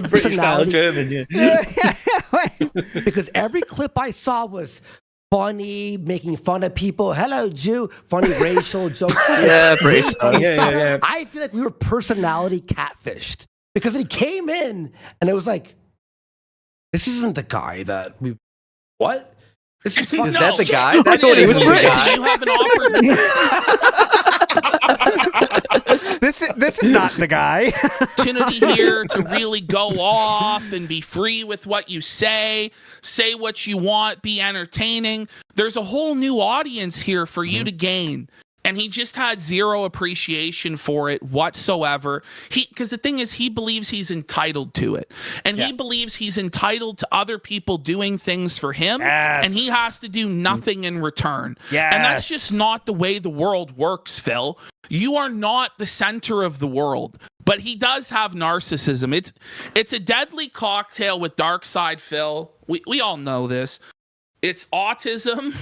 British style German, yeah. Because every clip I saw was funny, making fun of people. Hello, Jew. Funny racial jokes. Yeah, British style. Yeah. I feel like we were personality catfished. Because he came in and it was like, this isn't the guy that we... What? This is Is that the guy? I thought he was British. You have an This is not the guy. opportunity here to really go off and be free with what you say what you want, be entertaining. There's a whole new audience here for you to gain. And he just had zero appreciation for it whatsoever. Because the thing is, he believes he's entitled to it. And he believes he's entitled to other people doing things for him. Yes. And he has to do nothing in return. Yes. And that's just not the way the world works, Phil. You are not the center of the world. But he does have narcissism. It's a deadly cocktail with dark side, Phil. We all know this. It's autism,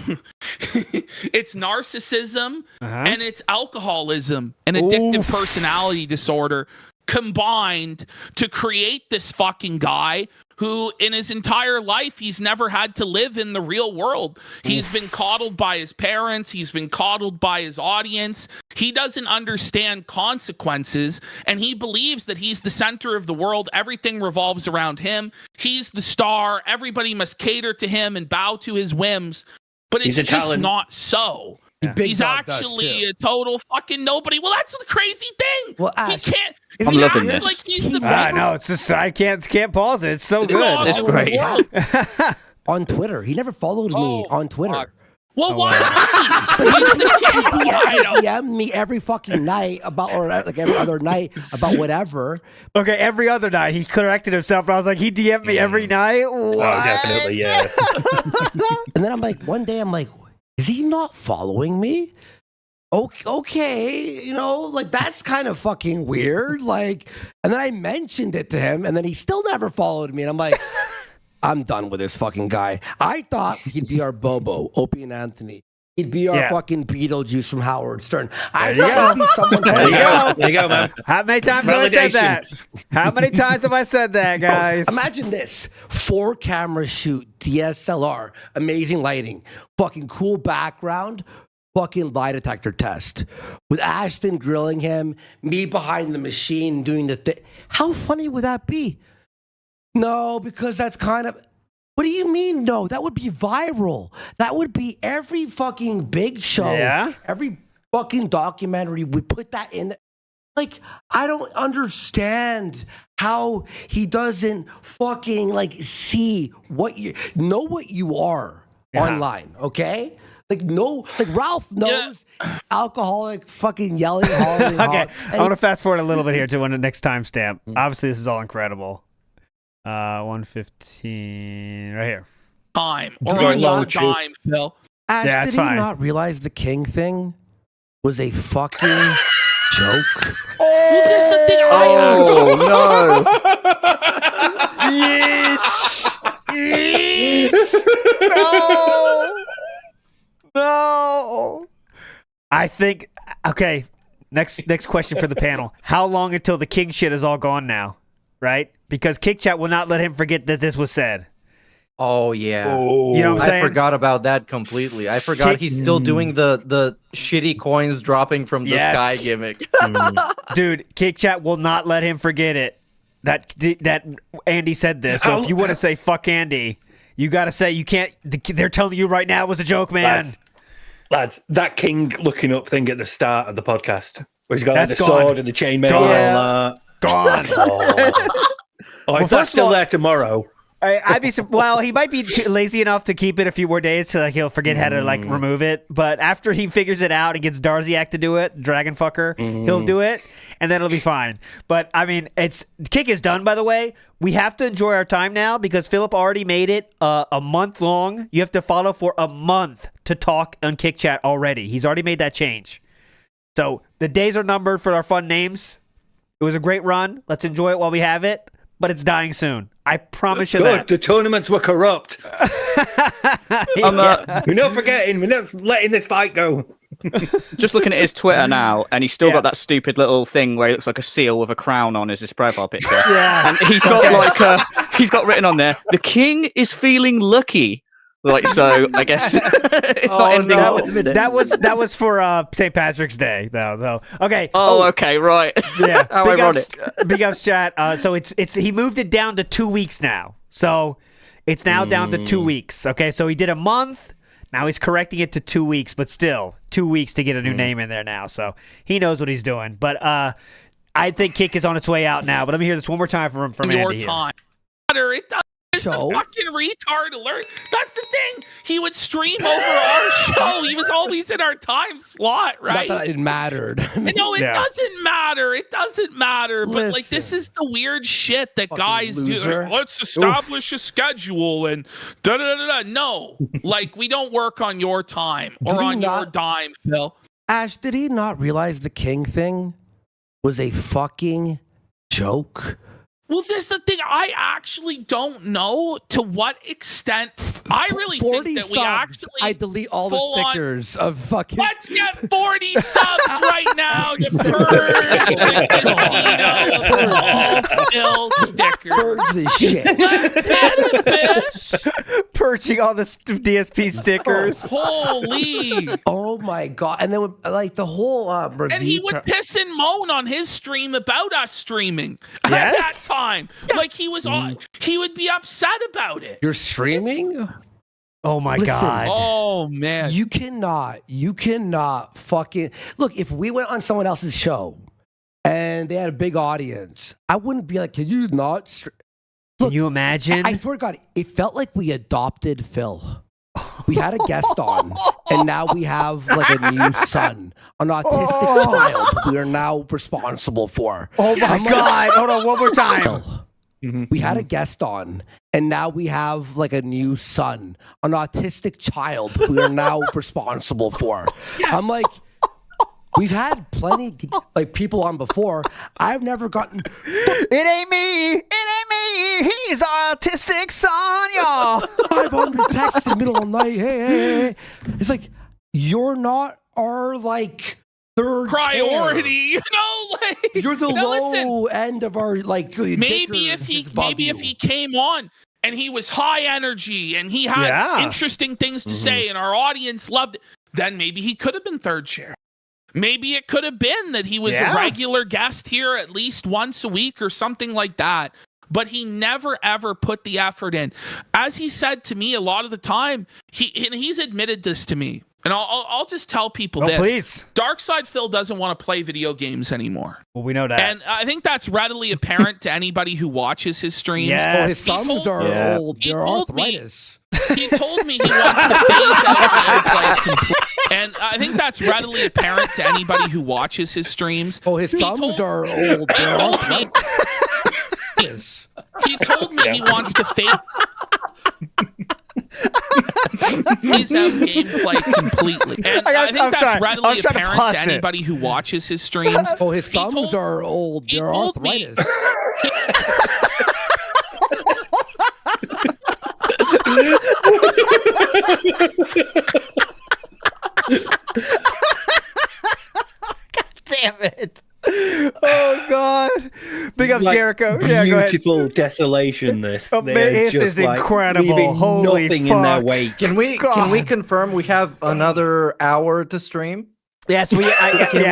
it's narcissism, and it's alcoholism, an addictive personality disorder combined to create this fucking guy who in his entire life, he's never had to live in the real world. He's been coddled by his parents. He's been coddled by his audience. He doesn't understand consequences, and he believes that he's the center of the world. Everything revolves around him. He's the star. Everybody must cater to him and bow to his whims. But it's just not so. Yeah. He's actually a total fucking nobody. Well, that's the crazy thing. Well, Ash, he can't. I'm he loving acts this. like he's the I know, it's just I can't pause it. It's so good. It's great. On Twitter. He never followed me on Twitter. Fuck. Well, why would he? He's the king. He DM'd me every fucking night about, or like every other night about whatever. Okay, every other night he corrected himself. But I was like, he DM'd me every night. What? Oh, definitely, yeah. And then I'm like, one day I'm like, is he not following me? Okay, you know, like that's kind of fucking weird. Like, and then I mentioned it to him, and then he still never followed me. And I'm like, I'm done with this fucking guy. I thought he'd be our Bobo, Opie and Anthony. He'd be our fucking Beetlejuice from Howard Stern. I thought he'd be someone. There you go, man. How many times have I said that? How many times have I said that, guys? Imagine this: 4-camera shoot, DSLR, amazing lighting, fucking cool background. Fucking lie detector test with Ashton grilling him, me behind the machine doing the thing. How funny would that be? No, because that's kind of. What do you mean? No, that would be viral. That would be every fucking big show. Yeah. Every fucking documentary. We put that in. Like, I don't understand how he doesn't fucking like see what you know what you are online. Okay. Like, no, like Ralph knows alcoholic, fucking yelling, hollering. Okay, I want to fast forward a little bit here to when the next timestamp. Obviously, this is all incredible. 1:15, right here. Time. Or not time, Phil. Ash, Yeah, did it's he fine. not realize the king thing was a fucking joke? Well, that's the thing. Oh, no. Yeesh. No. I think. Okay. Next question for the panel. How long until the king shit is all gone now? Right? Because Kick Chat will not let him forget that this was said. Oh yeah. You know what I'm saying? I forgot about that completely. I forgot he's still doing the shitty coins dropping from the sky gimmick. Dude, Kick Chat will not let him forget it. That Andy said this. So if you want to say fuck Andy, you got to say you can't. They're telling you right now it was a joke, man. Lads, that king looking up thing at the start of the podcast, where he's got like, the gone. sword and the chainmail and all that. Gone. If that's still there tomorrow. I'd be well. He might be lazy enough to keep it a few more days so like he'll forget how to like remove it. But after he figures it out and gets Darziak to do it, Dragon Fucker, he'll do it, and then it'll be fine. But I mean, Kick is done. By the way, we have to enjoy our time now because Philip already made it a month long. You have to follow for a month to talk on Kick Chat already. He's already made that change. So the days are numbered for our fun names. It was a great run. Let's enjoy it while we have it. But it's dying soon. I promise you that. The tournaments were corrupt. We're not forgetting. We're not letting this fight go. Just looking at his Twitter now, and he's still got that stupid little thing where he looks like a seal with a crown on as his profile picture. Yeah. And he's got he's got written on there, "The king is feeling lucky." Like, so I guess it's not ending up at the minute. That was for St. Patrick's Day, though. Okay. Okay, right. Yeah. How ironic. Big ups, chat. So it's he moved it down to 2 weeks now. So it's now down to 2 weeks. Okay, so he did a month. Now he's correcting it to 2 weeks, but still 2 weeks to get a new name in there now. So he knows what he's doing. But I think Kick is on its way out now. But let me hear this one more time from Andy. Your time. It It's a fucking retard alert. That's the thing. He would stream over our show. He was always in our time slot, right? Not that it mattered. No, it doesn't matter. It doesn't matter. But like, this is the weird shit that guys do. Like, let's establish a schedule and da da da da. No, like we don't work on your time or on your dime, Phil. Ash, did he not realize the king thing was a fucking joke? Well, this is the thing. I actually don't know to what extent. I really think that we actually. I delete all the stickers of fucking. Let's get 40 subs right now to purge the casino of all Phil stickers. Purge this shit. Let's get it, bitch. Purging all the DSP stickers. Holy. Oh my god! And then like the whole review. And he would piss and moan on his stream about us streaming at that time. Like he was on, he would be upset about it. You're streaming? Oh my god. Oh man. You cannot fucking look. If we went on someone else's show and they had a big audience, I wouldn't be like, can you not Can you imagine? I swear to God, it felt like we adopted Phil. We had a guest on, and now we have like a new son, an autistic child we are now responsible for. Oh my god. Hold on, one more time. We had a guest on, and now we have like a new son, an autistic child we are now responsible for. I'm like, we've had plenty like people on before. I've never gotten. It ain't me. It ain't me. He's autistic son, y'all. 500 texts in the middle of the night. Hey. It's like, you're not our like third priority. chair. You know, like You're the low end of our like. Maybe if he came on and he was high energy and he had interesting things to say and our audience loved it, then maybe he could have been third chair. Maybe it could have been that he was a regular guest here at least once a week or something like that. But he never, ever put the effort in. As he said to me a lot of the time, he's admitted this to me. And I'll just tell people this. Please. Darkside Phil doesn't want to play video games anymore. Well, we know that. And I think that's readily apparent to anybody who watches his streams. Yes. Oh, his thumbs are old. They're arthritis. He told me he wants to phase out gameplay completely. And I think that's readily apparent to anybody who watches his streams. Oh, his thumbs are old. They're arthritis. He told me he wants to phase out gameplay completely. And I think that's readily apparent to anybody who watches his streams. Oh, his thumbs are old. They're arthritis. Damn it. Oh God! Big up Like Jericho. Yeah, go ahead. beautiful desolation. This This is incredible. leaving Holy nothing fuck. in their wake. Can we confirm we have another hour to stream? Yes, Can we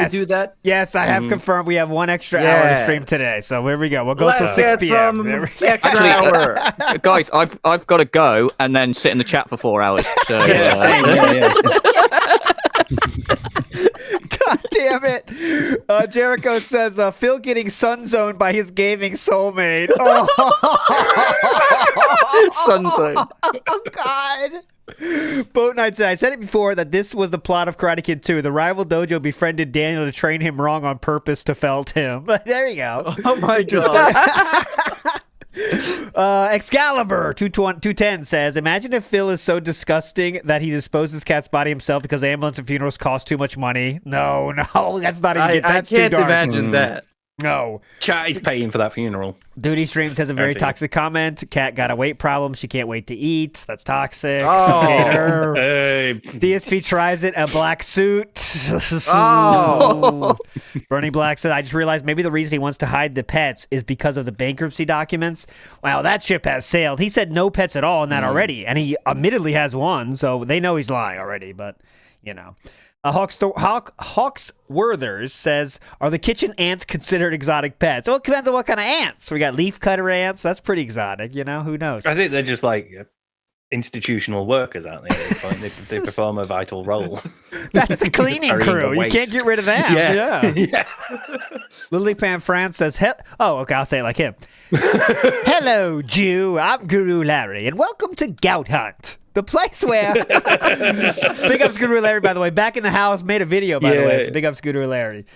do that? Yes, I have confirmed we have one extra hour to stream today. So here we go. We'll go till 6 p.m. Extra hour. Guys, I've got to go and then sit in the chat for 4 hours. So, Yeah. God damn it. Jericho says, Phil getting sun-zoned by his gaming soulmate. Oh, Sunzone. oh God. Boat Knight said, I said it before that this was the plot of Karate Kid 2. The rival dojo befriended Daniel to train him wrong on purpose to felt him. There you go. Oh my God. Excalibur 210 says, imagine if Phil is so disgusting that he disposes Cat's body himself because ambulance and funerals cost too much money. No, that's not even that's I can't too dark. imagine that. No. Chat is paying for that funeral. Duty Streams has a very toxic comment. Cat got a weight problem. She can't wait to eat. That's toxic. Oh. Hey. DSP tries it. A black suit. Oh. Bernie Black said, I just realized maybe the reason he wants to hide the pets is because of the bankruptcy documents. Wow, that ship has sailed. He said no pets at all in that already, and he admittedly has one, so they know he's lying already, but, you know. Hawks Werthers says, are the kitchen ants considered exotic pets? Well, it depends on what kind of ants. We got leaf cutter ants. That's pretty exotic, you know? Who knows? I think they're just like institutional workers, aren't they? At this point? They perform a vital role. That's the cleaning Burying crew. the You waste. can't get rid of that. Yeah. Lily Pan France says, oh, okay, I'll say it like him. Hello, Jew. I'm Guru Larry, and welcome to Gout Hunt. The place where big ups Guru Larry, by the way, back in the house, made a video, by the way. So big ups Guru Larry,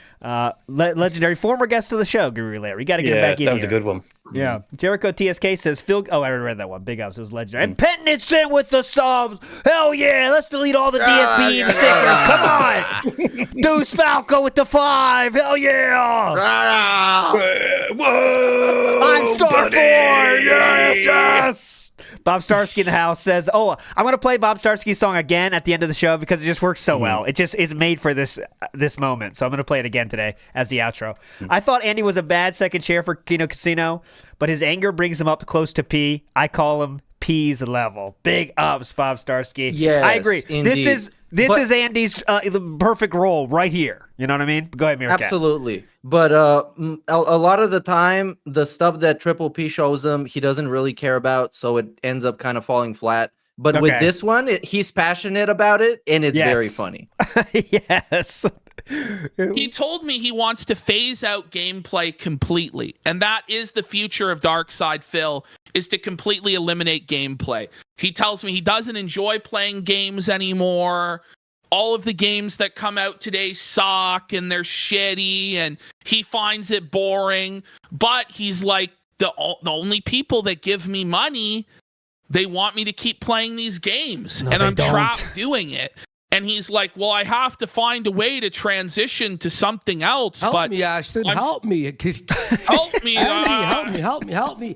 legendary former guest of the show, Guru Larry. You got to get him back in. That was here. a good one. Yeah, Jericho TSK says Phil. Oh, I already read that one. Big ups, it was legendary. And Penitence in with the subs. Hell yeah, let's delete all the DSP stickers. Come on, Deuce Falco with the 5. Hell yeah. Whoa! I'm Star 4. Yes. Bob Starsky in the house says, I'm going to play Bob Starsky's song again at the end of the show because it just works so well. It just is made for this moment. So I'm going to play it again today as the outro. I thought Andy was a bad second chair for Kino Casino, but his anger brings him up close to P. I call him P's level. Big ups, Bob Starsky. Yes, I agree. indeed. This is Andy's the perfect role right here. You know what I mean? Go ahead, Meerkat. Absolutely. But a lot of the time, the stuff that Triple P shows him, he doesn't really care about, so it ends up kind of falling flat. But with this one, he's passionate about it, and it's very funny. Yes. He told me he wants to phase out gameplay completely, and that is the future of Darkside Phil, is to completely eliminate gameplay. He tells me he doesn't enjoy playing games anymore. All of the games that come out today suck and they're shitty, and he finds it boring. But he's like, the only people that give me money, they want me to keep playing these games, and I'm trapped doing it. And he's like, well, I have to find a way to transition to something else. Help me, Ashton. Help me. Help me. Andy, help me.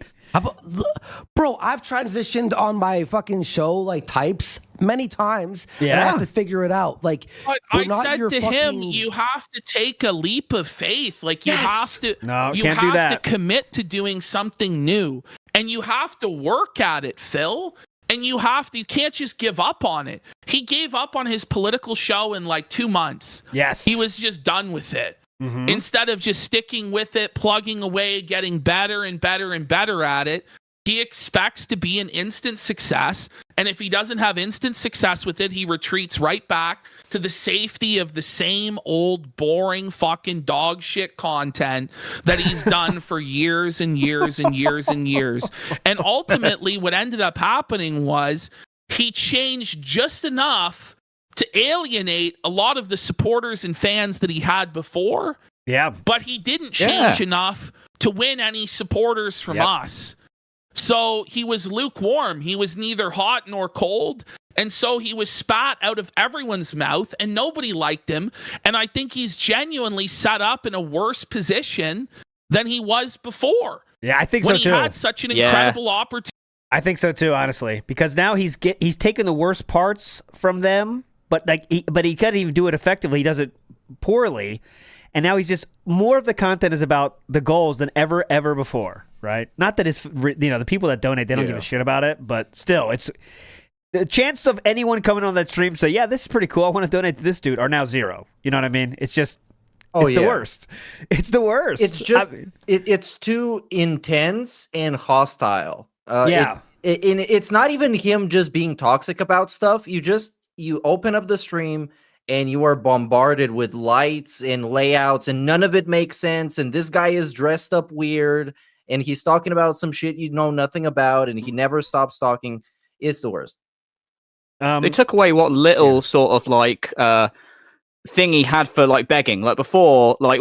Bro, I've transitioned on my fucking show like types many times, and I have to figure it out. Like, but I said to him, you have to take a leap of faith. Like, you have to, to commit to doing something new, and you have to work at it, Phil. And you can't just give up on it. He gave up on his political show in like 2 months. Yes. He was just done with it. Instead of just sticking with it, plugging away, getting better and better and better at it, he expects to be an instant success. And if he doesn't have instant success with it, he retreats right back to the safety of the same old boring fucking dog shit content that he's done for years and years and years and years. And ultimately what ended up happening was he changed just enough to alienate a lot of the supporters and fans that he had before. Yeah. But he didn't change enough to win any supporters from us. So he was lukewarm. He was neither hot nor cold. And so he was spat out of everyone's mouth and nobody liked him. And I think he's genuinely set up in a worse position than he was before. Yeah, I think when so too. When he had such an incredible opportunity I think so too, honestly, because now he's taken the worst parts from them, but he can't even do it effectively. He does it poorly, and now he's just more of the content is about the goals than ever before, right? Not that it's the people that donate, they don't give a shit about it, but still, it's the chance of anyone coming on that stream say, yeah, this is pretty cool, I want to donate to this dude, are now zero. You know what I mean? It's just the worst. It's the worst. It's just it's too intense and hostile. It's not even him just being toxic about stuff. You open up the stream and you are bombarded with lights and layouts, and none of it makes sense. And this guy is dressed up weird, and he's talking about some shit you know nothing about, and he never stops talking. It's the worst. They took away what little sort of like thing he had for like begging. Like before, like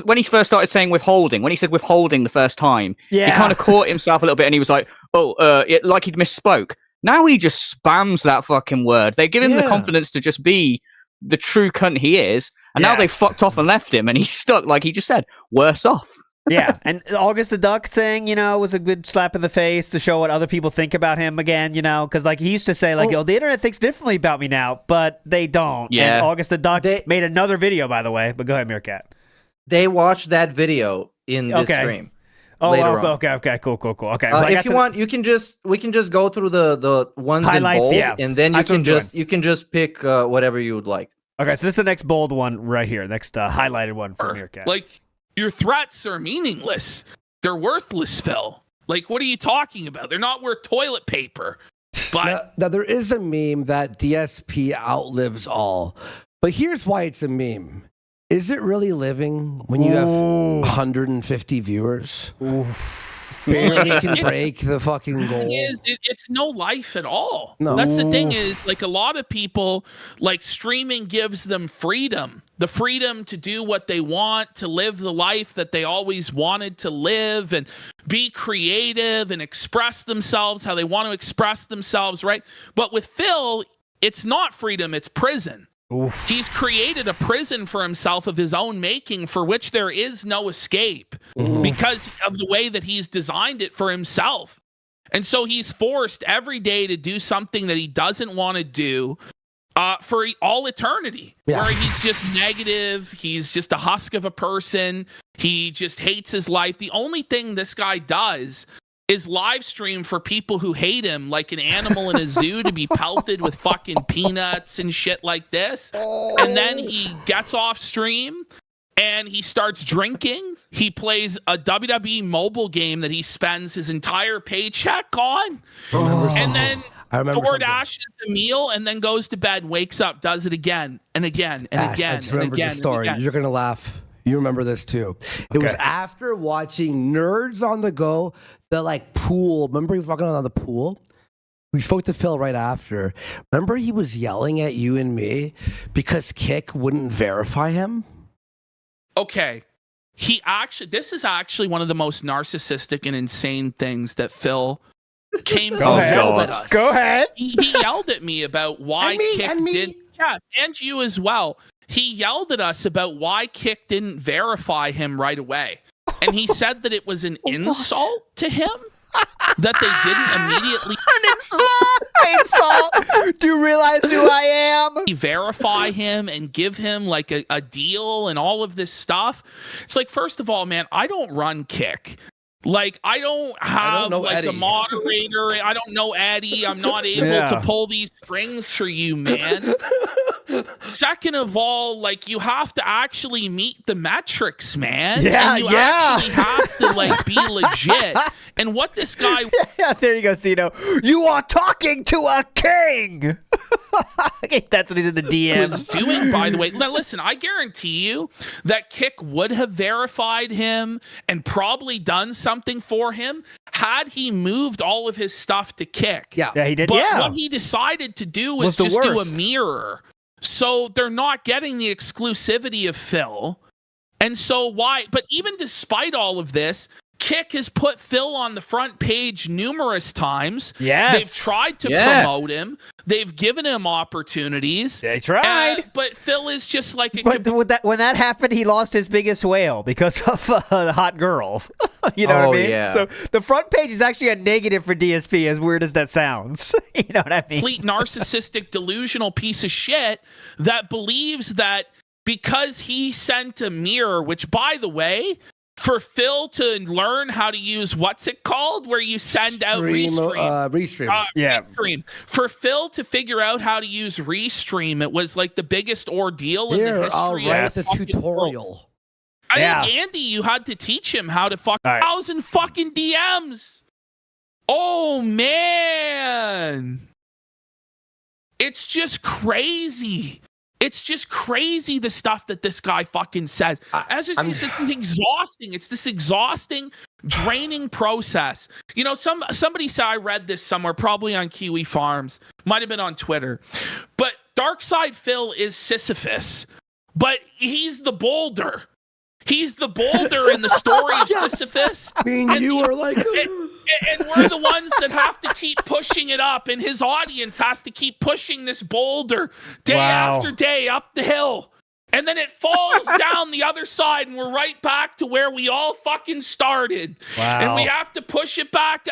when he first started saying withholding, when he said withholding the first time, he kind of caught himself a little bit, and he was like, like he'd misspoke. Now he just spams that fucking word. They give him the confidence to just be the true cunt he is, and now they fucked off and left him, and he's stuck, like he just said, worse off. Yeah, and August the Duck thing, was a good slap in the face to show what other people think about him again, because like he used to say, like, the internet thinks differently about me now, but they don't. Yeah. And August the Duck made another video, by the way, but go ahead, Meerkat. They watched that video in this stream. Oh, okay, cool. Okay, if you want, we can just go through the ones highlights, in bold, and then you can just pick whatever you would like. Okay, so this is the next bold one right here, next highlighted one from Meerkat. Like, your threats are meaningless. They're worthless, Phil. Like, what are you talking about? They're not worth toilet paper. But now there is a meme that DSP outlives all. But here's why it's a meme. Is it really living when you have 150 viewers? Barely can break the fucking goal. It's no life at all. No. That's the thing is, like, a lot of people, like, streaming gives them freedom. The freedom to do what they want, to live the life that they always wanted to live, and be creative and express themselves how they want to express themselves, right? But with Phil, it's not freedom, it's prison. Oof. He's created a prison for himself of his own making, for which there is no escape because of the way that he's designed it for himself. And so he's forced every day to do something that he doesn't want to do for all eternity, where he's just negative. He's just a husk of a person. He just hates his life. The only thing this guy does is live stream for people who hate him, like an animal in a zoo, to be pelted with fucking peanuts and shit like this. And then he gets off stream and he starts drinking. He plays a WWE mobile game that he spends his entire paycheck on. And then DoorDashes a meal and then goes to bed, wakes up, does it again and again and Ash, again. I just remember the story. You're going to laugh. You remember this too. It was after watching Nerds on the Go, the like pool. Remember he was walking on the pool? We spoke to Phil right after. Remember he was yelling at you and me because Kick wouldn't verify him? Okay. This is actually one of the most narcissistic and insane things that Phil came to yell at us. Go ahead. He yelled at me about why Kick did. Yeah, and you as well. He yelled at us about why Kick didn't verify him right away. And he said that it was an insult to him that they didn't immediately insult. Do you realize who I am? Verify him and give him like a deal and all of this stuff. It's like, first of all, man, I don't run Kick. Like, I don't have the moderator. I don't know Eddie. I'm not able to pull these strings for you, man. Second of all, like, you have to actually meet the metrics, man. Yeah, and you actually have to, like, be legit. And what this guy... Yeah, there you go, Cino. You are talking to a king! That's what he's in the DM. Was doing, by the way. Now, listen, I guarantee you that Kick would have verified him and probably done something for him had he moved all of his stuff to Kick. Yeah, he did. But what he decided to do was just do a mirror. So they're not getting the exclusivity of Phil. And so why? But even despite all of this, Kick has put Phil on the front page numerous times. Yes. They've tried to promote him. They've given him opportunities. They tried. But Phil is just like a... But when that happened, he lost his biggest whale because of the hot girls. You know what I mean? Yeah. So the front page is actually a negative for DSP, as weird as that sounds. You know what I mean? Complete narcissistic, delusional piece of shit that believes that because he sent a mirror, which, by the way... For Phil to learn how to use what's it called, where you send out Restream. Restream. For Phil to figure out how to use Restream, it was like the biggest ordeal in the history. I'll write the tutorial. World. I think Andy, you had to teach him how to fuck 1,000 fucking DMs. Oh man, it's just crazy. It's just crazy the stuff that this guy fucking says. It's exhausting. It's this exhausting, draining process. You know, somebody said, I read this somewhere, probably on Kiwi Farms, might have been on Twitter. But Darkside Phil is Sisyphus, but he's the boulder. He's the boulder in the story of Sisyphus. I mean, you are like... And we're the ones that have to keep pushing it up, and his audience has to keep pushing this boulder day after day up the hill. And then it falls down the other side, and we're right back to where we all fucking started. Wow. And we have to push it back.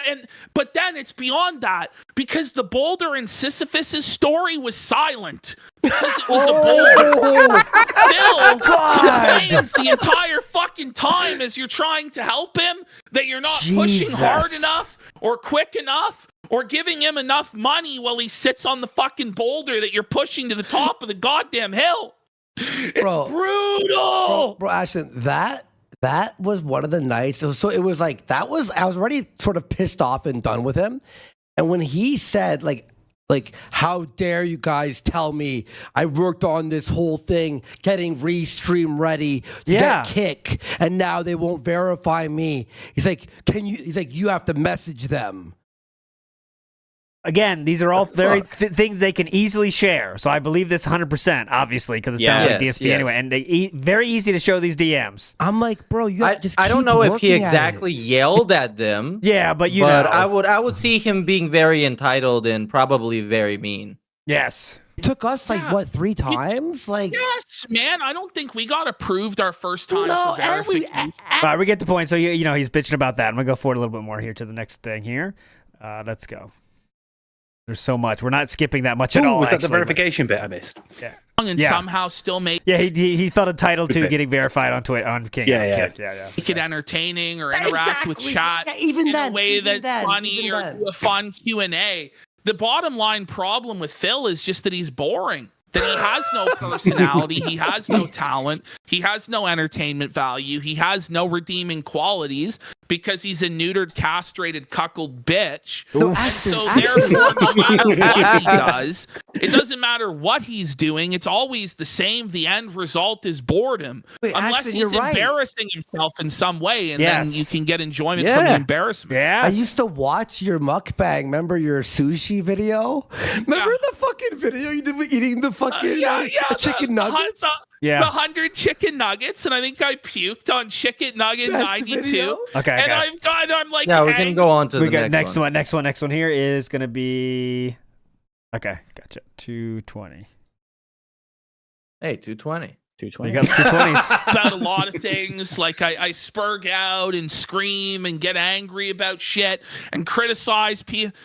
But then it's beyond that, because the boulder in Sisyphus's story was silent. Because it was a boulder. Phil complains the entire fucking time as you're trying to help him that you're not pushing hard enough or quick enough or giving him enough money while he sits on the fucking boulder that you're pushing to the top of the goddamn hill. It's brutal. Bro, Ashton, that was one of the nights. So it was like, I was already sort of pissed off and done with him. And when he said, like, how dare you guys tell me I worked on this whole thing, getting Restream ready to get Kick, and now they won't verify me. He's like, you have to message them. Again, these are all very things they can easily share. So I believe this 100%, obviously, because it sounds like DSP anyway. And very easy to show these DMs. I'm like, bro, I don't know if he exactly yelled at them. Yeah, but know. I would see him being very entitled and probably very mean. Yes. It took us what 3 times? Yes, man. I don't think we got approved our first time. For verification. All right, we get the point. So he's bitching about that. I'm gonna go forward a little bit more here to the next thing here. Let's go. There's so much. We're not skipping that much at all. Was that the verification bit I missed? Yeah. And somehow still make. Yeah, he felt entitled to getting verified on Twitter on King. Yeah. Make it entertaining or interact with chat in a way that's funny or do a fun Q&A. The bottom line problem with Phil is just that he's boring. That he has no personality, he has no talent, he has no entertainment value, he has no redeeming qualities because he's a neutered, castrated, cuckold bitch. So therefore, no matter what he does, it doesn't matter what he's doing, it's always the same. The end result is boredom. Unless he's embarrassing himself in some way, and then you can get enjoyment from the embarrassment. Yeah. I used to watch your mukbang. Remember your sushi video? Remember the fucking video you did with eating the fucking chicken nuggets? The 100 chicken nuggets, and I think I puked on chicken nugget 92. Okay. And I'm like, we can go on to the next one. Next one here is gonna be. Okay, gotcha. 220. Hey, 220. 220. You got 220s. About a lot of things. Like I spurg out and scream and get angry about shit and criticize people.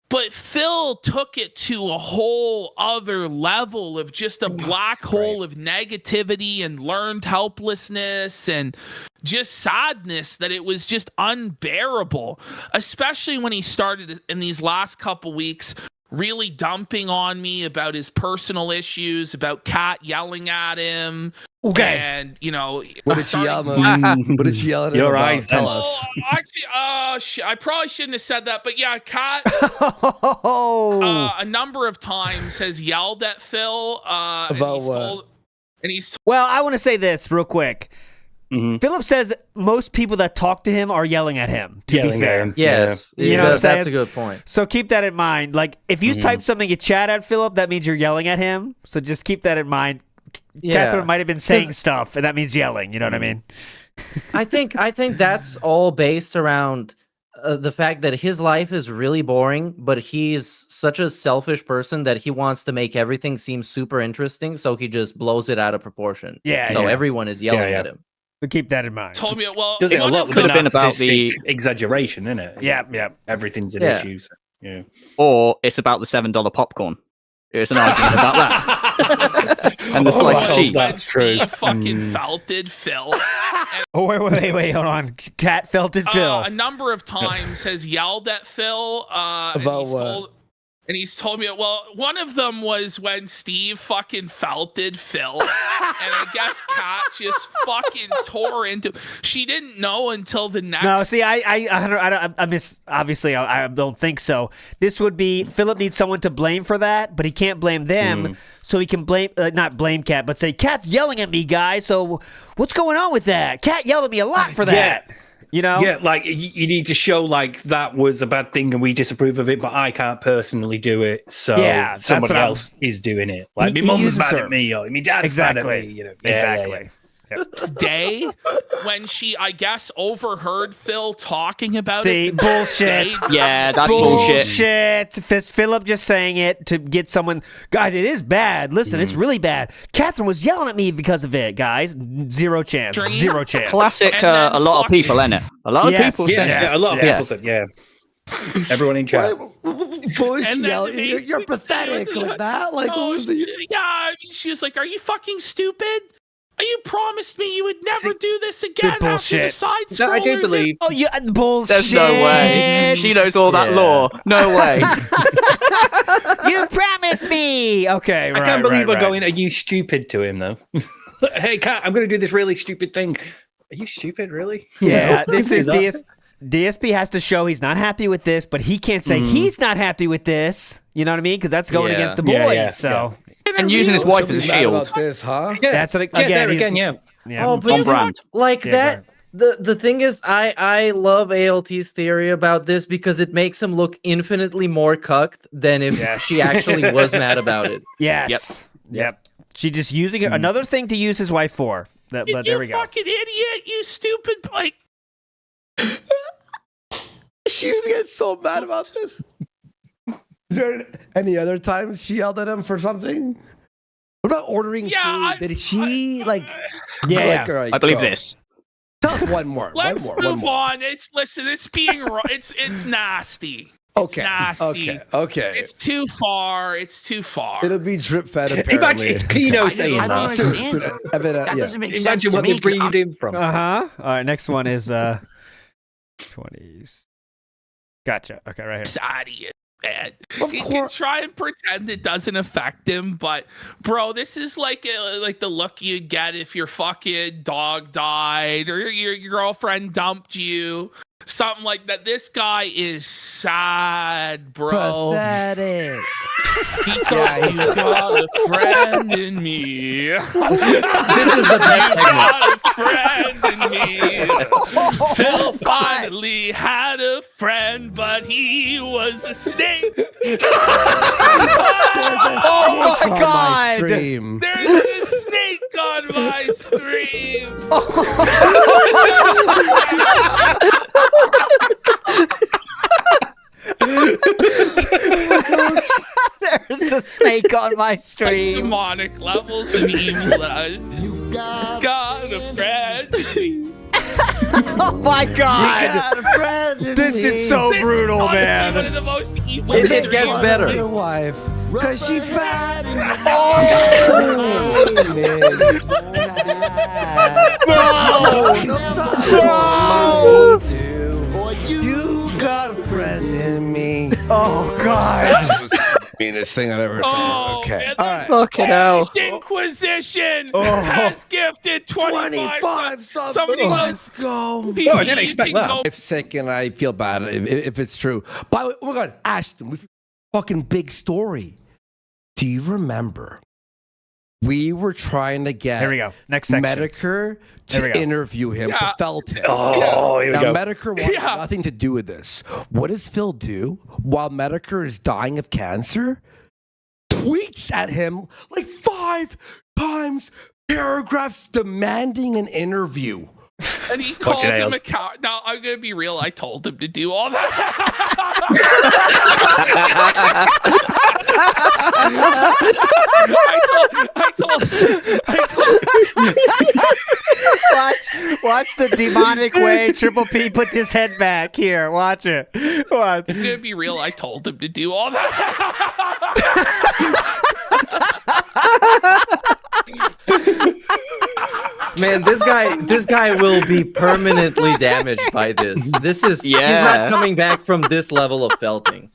But Phil took it to a whole other level of just a black hole of negativity and learned helplessness and just sadness that it was just unbearable, especially when he started in these last couple weeks really dumping on me about his personal issues, about Kat yelling at him. Okay. And, what did she yell at him? What did she yell at him? Your eyes tell us. Actually, I probably shouldn't have said that, but yeah, Kat a number of times has yelled at Phil. About what? Well, I want to say this real quick. Mm-hmm. Philip says most people that talk to him are yelling at him. To be fair, yes, that's a good point. So keep that in mind. Like if you type something in chat at Philip, that means you're yelling at him. So just keep that in mind. Yeah. Catherine might have been saying stuff, and that means yelling. You know what I mean? I think that's all based around the fact that his life is really boring, but he's such a selfish person that he wants to make everything seem super interesting, so he just blows it out of proportion. Yeah, So yeah. everyone is yelling at him. So keep that in mind. Told me, well, Does it a one lot of with could the have been about narcissistic the- exaggeration, isn't it? Yeah. Everything's an Yeah. issue. So, yeah. Or it's about the $7 popcorn. It's an argument about that. And the slice of well, cheese. that's true. Steve fucking felted Phil. Oh, wait, hold on. Cat felted Phil. A number of times has yelled at Phil. And he's told me, well, one of them was when Steve fucking felted Phil. And I guess Kat just fucking tore into. She didn't know until the next. No, see, obviously, I don't think so. This would be Philip needs someone to blame for that, but he can't blame them, so he can blame not blame Kat, but say Kat's yelling at me, guys. So what's going on with that? Kat yelled at me a lot for that. You know? Yeah, like you need to show like that was a bad thing and we disapprove of it, but I can't personally do it, so someone else is doing it. Like my mum's mad at me, or my dad's mad at me. You know, exactly. Day when she, I guess, overheard Phil talking about See, it. bullshit. Yeah, that's bullshit. Philip just saying it to get someone. Guys, it is bad. Listen, it's really bad. Catherine was yelling at me because of it, guys. Zero chance. Zero chance. Classic, a lot of people, innit? A lot of people say yeah, a lot of people said, everyone in chat. You're pathetic like that. Like, what was the... Yeah, I mean, she was like, "Are you fucking stupid? You promised me you would never do this again after the side scrollers." No, I do believe. Oh, yeah, bullshit. There's no way. She knows all that lore. No way. You promised me. Okay, right. I can't believe we're right. going, "Are you stupid?" to him though. Hey, Kat, I'm going to do this really stupid thing. Are you stupid, really? Yeah, this is DSP has to show he's not happy with this, but he can't say he's not happy with this. You know what I mean? Because that's going against the boys. So. And using his wife as a shield. About this, huh? Yeah, That's what again. Oh, but on brand. Like that. The thing is, I love ALT's theory about this because it makes him look infinitely more cucked than if she actually was mad about it. Yes. Yep. She just using it. Another thing to use his wife for. But there we go. You fucking idiot! You stupid like. She's getting so mad about this. Is there any other times she yelled at him for something? What about ordering food? Did she like? Yeah, I believe this. Tell us one more. Let's move on. It's being it's nasty. Okay. It's nasty. Okay. It's too far. It'll be drip fed apparently. Imagine Kino saying I don't that. understand. That doesn't make sense Imagine to what me. they breathed in from. All right, next one is 20s. Gotcha. Okay, right here. Anxiety. Man. Of He can course. try and pretend it doesn't affect him, but bro, this is like the look you get if your fucking dog died or your girlfriend dumped you, something like that. This guy is sad, bro. Pathetic. He thought you got a friend in me. This is the best segment. Got a friend in me. Phil finally had a friend, but he was a snake. Oh my God! Stream. There's a snake on my stream. There's a snake on my stream. Demonic levels of evil. You got a friend in me. Oh my God! This is so brutal, Honestly, man. one of the most evil It streams. gets better. Your wife, because she's fat. You got a friend in me. Oh God! That was the meanest thing I've ever seen. Oh, Okay, man, all right. Fucking hell. Spanish Inquisition Oh. has gifted 25 subs. Somebody Let's go. P- Oh, I didn't expect you can that. go- If second, I feel bad if it's true. By the way, oh my God, Ashton, we fucking big story. Do you remember? We were trying to get Here we go. Next section. Medicare There we to go. interview him Yeah. to Felton. Oh, here we Now, go. Medicare wanted Yeah. nothing to do with this. What does Phil do while Medicare is dying of cancer? Tweets at him like 5 times, paragraphs demanding an interview. And he called him a coward. Now, I'm going to be real. I told him to do all that. I told Watch the demonic way Triple P puts his head back. Here, watch it. Watch. I'm going to be real. I told him to do all that. Man, this guy will be permanently damaged by this. He's not coming back from this level of felting.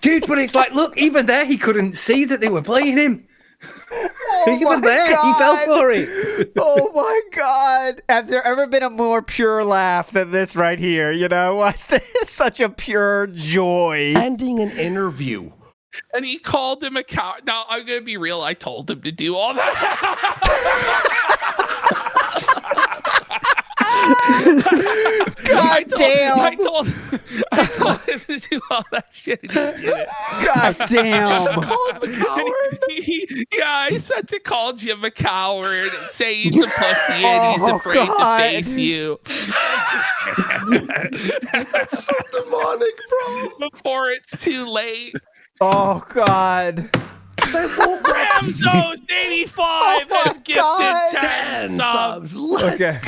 Dude, but it's like, look, even there he couldn't see that they were playing him. Even there, he fell for it. Oh my God. Have there ever been a more pure laugh than this right here? You know, was this such a pure joy? Ending an interview. And he called him a coward. Now, I'm going to be real. I told him to do all that. God damn. I told him to do all that shit, and he did it. God damn. I said to call Jim a coward and say he's a pussy and he's afraid to face you. That's so demonic, bro. Before it's too late. Oh, God. Ramsos 85 has gifted 10 subs. Okay.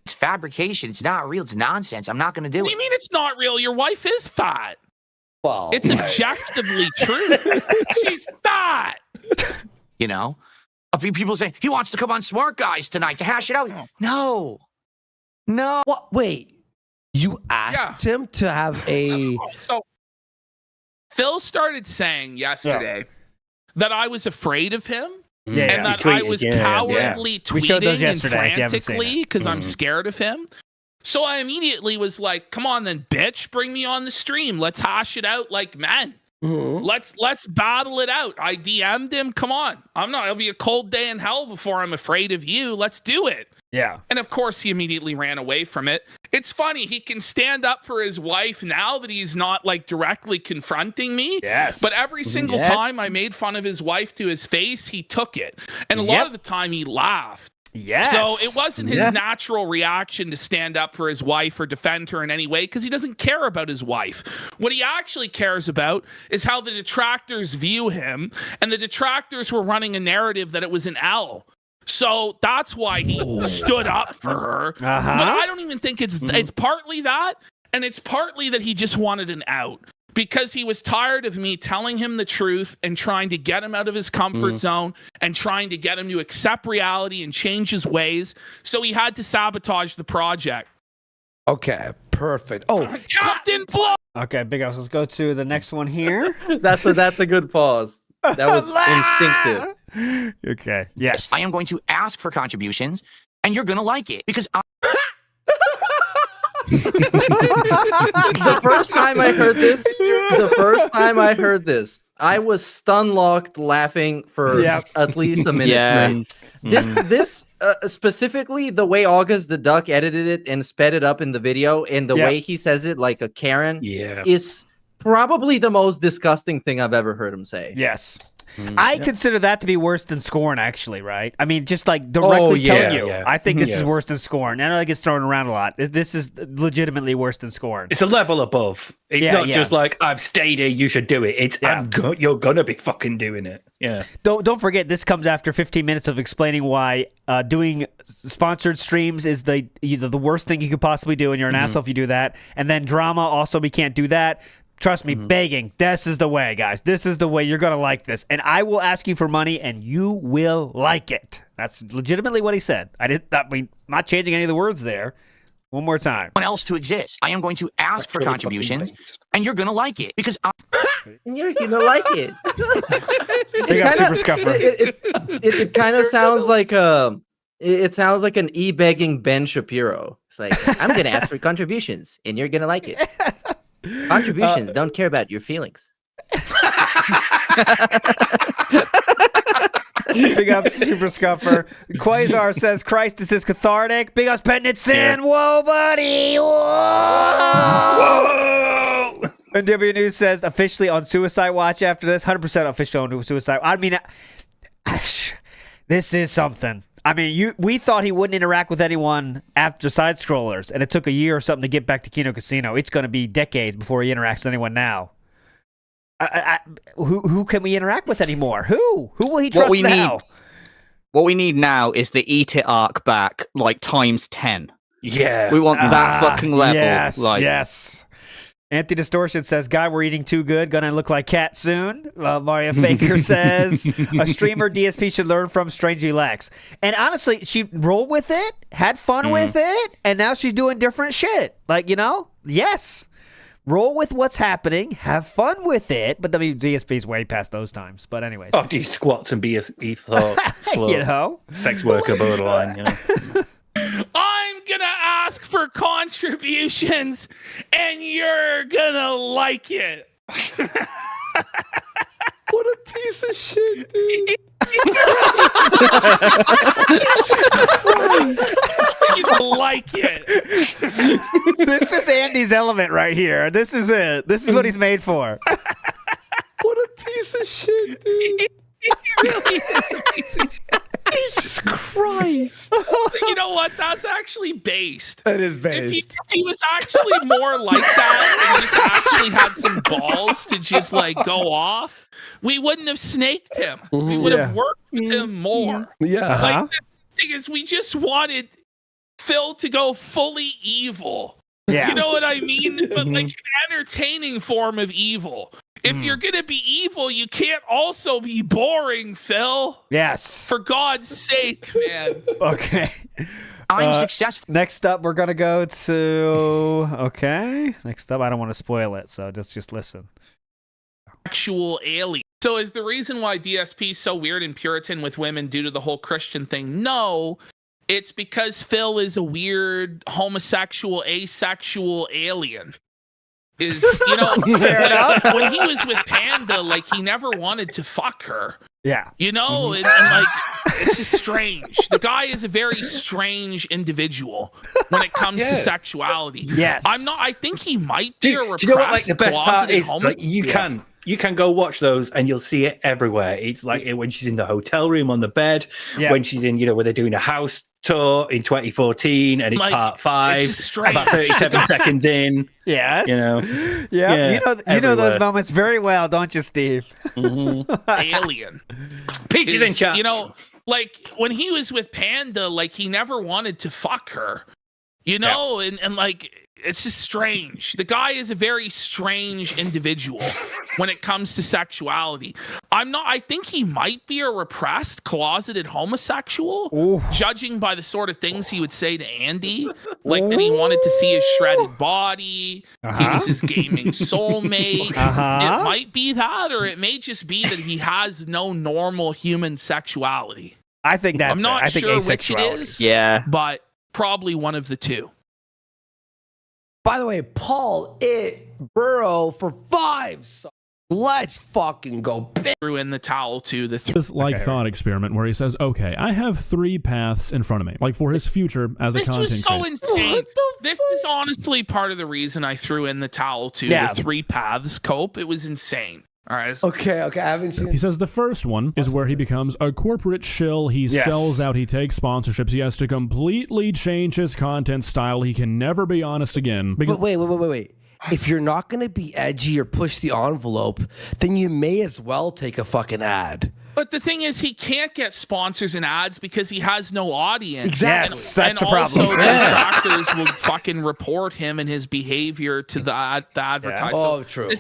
It's fabrication. It's not real. It's nonsense. I'm not going to do What do it. you mean it's not real? Your wife is fat. Well, It's objectively true. She's fat. You know? A few people say, he wants to come on Smart Guys tonight to hash it out. No. No. What? Wait. You asked him to have a... So, Phil started saying yesterday that I was afraid of him. And that I was cowardly tweeting and frantically because I'm scared of him. So I immediately was like, come on then, bitch, bring me on the stream. Let's hash it out like men. Let's battle it out. I DM'd him. Come on. It'll be a cold day in hell before I'm afraid of you. Let's do it. Yeah. And of course, he immediately ran away from it. It's funny. He can stand up for his wife now that he's not like directly confronting me. Yes. But every single time I made fun of his wife to his face, he took it. And a lot of the time he laughed. Yes. So it wasn't his natural reaction to stand up for his wife or defend her in any way because he doesn't care about his wife. What he actually cares about is how the detractors view him. And the detractors were running a narrative that it was an L. So that's why he stood up for her. But I don't even think it's partly that, and it's partly that he just wanted an out because he was tired of me telling him the truth and trying to get him out of his comfort zone and trying to get him to accept reality and change his ways. So he had to sabotage the project. Okay, perfect. Oh, Captain Blow! Okay, Big House, let's go to the next one here. That's a good pause. That was instinctive. Okay. Yes. I am going to ask for contributions, and you're going to like it because The first time I heard this, I was stun-locked laughing for at least a minute straight. This specifically, the way August the Duck edited it and sped it up in the video, and the way he says it like a Karen, is probably the most disgusting thing I've ever heard him say. Yes. I consider that to be worse than Scorn, actually, right? I mean, just like directly telling you. I think this is worse than Scorn. I know it gets thrown around a lot. This is legitimately worse than Scorn. It's a level above. It's not just like, I've stayed here, you should do it. It's, you're going to be fucking doing it. Yeah. Don't forget, this comes after 15 minutes of explaining why doing sponsored streams is the worst thing you could possibly do, and you're an asshole if you do that. And then drama, also, we can't do that. Trust me, begging. This is the way, guys. This is the way. You're going to like this. And I will ask you for money, and you will like it. That's legitimately what he said. Not changing any of the words there. One more time. Someone else to exist. I am going to ask for contributions, and you're going to like it because You're going to like it. Big up Super Scuffer. It kind of sounds like it sounds like an e-begging Ben Shapiro. It's like, I'm going to ask for contributions, and you're going to like it. Contributions don't care about your feelings. Big up Super Scuffer. Quasar says, Christ, this is cathartic. Big up Petnitson. Whoa, buddy. Whoa. And W News says, officially on suicide watch after this. 100% official on suicide. I mean, this is something. I mean, we thought he wouldn't interact with anyone after side scrollers, and it took a year or something to get back to Kino Casino. It's going to be decades before he interacts with anyone now. Who can we interact with anymore? Who will he trust now? What we need now is the Eat It arc back, like times 10. Yeah, we want that fucking level. Yes. Anti-Distortion says, "Guy, we're eating too good. Gonna look like cat soon." Mario Faker says, "A streamer DSP should learn from Strangely Lex." And honestly, she rolled with it, had fun with it, and now she's doing different shit. Like, yes. Roll with what's happening, have fun with it, but I mean, DSP's way past those times. But anyways. Oh, do squats and be slow. Sex worker borderline, I'm gonna ask for contributions, and you're gonna like it. What a piece of shit, dude. You like it. This is Andy's element right here. This is it. This is what he's made for. What a piece of shit, dude. He really is a piece of shit. Jesus Christ. You know what? That's actually based. It is based. If he was actually more like that and just actually had some balls to just like go off, we wouldn't have snaked him. We would have worked with him more. Yeah. Like, the thing is, we just wanted Phil to go fully evil. Yeah. You know what I mean? But like an entertaining form of evil. If you're gonna be evil, you can't also be boring, Phil. Yes. For God's sake, man. Okay. I'm successful. Next up, we're gonna go to. Okay. Next up, I don't want to spoil it, so just listen. Actual alien. So is the reason why DSP is so weird and Puritan with women due to the whole Christian thing? No. It's because Phil is a weird homosexual, asexual alien. Is, like, when he was with Panda, like, he never wanted to fuck her. Yeah. And like, it's just strange. The guy is a very strange individual when it comes to sexuality. Yes. I think he might be a repressed, do you know what, like, the best part is, homosexual. like, you can go watch those and you'll see it everywhere. It's like when she's in the hotel room on the bed, when she's in, where they're doing a house tour in 2014 and it's like, part 5, about 37 seconds in. Yes. Yeah. You know those moments very well, don't you, Steve? Alien. Peach is in chat. Like when he was with Panda, like he never wanted to fuck her. And like it's just strange. The guy is a very strange individual when it comes to sexuality. I think he might be a repressed, closeted homosexual, judging by the sort of things he would say to Andy. Like that he wanted to see his shredded body. He was his gaming soulmate. It might be that, or it may just be that he has no normal human sexuality. I think that's I'm not sure which it is. Yeah. But probably one of the two. By the way, Paul, Burrow for 5. So let's fucking go. Threw in the towel to the this thought experiment where he says, "Okay, I have 3 paths in front of me, like for his future as a content This was so creator." insane. This is honestly part of the reason I threw in the towel to the 3 paths cope. It was insane. All right. Okay. I haven't seen. He says the first one is where he becomes a corporate shill. He sells out. He takes sponsorships. He has to completely change his content style. He can never be honest again. Because Wait. If you're not going to be edgy or push the envelope, then you may as well take a fucking ad. But the thing is, he can't get sponsors and ads because he has no audience. Exactly. Yes, that's the problem. Also, the detractors will fucking report him and his behavior to the advertiser. Yes. Oh, true.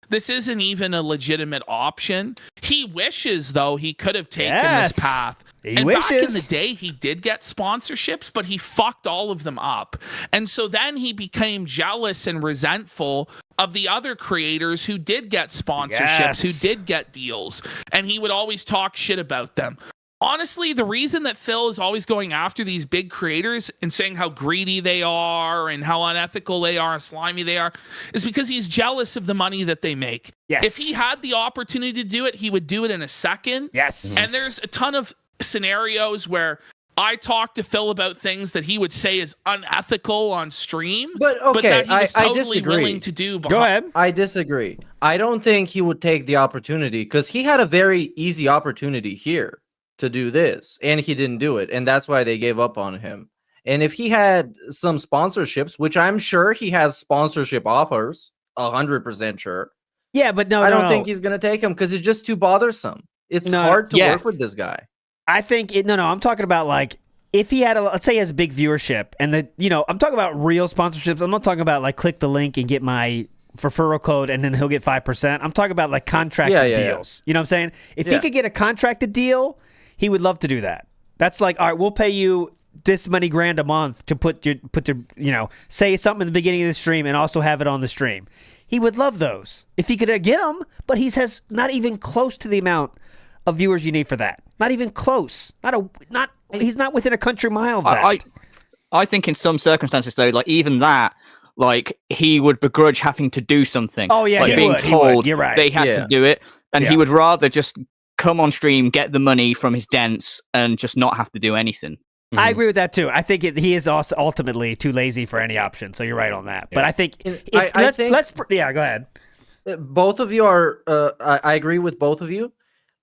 This isn't even a legitimate option. He wishes, though, he could have taken this path. Back in the day, he did get sponsorships, but he fucked all of them up. And so then he became jealous and resentful of the other creators who did get sponsorships, who did get deals. And he would always talk shit about them. Honestly, the reason that Phil is always going after these big creators and saying how greedy they are and how unethical they are and slimy they are is because he's jealous of the money that they make. Yes. If he had the opportunity to do it, he would do it in a second. Yes. And there's a ton of scenarios where I talk to Phil about things that he would say is unethical on stream, but that he was totally I disagree. willing to do. Go ahead. I disagree. I don't think he would take the opportunity because he had a very easy opportunity here. to do this, and he didn't do it, and that's why they gave up on him. And if he had some sponsorships, which I'm sure he has sponsorship offers, 100% sure. Yeah, but I don't think he's gonna take him because it's just too bothersome. It's hard to work with this guy. I think I'm talking about like if he had let's say he has big viewership, and I'm talking about real sponsorships. I'm not talking about like click the link and get my referral code and then he'll get 5%. I'm talking about like contracted deals. You know what I'm saying? If he could get a contracted deal, he would love to do that. That's like, all right, we'll pay you this many grand a month to put your say something in the beginning of the stream and also have it on the stream. He would love those if he could get them, but he has not even close to the amount of viewers you need for that. Not even close. He's not within a country mile of that. I think in some circumstances though, like even that, like he would begrudge having to do something. Oh yeah, like being told You're right. they had to do it, and he would rather just come on stream, get the money from his dents, and just not have to do anything. Mm-hmm. I agree with that too. I think he is also ultimately too lazy for any option. So you're right on that. Yeah. But I think go ahead. Both of you are. I agree with both of you.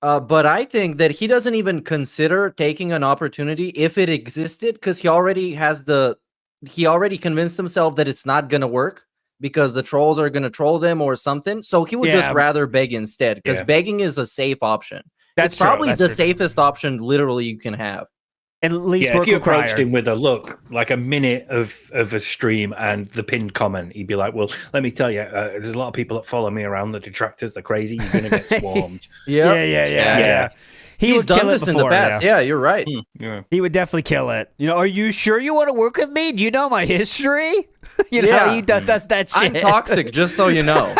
But I think that he doesn't even consider taking an opportunity if it existed, because he already convinced himself that it's not gonna work because the trolls are gonna troll them or something. So he would just rather beg instead, because begging is a safe option. It's probably the safest option literally you can have. And at least if you approached him with a minute of a stream and the pinned comment, he'd be like, well, let me tell you, there's a lot of people that follow me around, the detractors, they're crazy, you're going to get swarmed. Yeah. He's done this in the past. Yeah, you're right. Yeah. He would definitely kill it. are you sure you want to work with me? Do you know my history? He does that shit. I'm toxic, just so you know.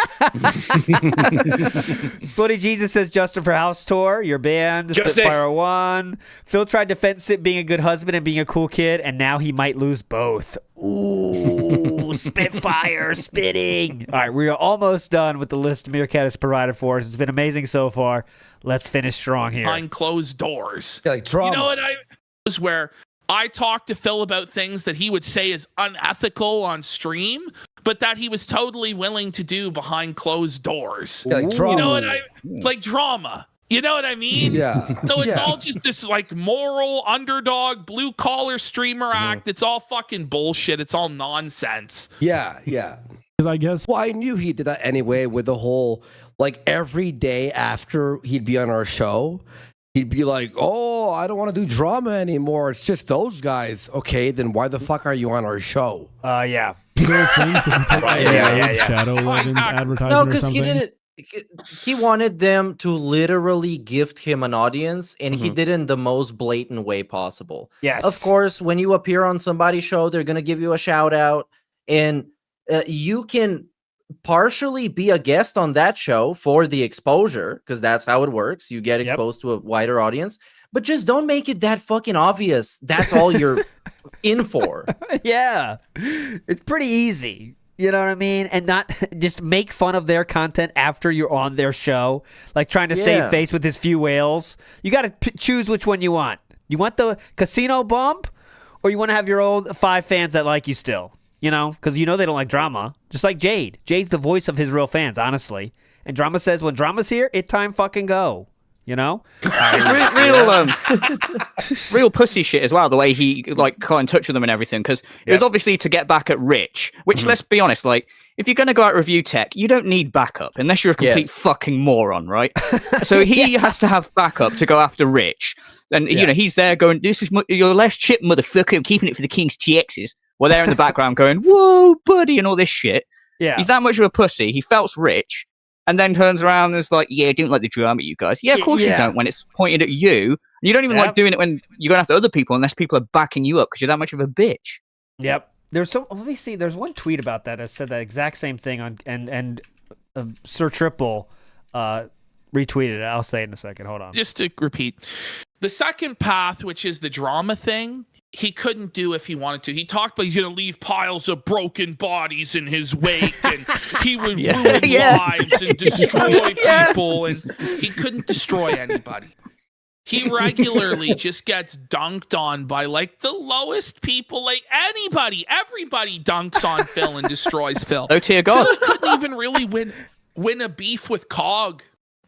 Spooty Jesus says Justin for house tour. Your band, Spitfire 1. Phil tried to fence it being a good husband and being a cool kid, and now he might lose both. Ooh, Spitfire spitting. All right, we are almost done with the list Meerkat has provided for us. It's been amazing so far. Let's finish strong here. Behind closed doors. Yeah, like drama. You know what was where I talked to Phil about things that he would say is unethical on stream, but that he was totally willing to do behind closed doors. Yeah, like drama. You know what like drama. You know what I mean? Yeah. So it's all just this like moral underdog blue collar streamer act. It's all fucking bullshit. It's all nonsense. Yeah. Because I guess. Well, I knew he did that anyway with the whole, like every day after he'd be on our show, he'd be like, oh, I don't want to do drama anymore. It's just those guys. Okay, then why the fuck are you on our show? Yeah. Little things if you take Shadow Legends advertisement or something. He wanted them to literally gift him an audience, and he did it in the most blatant way possible. Yes. Of course, when you appear on somebody's show, they're going to give you a shout out, and you can partially be a guest on that show for the exposure, because that's how it works. You get exposed to a wider audience, but just don't make it that fucking obvious. That's all you're in for. Yeah. It's pretty easy. You know what I mean? And not just make fun of their content after you're on their show, like trying to save face with his few whales. You got to choose which one you want. You want the casino bump, or you want to have your old 5 fans that like you still? Because they don't like drama. Just like Jade. Jade's the voice of his real fans, honestly. And Drama says, when drama's here, it's time fucking go. It's real pussy shit as well, the way he got in touch with them and everything, because it was obviously to get back at Rich, which let's be honest, if you're going to go out review tech, you don't need backup unless you're a complete fucking moron, right? So he has to have backup to go after Rich, and he's there going, this is your last chip, motherfucker, I'm keeping it for the King's TXs, while they're in the background going, whoa buddy, and all this shit. He's that much of a pussy. He felts Rich and then turns around and is like, yeah, I don't like the drama, you guys. Yeah, of course you don't, when it's pointed at you. You don't even like doing it when you're going after other people unless people are backing you up because you're that much of a bitch. Yep. Let me see. There's one tweet about that said that exact same thing and Sir Triple retweeted it. I'll say it in a second. Hold on. Just to repeat, the second path, which is the drama thing, he couldn't do if he wanted to. He talked about he's going to leave piles of broken bodies in his wake, and he would ruin lives and destroy people, and he couldn't destroy anybody. He regularly just gets dunked on by the lowest people, anybody. Everybody dunks on Phil and destroys Phil. Oh, dear God. Phil couldn't even really win a beef with Cog.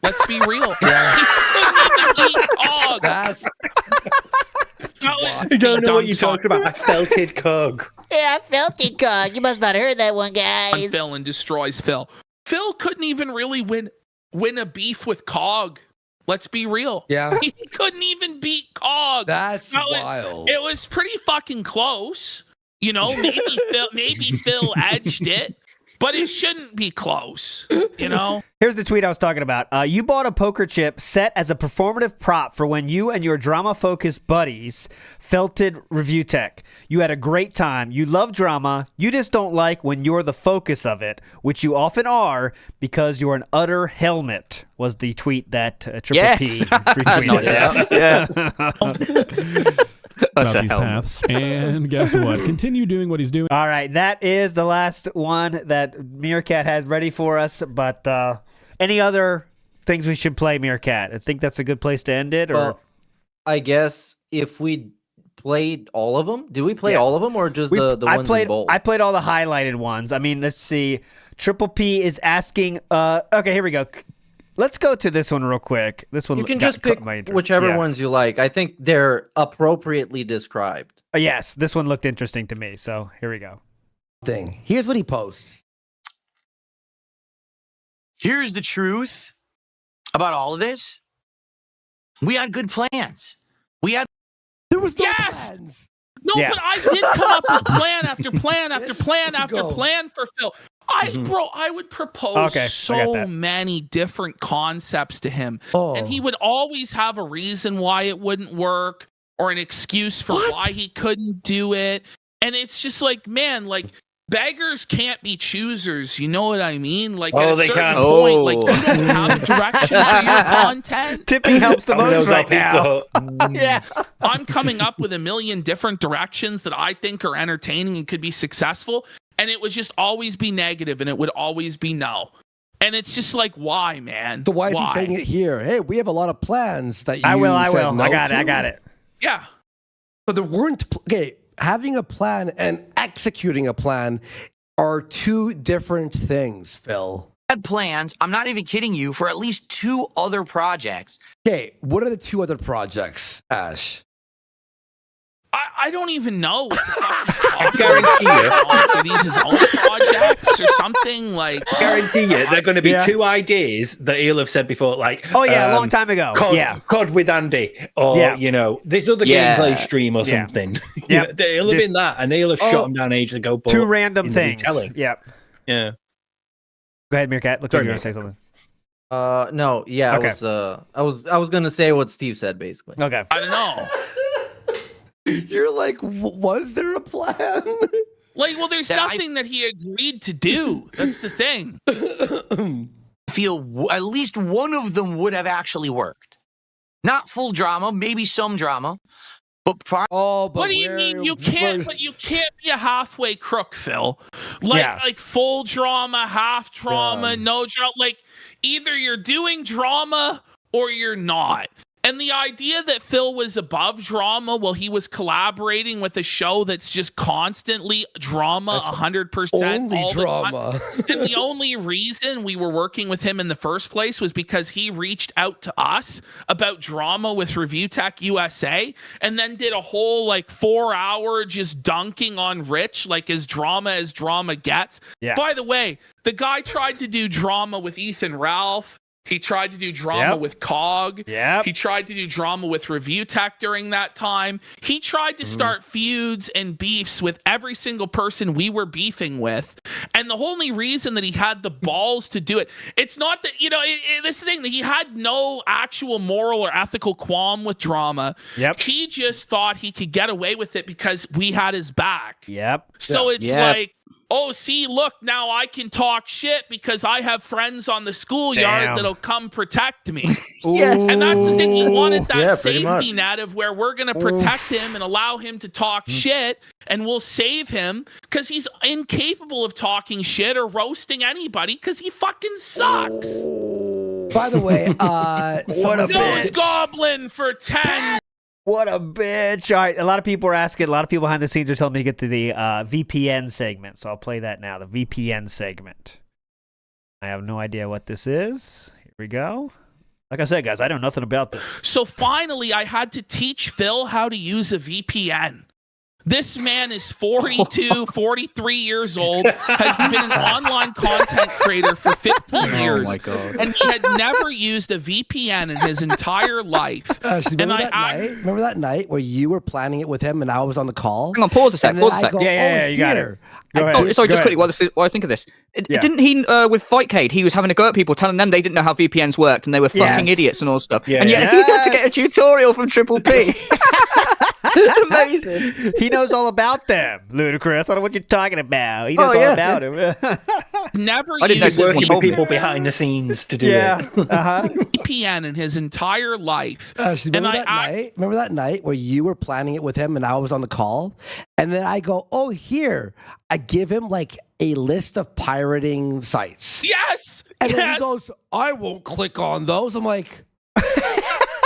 Let's be real. He couldn't even eat cog. I don't know what you're talking about. I felted cog. Yeah, I felt it, cog. You must not heard that one, guys. Phil and destroys Phil. Phil couldn't even really win a beef with Cog. Let's be real. Yeah. He couldn't even beat Cog. That's wild. It was pretty fucking close. You know, maybe Phil edged it, but it shouldn't be close. You know? Here's the tweet I was talking about. You bought a poker chip set as a performative prop for when you and your drama-focused buddies felted review tech. You had a great time. You love drama. You just don't like when you're the focus of it, which you often are because you're an utter helmet, was the tweet that Triple P retweeted. About these paths. And guess what? Continue doing what he's doing. All right, that is the last one that Meerkat had ready for us. But any other things we should play, Meerkat? I think that's a good place to end it. Or Well, I guess if we played all of them, did we play all of them or just the ones in bold? I played all the highlighted ones. I mean, let's see. Triple P is asking. Okay, here we go. Let's go to this one real quick. This one You can just pick whichever ones you like. I think they're appropriately described. Yes, this one looked interesting to me. So here we go. Here's what he posts. Here's the truth about all of this. We had good plans. There was no Yes! plans. No, but I did come up with plan after plan after plan after plan for Phil. I would propose so many different concepts to him. And he would always have a reason why it wouldn't work or an excuse for why he couldn't do it. And it's just like, man, like beggars can't be choosers. You know what I mean? Like at a certain point, like you don't have direction for your content. Tipping helps the most right now. Yeah. I'm coming up with a million different directions that I think are entertaining and could be successful. And it would just always be negative and it would always be no. And it's just like, why, man? So why is he saying it here? Hey, we have a lot of plans that you I will. No I got it. Yeah. But there weren't, having a plan and executing a plan are two different things, Phil. Had plans, I'm not even kidding you, for at least 2 other projects. Okay, what are the 2 other projects, Ash? I don't even know what the fuck he's I talking guarantee about. These his own projects or something like. I guarantee you, they're going to be 2 ideas that he'll have said before, like, a long time ago. COD with Andy, or you know, this other gameplay stream or something. Yeah, he'll have been that, and they'll have shot him down ages ago. 2 random things. Yep. Yeah. Go ahead, Meerkat. Looks like you're gonna say something. No, yeah, Okay. I was gonna say what Steve said basically. Okay. I don't know. You're like, was there a plan? Like, well, there's nothing that he agreed to do. That's the thing. Feel at least one of them would have actually worked. Not full drama, maybe some drama. But what do you mean you can't? But you can't be a halfway crook, Phil. Like full drama, half drama, no drama. Like either you're doing drama or you're not. And the idea that Phil was above drama while he was collaborating with a show that's just constantly drama, 100%. Only drama. And the only reason we were working with him in the first place was because he reached out to us about drama with Review Tech USA and then did a whole 4-hour just dunking on Rich, like as drama gets. Yeah. By the way, the guy tried to do drama with Ethan Ralph. He tried to do drama with COG. He tried to do drama with Review Tech during that time. He tried to start feuds and beefs with every single person we were beefing with. And the only reason that he had the balls to do it, it's not that, this thing that he had no actual moral or ethical qualm with drama. He just thought he could get away with it because we had his back. So it's like, oh, see, look, now I can talk shit because I have friends on the schoolyard that'll come protect me. And that's the thing. He wanted that safety net of where we're going to protect him and allow him to talk shit and we'll save him because he's incapable of talking shit or roasting anybody because he fucking sucks. By the way, what a Nose Goblin for 10. What a bitch. All right, a lot of people are asking, a lot of people behind the scenes are telling me to get to the VPN segment, so I'll play that now, the VPN segment. I have no idea what this is. Here we go. Like I said, guys, I know nothing about this. So finally, I had to teach Phil how to use a VPN. This man is 42, 43 years old, has been an online content creator for 15 years. Oh my God. And he had never used a VPN in his entire life. Remember that night where you were planning it with him and I was on the call? Hang on, pause a sec. And then Pause a I sec. go, Yeah, you got it. Go ahead. Oh, sorry, Go just ahead. quickly, while I think of this. Yeah. Didn't he, with Fightcade, he was having a go at people, telling them they didn't know how VPNs worked and they were fucking idiots and all stuff. Yeah, and yet he had to get a tutorial from Triple P. Amazing. He knows all about them, Ludacris. I don't know what you're talking about. He knows all about him. Never I didn't know used this a one Working told with me. people behind the scenes to do it. VPN in his entire life. Remember that night where you were planning it with him and I was on the call? And then I go, oh, here. I give him like a list of pirating sites. Yes. And then he goes, I won't click on those. I'm like,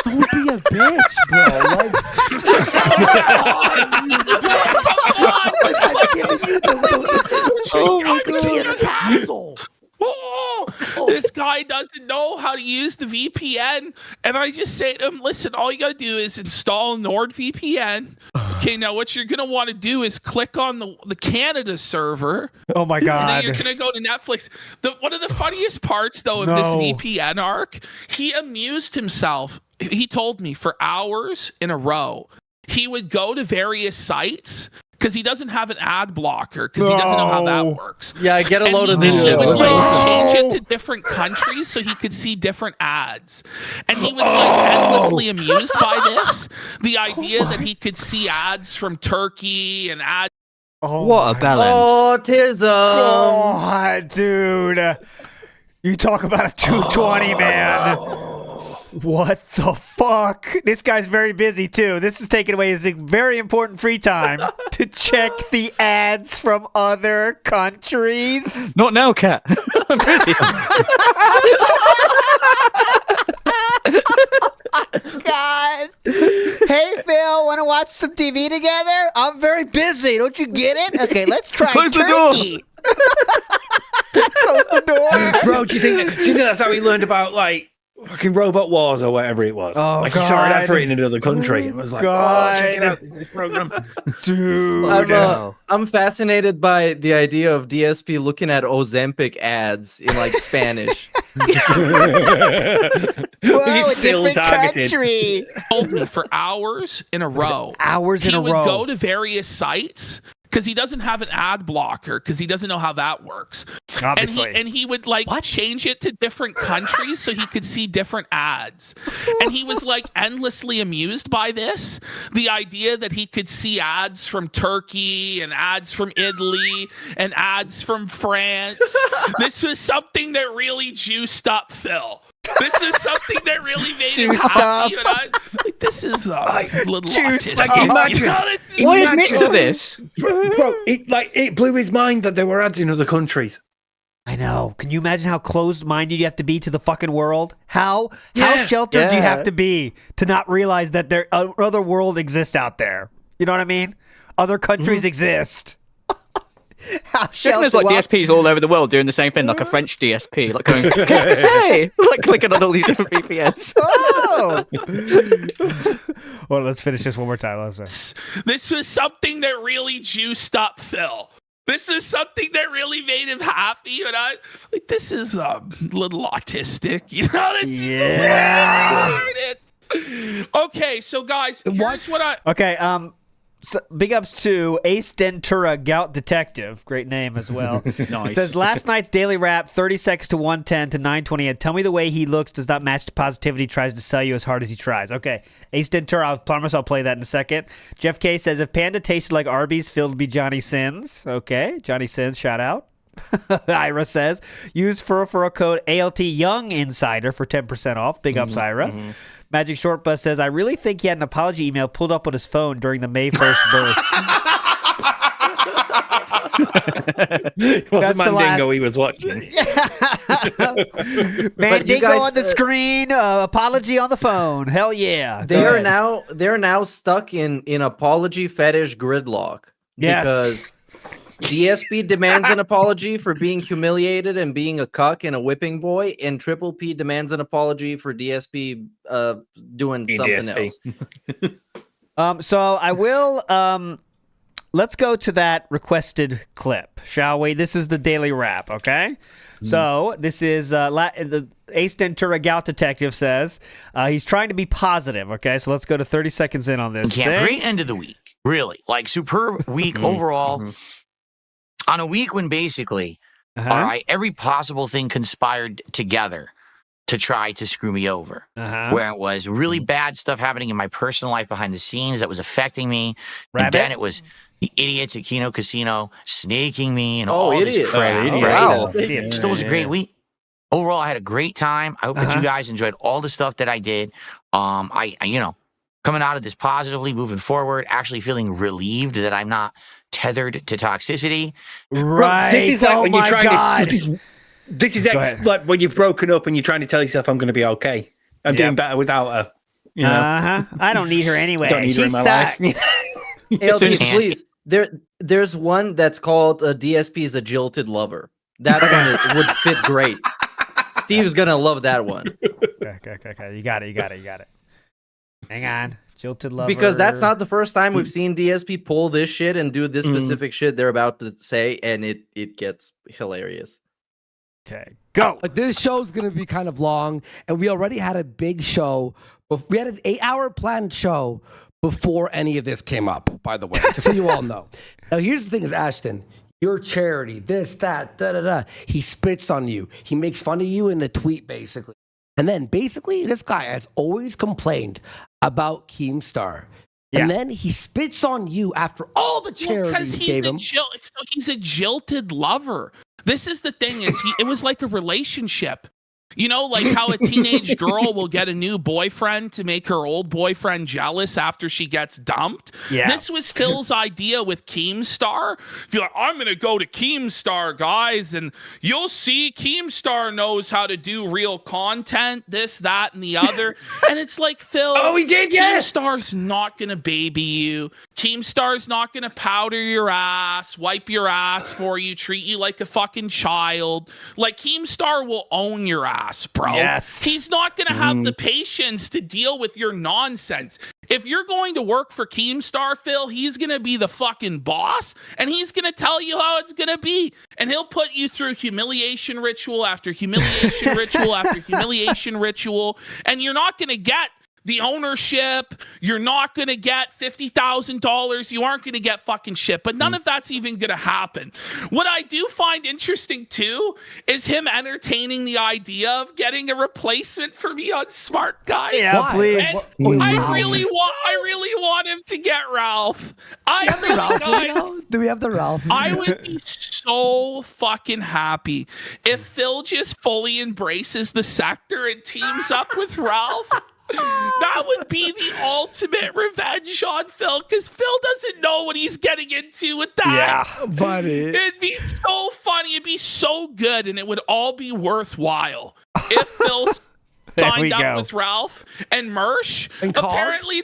don't be a bitch, bro. Like, I'm giving you the castle. This guy doesn't know how to use the VPN. And I just say to him, listen, all you got to do is install NordVPN. Okay, now what you're going to want to do is click on the Canada server. Oh, my God. And then you're going to go to Netflix. One of the funniest parts, though, of this VPN arc, he amused himself. He told me for hours in a row, he would go to various sites because he doesn't have an ad blocker because he doesn't know how that works. Yeah, get a load of this He shit. would change it to different countries so he could see different ads. And he was like endlessly amused by this. The idea that he could see ads from Turkey and ads. What a balance. Autism. God, dude. You talk about a 220, man. What the fuck? This guy's very busy, too. This is taking away his very important free time to check the ads from other countries. Not now, Cat. I'm busy. God. Hey, Phil, want to watch some TV together? I'm very busy. Don't you get it? Okay, let's try Close the turkey. Close the door. Bro, do you think that's how he learned about, like, fucking Robot Wars or whatever it was? Oh, like, he saw an advert in another country and was like, oh, check it out. This program. Dude. I'm fascinated by the idea of DSP looking at Ozempic ads in like Spanish. Whoa, a still different targeted. country. Told me for hours in a row. Hours in a row. He would go to various sites because he doesn't have an ad blocker because he doesn't know how that works. Obviously. And he would like change it to different countries so he could see different ads. And he was like endlessly amused by this. The idea that he could see ads from Turkey and ads from Italy and ads from France. This was something that really juiced up Phil. This is something that really made him happy. This is a little autistic. Like, imagine. Why admit to this? Bro, it blew his mind that there were ads in other countries. I know. Can you imagine how closed-minded you have to be to the fucking world? How sheltered do you have to be to not realize that there other world exists out there? You know what I mean? Other countries exist. How There's like DSPs all over the world doing the same thing, like a French DSP, like going, qu'est-ce que c'est? Like clicking on all these different VPNs. Oh! Well, let's finish this one more time. This was something that really juiced up Phil. This is something that really made him happy. And I like, this is a little autistic. You know, this is okay, so guys, here's what I... Okay, so big ups to Ace Dentura, Gout Detective. Great name as well. Nice. Says, last night's daily rap, 30 seconds to 110 to 928. Tell me the way he looks does not match the positivity he tries to sell you as hard as he tries. Okay, Ace Dentura, I promise I'll play that in a second. Jeff K says, if Panda tasted like Arby's, Phil would be Johnny Sins. Okay, Johnny Sins, shout out. Ira says, use referral code ALT Young Insider for 10% off. Big ups, Ira. Magic Short Bus says, I really think he had an apology email pulled up on his phone during the May 1st burst. It was Mandingo he was watching. Mandingo on the screen, apology on the phone. Hell yeah. They're now stuck in apology fetish gridlock. Yes. Because DSP demands an apology for being humiliated and being a cuck and a whipping boy, and Triple P demands an apology for DSP doing something else. So I will. Let's go to that requested clip, shall we? This is the daily wrap, okay? So this is the Ace Ventura Gout Detective says he's trying to be positive, okay? So let's go to 30 seconds in on this. Great end of the week, really. Like, superb week overall. On a week when basically, all right, every possible thing conspired together to try to screw me over. Where it was really bad stuff happening in my personal life behind the scenes that was affecting me. And then it was the idiots at Kino Casino snaking me and all this crap. It still was a great week. Overall, I had a great time. I hope that you guys enjoyed all the stuff that I did. I coming out of this positively, moving forward, actually feeling relieved that I'm not tethered to toxicity. Right. This is like when you're trying to. This is like when you've broken up and you're trying to tell yourself, I'm going to be okay. I'm doing better without her. You know? I don't need her anyway. Don't need her in my life. LP, please. There's one that's called DSP is a jilted lover. That one would fit great. Steve's gonna love that one. Okay. You got it. Hang on. Jilted lover. Because that's not the first time we've seen DSP pull this shit and do this specific shit they're about to say, and it gets hilarious. Okay, go. This show's gonna be kind of long, and we already had a big show. We had an 8-hour planned show before any of this came up, by the way, just so you all know. Now, here's the thing is, Ashton, your charity, this, that, da-da-da. He spits on you. He makes fun of you in a tweet, basically. And then, basically, this guy has always complained about Keemstar. And then he spits on you after all the charity you gave him. He's a jilted lover. This is the thing is it was like a relationship. You know, like how a teenage girl will get a new boyfriend to make her old boyfriend jealous after she gets dumped. Yeah. This was Phil's idea with Keemstar. Be like, I'm going to go to Keemstar, guys, and you'll see Keemstar knows how to do real content, this, that, and the other. And it's like, Phil, he did, Keemstar's not going to baby you. Keemstar's not going to powder your ass, wipe your ass for you, treat you like a fucking child. Like, Keemstar will own your ass. Bro. Yes. He's not going to have the patience to deal with your nonsense. If you're going to work for Keemstar, Phil, he's going to be the fucking boss, and he's going to tell you how it's going to be. And he'll put you through humiliation ritual after humiliation ritual after humiliation ritual, and you're not going to get the ownership. You're not going to get $50,000. You aren't going to get fucking shit. But none of that's even going to happen. What I do find interesting, too, is him entertaining the idea of getting a replacement for me on Smart Guy. Yeah, Why? please. I really want him to get Ralph. Do we have the Ralph? I would be so fucking happy if Phil just fully embraces the sector and teams up with Ralph. That would be the ultimate revenge on Phil, because Phil doesn't know what he's getting into with that. Yeah, buddy. It'd be so funny. It'd be so good, and it would all be worthwhile if Phil signed up with Ralph and Mersh. And apparently,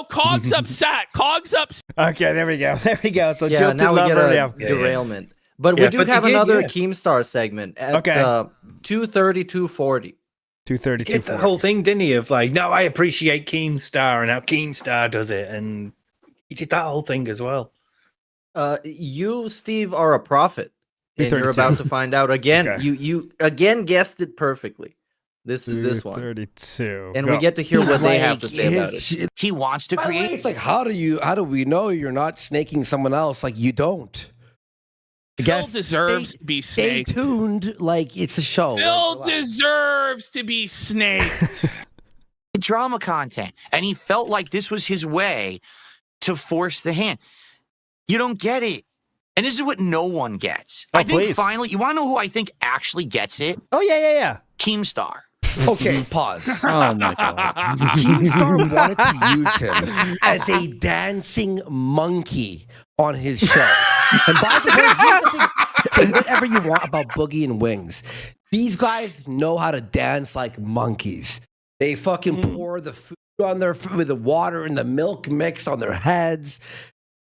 Cog's upset. Cog's upset. Okay, there we go. So yeah, Jilted now we lover, get a derailment. But we do have another Keemstar segment at 2:30, 2:40. 2:30, Get the whole thing, didn't he? Of like, no, I appreciate Keemstar and how Keemstar does it, and he did that whole thing as well. You, Steve, are a prophet, and you're about to find out again. Okay. You again guessed it perfectly. This is this one. 32, and we get to hear what they have to say about it. He wants to create. It's like, how do we know you're not snaking someone else? Like, you don't. Phil deserves to be snaked. Stay tuned, like it's a show. Phil deserves to be snaked. Drama content, and he felt like this was his way to force the hand. You don't get it, and this is what no one gets. I think finally, you want to know who I think actually gets it? Oh yeah. Keemstar. Okay, pause. Oh my god. Keemstar wanted to use him as a dancing monkey on his show. And by the way, here's the thing. Say whatever you want about Boogie and Wings. These guys know how to dance like monkeys. They fucking pour the food on their with the water and the milk mix on their heads.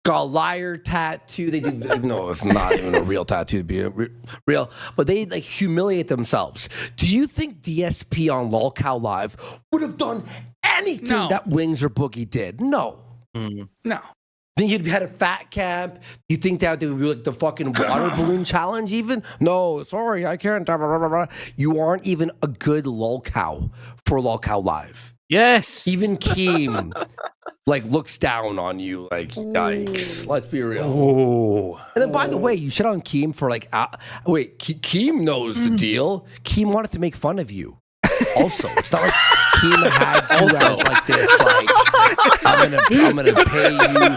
got a liar tattoo. They do, even though it's not even a real tattoo to be real, but they like humiliate themselves. Do you think DSP on LolCow Live would have done anything that Wings or Boogie did? No. No. Think you'd had a fat camp? You think that they would be like the fucking water balloon challenge even? No, sorry, I can't. Blah, blah, blah, blah. You aren't even a good LolCow for LolCow Live. Yes. Even Keem like looks down on you like, yikes. Let's be real. Oh. And then by the way, you shit on Keem for like, Keem knows the deal. Keem wanted to make fun of you. Also, it's not like Keem had you as like this, like, I'm gonna pay you.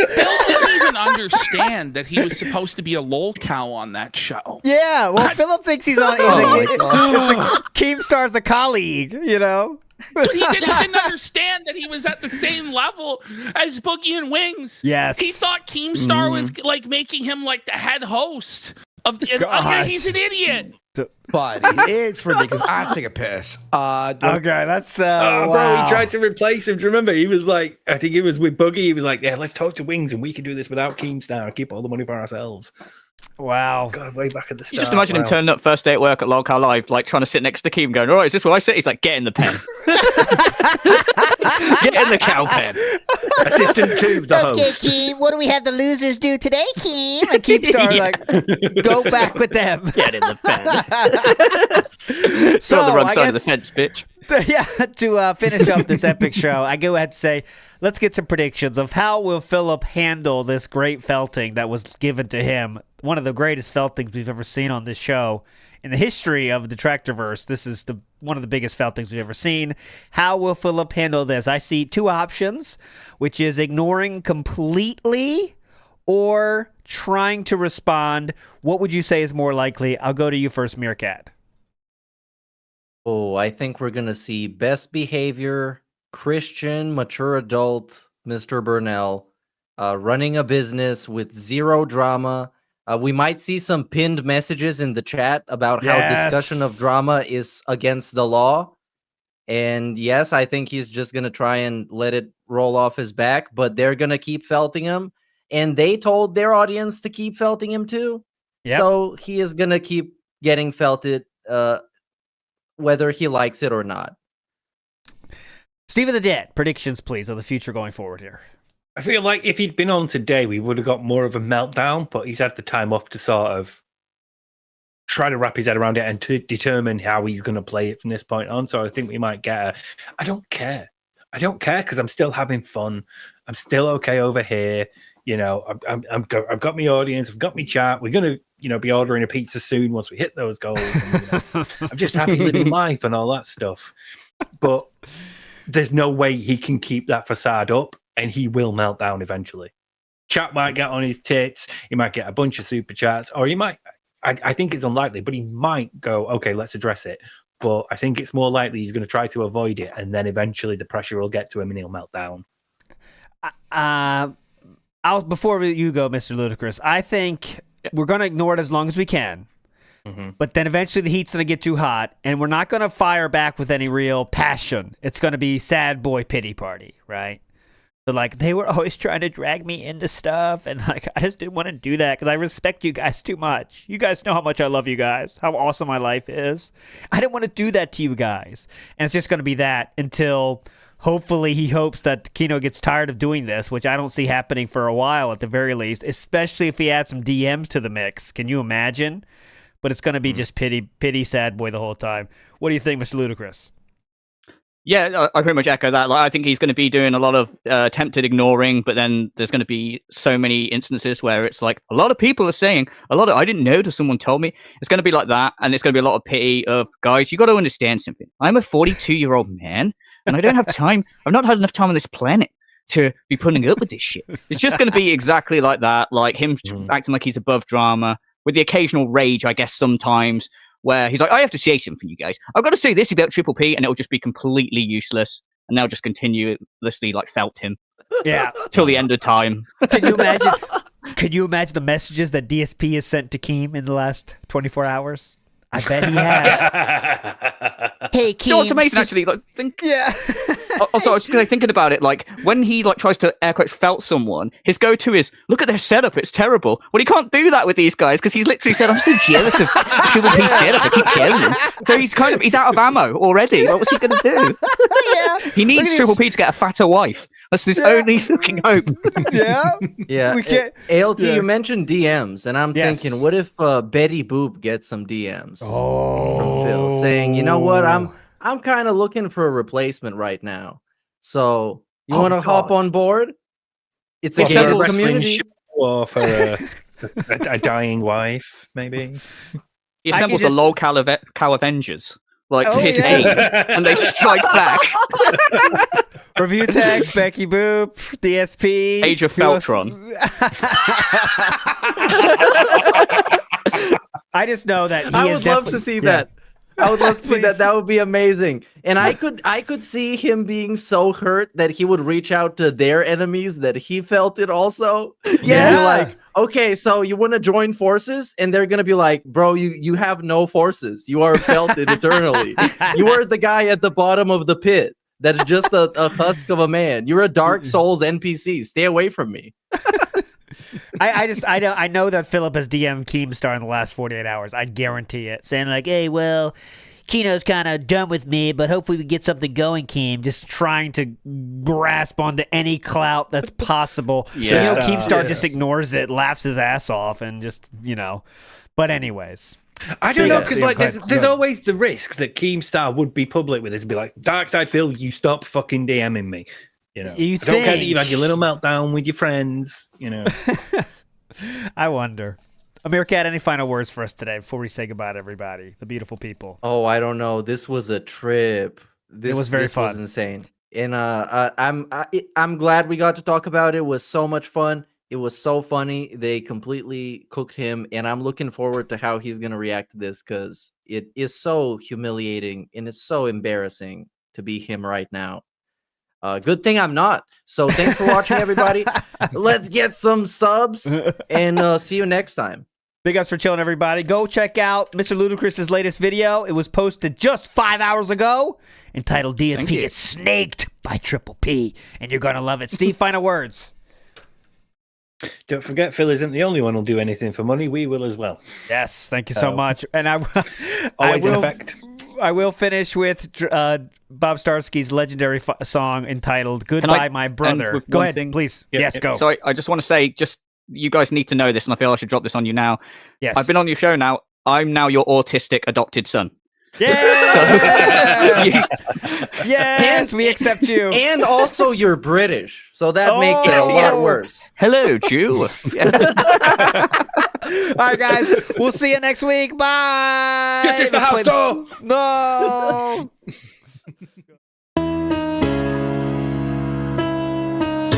Phil didn't even understand that he was supposed to be a LolCow on that show. Yeah, well, Philip thinks he's on. Keemstar's a colleague, you know. He didn't understand that he was at the same level as Boogie and Wings. Yes. He thought Keemstar was like making him like the head host of the. He's an idiot. Buddy, it's ridiculous. I have to take a piss. Okay, that's bro, he tried to replace him. Do you remember? He was like, I think it was with Boogie. He was like, yeah, let's talk to Wings and we can do this without Keemstar and keep all the money for ourselves. Wow. God, way back at the start. You just imagine him turning up first day at work at LolCow Live, like trying to sit next to Keem going, all right, is this what I say? He's like, get in the pen. Get in the cow pen. Assistant to the host. Keem, what do we have the losers do today, Keem? And Keemstar like, go back with them. Get in the pen. So, the wrong side of the fence, bitch. Yeah, to finish up this epic show, I go ahead and say, let's get some predictions of how will Philip handle this great felting that was given to him. One of the greatest feltings we've ever seen on this show. In the history of the Detractorverse, this is one of the biggest feltings we've ever seen. How will Philip handle this? I see two options, which is ignoring completely or trying to respond. What would you say is more likely? I'll go to you first, Meerkat. Oh, I think we're going to see best behavior, Christian, mature adult, Mr. Bernell, running a business with zero drama. We might see some pinned messages in the chat about how discussion of drama is against the law. And yes, I think he's just going to try and let it roll off his back, but they're going to keep felting him. And they told their audience to keep felting him too. Yep. So he is going to keep getting felted, whether he likes it or not. Steve of the Dead, predictions, please, of the future going forward here. I feel like if he'd been on today, we would have got more of a meltdown, but he's had the time off to sort of try to wrap his head around it and to determine how he's going to play it from this point on. So I think we might get I don't care because I'm still having fun. I'm still okay over here. You know, I've got my audience. I've got my chat. We're going to, be ordering a pizza soon once we hit those goals. And, I'm just happy living life and all that stuff. But there's no way he can keep that facade up, and he will melt down eventually. Chat might get on his tits. He might get a bunch of super chats, or he might. I think it's unlikely, but he might go, okay, let's address it. But I think it's more likely he's going to try to avoid it, and then eventually the pressure will get to him and he'll melt down. Before you go, Mr. Ludacris, I think we're going to ignore it as long as we can. Mm-hmm. But then eventually the heat's going to get too hot, and we're not going to fire back with any real passion. It's going to be sad boy pity party, right? So, like, they were always trying to drag me into stuff, and, like, I just didn't want to do that because I respect you guys too much. You guys know how much I love you guys, how awesome my life is. I didn't want to do that to you guys. And it's just going to be that until... Hopefully, he hopes that Kino gets tired of doing this, which I don't see happening for a while at the very least, especially if he adds some DMs to the mix. Can you imagine? But it's going to be just pity, sad boy the whole time. What do you think, Mr. Ludacris? Yeah, I pretty much echo that. Like, I think he's going to be doing a lot of attempted ignoring, but then there's going to be so many instances where it's like, a lot of people are saying, I didn't know till someone told me. It's going to be like that, and it's going to be a lot of pity of, guys, you got to understand something. I'm a 42-year-old man, and I don't have time. I've not had enough time on this planet to be putting up with this shit. It's just going to be exactly like that, like him acting like he's above drama, with the occasional rage, I guess, sometimes, where he's like, I have to say something, you guys. I've got to say this about Triple P, and it'll just be completely useless, and they'll just continuously, like, felt him. Yeah. Till the end of time. Can you imagine the messages that DSP has sent to Keem in the last 24 hours? I bet he has. Hey, Keem. You know what's amazing, actually? Like, Also, I was just thinking about it. Like, when he tries to air quotes felt someone, his go-to is, "Look at their setup. It's terrible." Well, he can't do that with these guys because he's literally said, "I'm so jealous of Triple P's setup. I keep telling him." So he's out of ammo already. What was he going to do? He needs Triple P to get a fatter wife. That's his only fucking hope. Yeah. We can't. ALT, you mentioned DMs, and I'm thinking, what if Betty Boop gets some DMs from Phil saying, "You know what? I'm kind of looking for a replacement right now. So you want to hop on board? It's a for a cable wrestling community." show or for a dying wife, maybe. He assembles a LOL Cow Avengers, like to his aid, and they strike back. Review text, Becky Boop, DSP. Age of Feltron. I just know that he I is would love to see that. I would love to see that. That would be amazing. And I could see him being so hurt that he would reach out to their enemies that he felt it also. Yeah. Like, okay, so you want to join forces? And they're gonna be like, bro, you have no forces. You are felted eternally. You are the guy at the bottom of the pit. That's just a husk of a man. You're a Dark Souls NPC. Stay away from me. I know that Philip has DM'd Keemstar in the last 48 hours. I guarantee it. Saying like, hey, well, Kino's kind of done with me, but hopefully we get something going, Keem. Just trying to grasp onto any clout that's possible. So, Keemstar just ignores it, laughs his ass off, and just, But anyways. I don't know, because there's always the risk that Keemstar would be public with this and be like, Darkside Phil, you stop fucking DMing me. I don't care that you've had your little meltdown with your friends, I wonder. Amir Cat, any final words for us today before we say goodbye to everybody, the beautiful people? Oh, I don't know. This was a trip. It was very fun. This was insane. And I'm glad we got to talk about it. It was so much fun. It was so funny. They completely cooked him, and I'm looking forward to how he's going to react to this because it is so humiliating and it's so embarrassing to be him right now. Good thing I'm not. So thanks for watching, everybody. Let's get some subs and see you next time. Big ups for chilling, everybody. Go check out Mr. Ludacris's latest video. It was posted just 5 hours ago, entitled DSP Gets Snaked by Triple P, and you're going to love it. Steve, final words. Don't forget, Phil isn't the only one who'll do anything for money. We will as well. Yes, thank you so much. And always in effect. I will finish with Bob Starsky's legendary song entitled "Goodbye, My Brother." Go ahead, please. Yes, go. Sorry, I just want to say, you guys need to know this, and I feel I should drop this on you now. Yes, I've been on your show now. I'm now your autistic adopted son. Yeah. Yes, we accept you. And also you're British, so that makes it a lot worse. Hello, Jew. All right, guys. We'll see you next week. Bye. Justice the house door. No.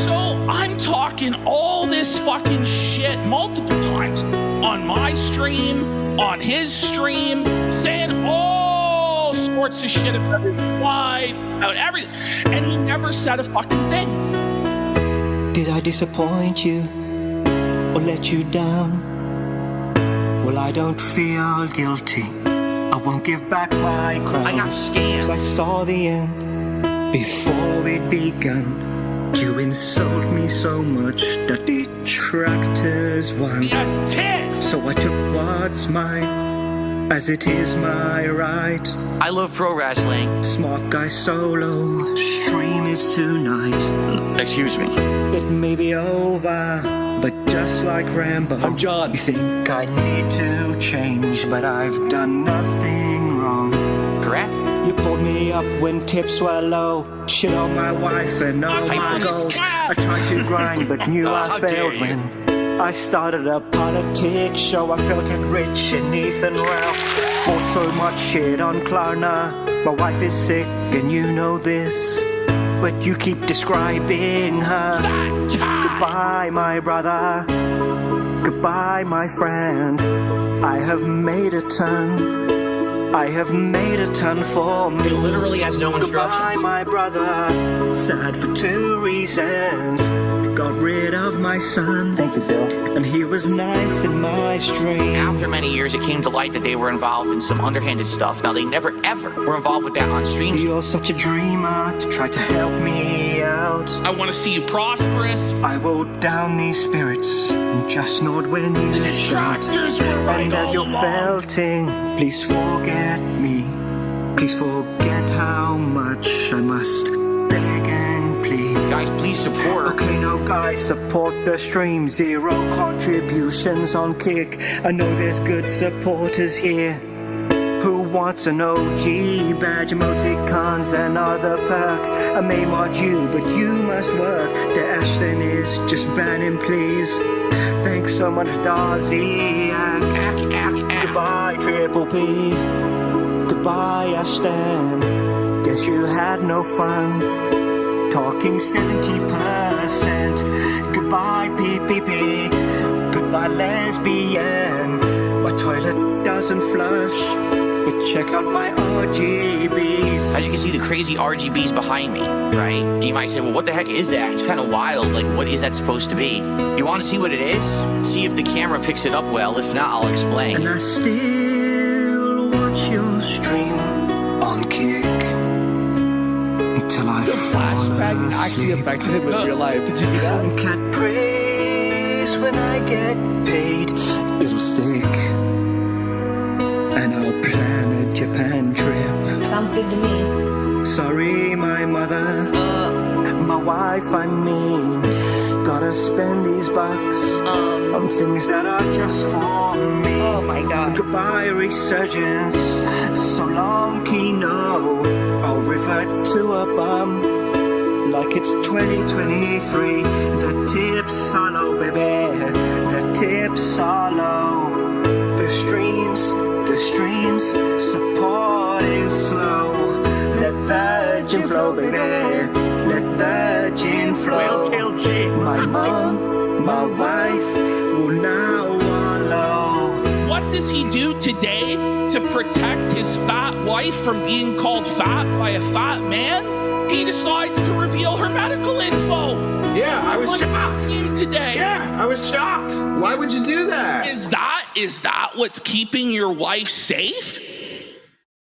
So I'm talking all this fucking shit multiple times on my stream, on his stream, saying all sorts of shit about his wife, about everything, and he never said a fucking thing. Did I disappoint you or let you down? Well, I don't feel guilty. I won't give back my crown. I got scammed. I saw the end before it begun. You insult me so much that detractors won. Yes, tis. So I took what's mine, as it is my right. I love pro wrestling. Smart guy solo, stream is tonight. Excuse me. It may be over, but just like Rambo, I'm John. You think I need to change, but I've done nothing wrong. Correct? You pulled me up when tips were low. Shit on my wife and all my goals. I tried to grind, but knew I failed when I started a politics show. I felt it rich in Ethan Ralph. Bought so much shit on Klarna. My wife is sick and you know this, but you keep describing her. Goodbye, my brother. Goodbye, my friend. I have made a ton. I have made a ton for me. It literally has no instructions. Goodbye, my brother. Sad for two reasons. got rid of my son. Thank you, Phil. And he was nice in my stream. After many years, it came to light that they were involved in some underhanded stuff. Now, they never, ever were involved with that on streams. You're such a dreamer to try to help me out. I want to see you prosperous. I wrote down these spirits and just nod when you The detractors were right And as all you're along. felting, please forget me. Please forget how much I must beg and plead. Guys, please support. Okay, now guys, support the stream. 0 contributions on Kick. I know there's good supporters here. Who wants an OG badge, emoticons, and other perks? I may mod you, but you must work. The Ashton is just ban him, please. Thanks so much, Darcy. Goodbye, Triple P. Goodbye, Ashton. Guess you had no fun. Talking 70%. Goodbye, PPP. Goodbye, lesbian. My toilet doesn't flush, but check out my RGBs. As you can see, the crazy RGBs behind me, right? And you might say, well, what the heck is that? It's kind of wild. Like, what is that supposed to be? You want to see what it is? See if the camera picks it up well. If not, I'll explain. And I still watch your stream on Kick until I The flashback fall actually asleep. affected him in real life. Did you see that? Cat praise when I get paid. It'll stick. And I'll plan a Japan trip. Sounds good to me. Sorry, my mother. My wife, I mean. Gotta spend these bucks on things that are just for me. Oh my god. Goodbye, resurgence. So long, Kino. I'll revert to a bum. Like it's 2023. The tips are low, baby. The tips are low. The streams support is slow. Let the gin flow, baby. Let the gin flow. Whale-tail G. My mom, my wife will now wallow. What does he do today to protect his fat wife from being called fat by a fat man? He decides to reveal her medical info. Yeah, I was On shocked. his team today. Yeah, I was shocked. Why would you do that? Is that what's keeping your wife safe?